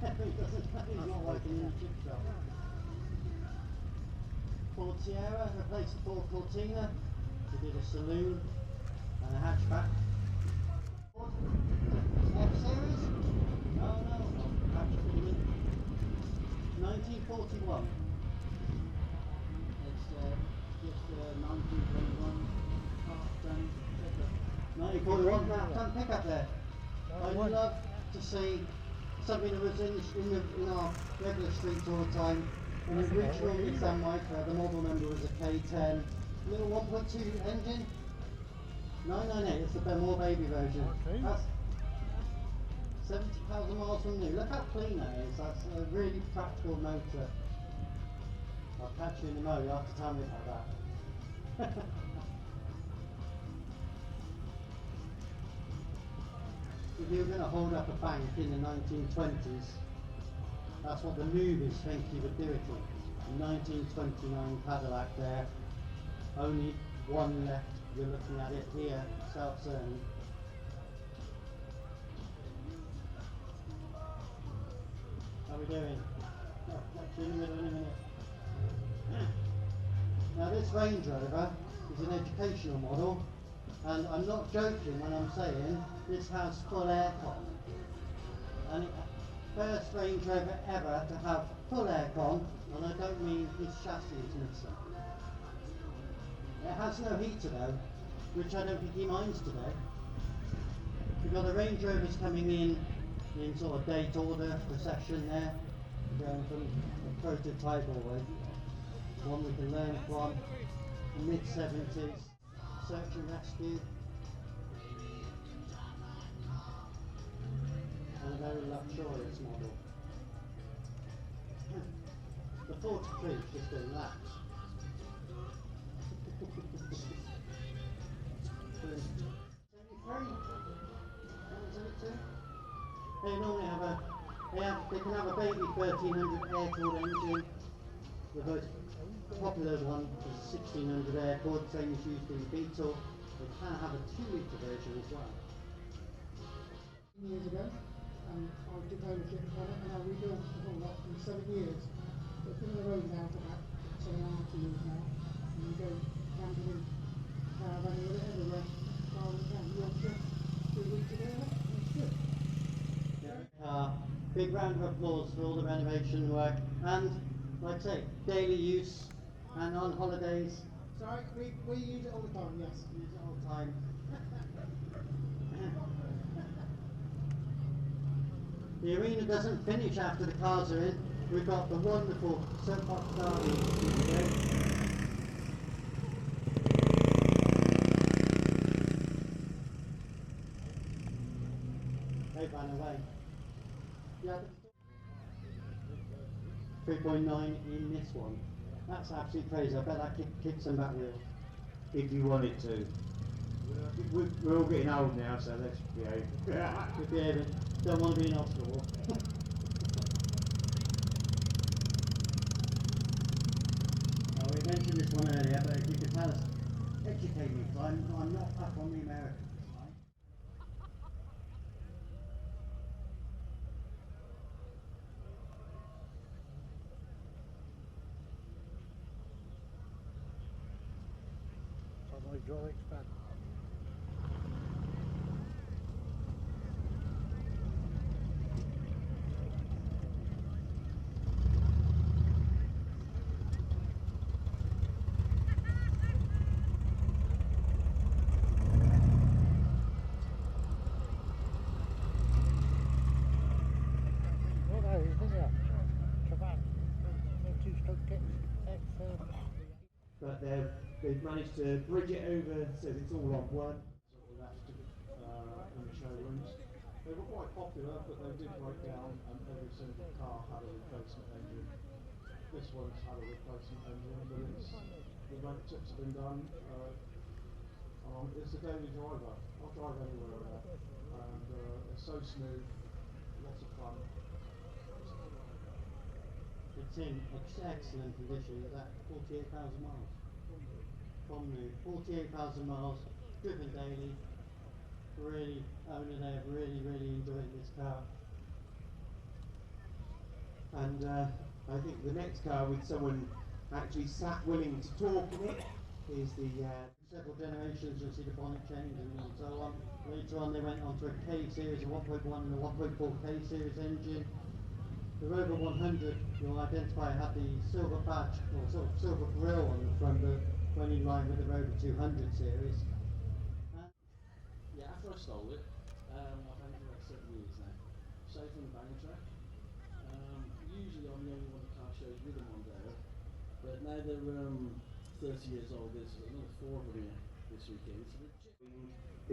He's not working in a chip shop. Ford Sierra replaced the Ford Cortina. We did a saloon and a hatchback. F-Series? No, hatchback. 1941. It's just 1921 half-ton pickup. 1941 half-ton pickup there. I'd love to see something that was in our regular streets all the time. An original Nissan Micra, the model number was a K10. Little 1.2 engine. 998, it's the more baby version. Okay. That's 70,000 miles from new. Look how clean that is. That's a really practical motor. I'll catch you in the mo, you'll have to tell me about that. If you were going to hold up a bank in the 1920s, that's what the movies think you would do it in. 1929 Cadillac there, only one left, you're looking at it here, self-serving. How are we doing? Oh, catch you in a minute. Now this Range Rover is an educational model, and I'm not joking when I'm saying this has full aircon. And first Range Rover ever to have full aircon, and I don't mean his chassis is Nissan. It has no heater though, which I don't think he minds today. We've got the Range Rovers coming in sort of date order procession there, going from a prototype always. One we can learn from, the mid-70s, search and rescue. And a very luxurious model. The 43 is just doing laps. They normally have they can have a baby 1300 air-cooled engine. The most popular one is 1600 air-cooled, same as used in Beetle. They can have a 2-litre version as well. Years ago, I took ownership of it and I rebuilt the whole lot in 7 years. So it's been on the road now for about 7.5 years now. And you go camping in caravan with it everywhere. Farming down Yorkshire 2 weeks ago. It's good. Big round of applause for all the renovation work and, like I say, daily use and on holidays. Sorry, we use it all the time, yes. Use it all the time. The arena doesn't finish after the cars are in. We've got the wonderful soapbox derby today. Yeah. 3.9 in this one. That's absolutely crazy. I bet that kicks some back wheels. If you want it to. We're all getting old now, so let's behave. Good behaving. Don't want to be in hospital. We mentioned this one earlier, but if you could tell us, educate me, because I'm not up on the Americans. Right? On my hydraulics band. But they've managed to bridge it over so that it's all on one. Left in the showrooms. They were quite popular, but they did break down, and every single car had a replacement engine. This one's had a replacement engine, but the road tips have been done. It's a daily driver. I'll drive anywhere there, and it's so smooth, lots of fun. It's in excellent condition. It's at 48,000 miles. From new, 48,000 miles, driven daily. Really, owner there, really enjoying this car. And I think the next car with someone actually sat willing to talk in it is the... Several generations, you'll see the bonnet change and so on. Later on they went on to a K series, a 1.1 and a 1.4 K series engine. The Rover 100, you'll identify, had the silver badge, or sort of silver grille on the front, but went in line with the Rover 200 series. Yeah, after I stole it, I've had it for about 7 years now. Safe on the bang track. Usually I'm the only one at car shows with them on there, but now they're 30 years old. There's another 4 of them here this weekend. So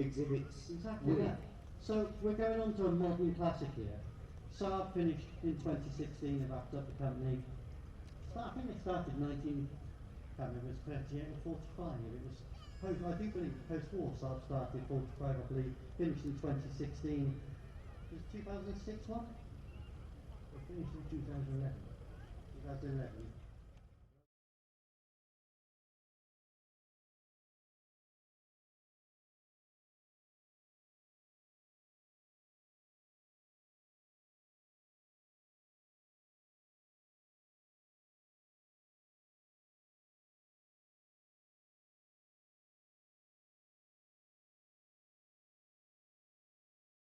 exhibits. Exactly that. So we're going on to a modern classic here. Saab finished in 2016, they wrapped up the company. I think they started 19, I can't remember, it was 38 or 45. It was I do believe post-war Saab started 45, I believe, finished in 2016. Was it 2006 one? Or finished in 2011? 2011.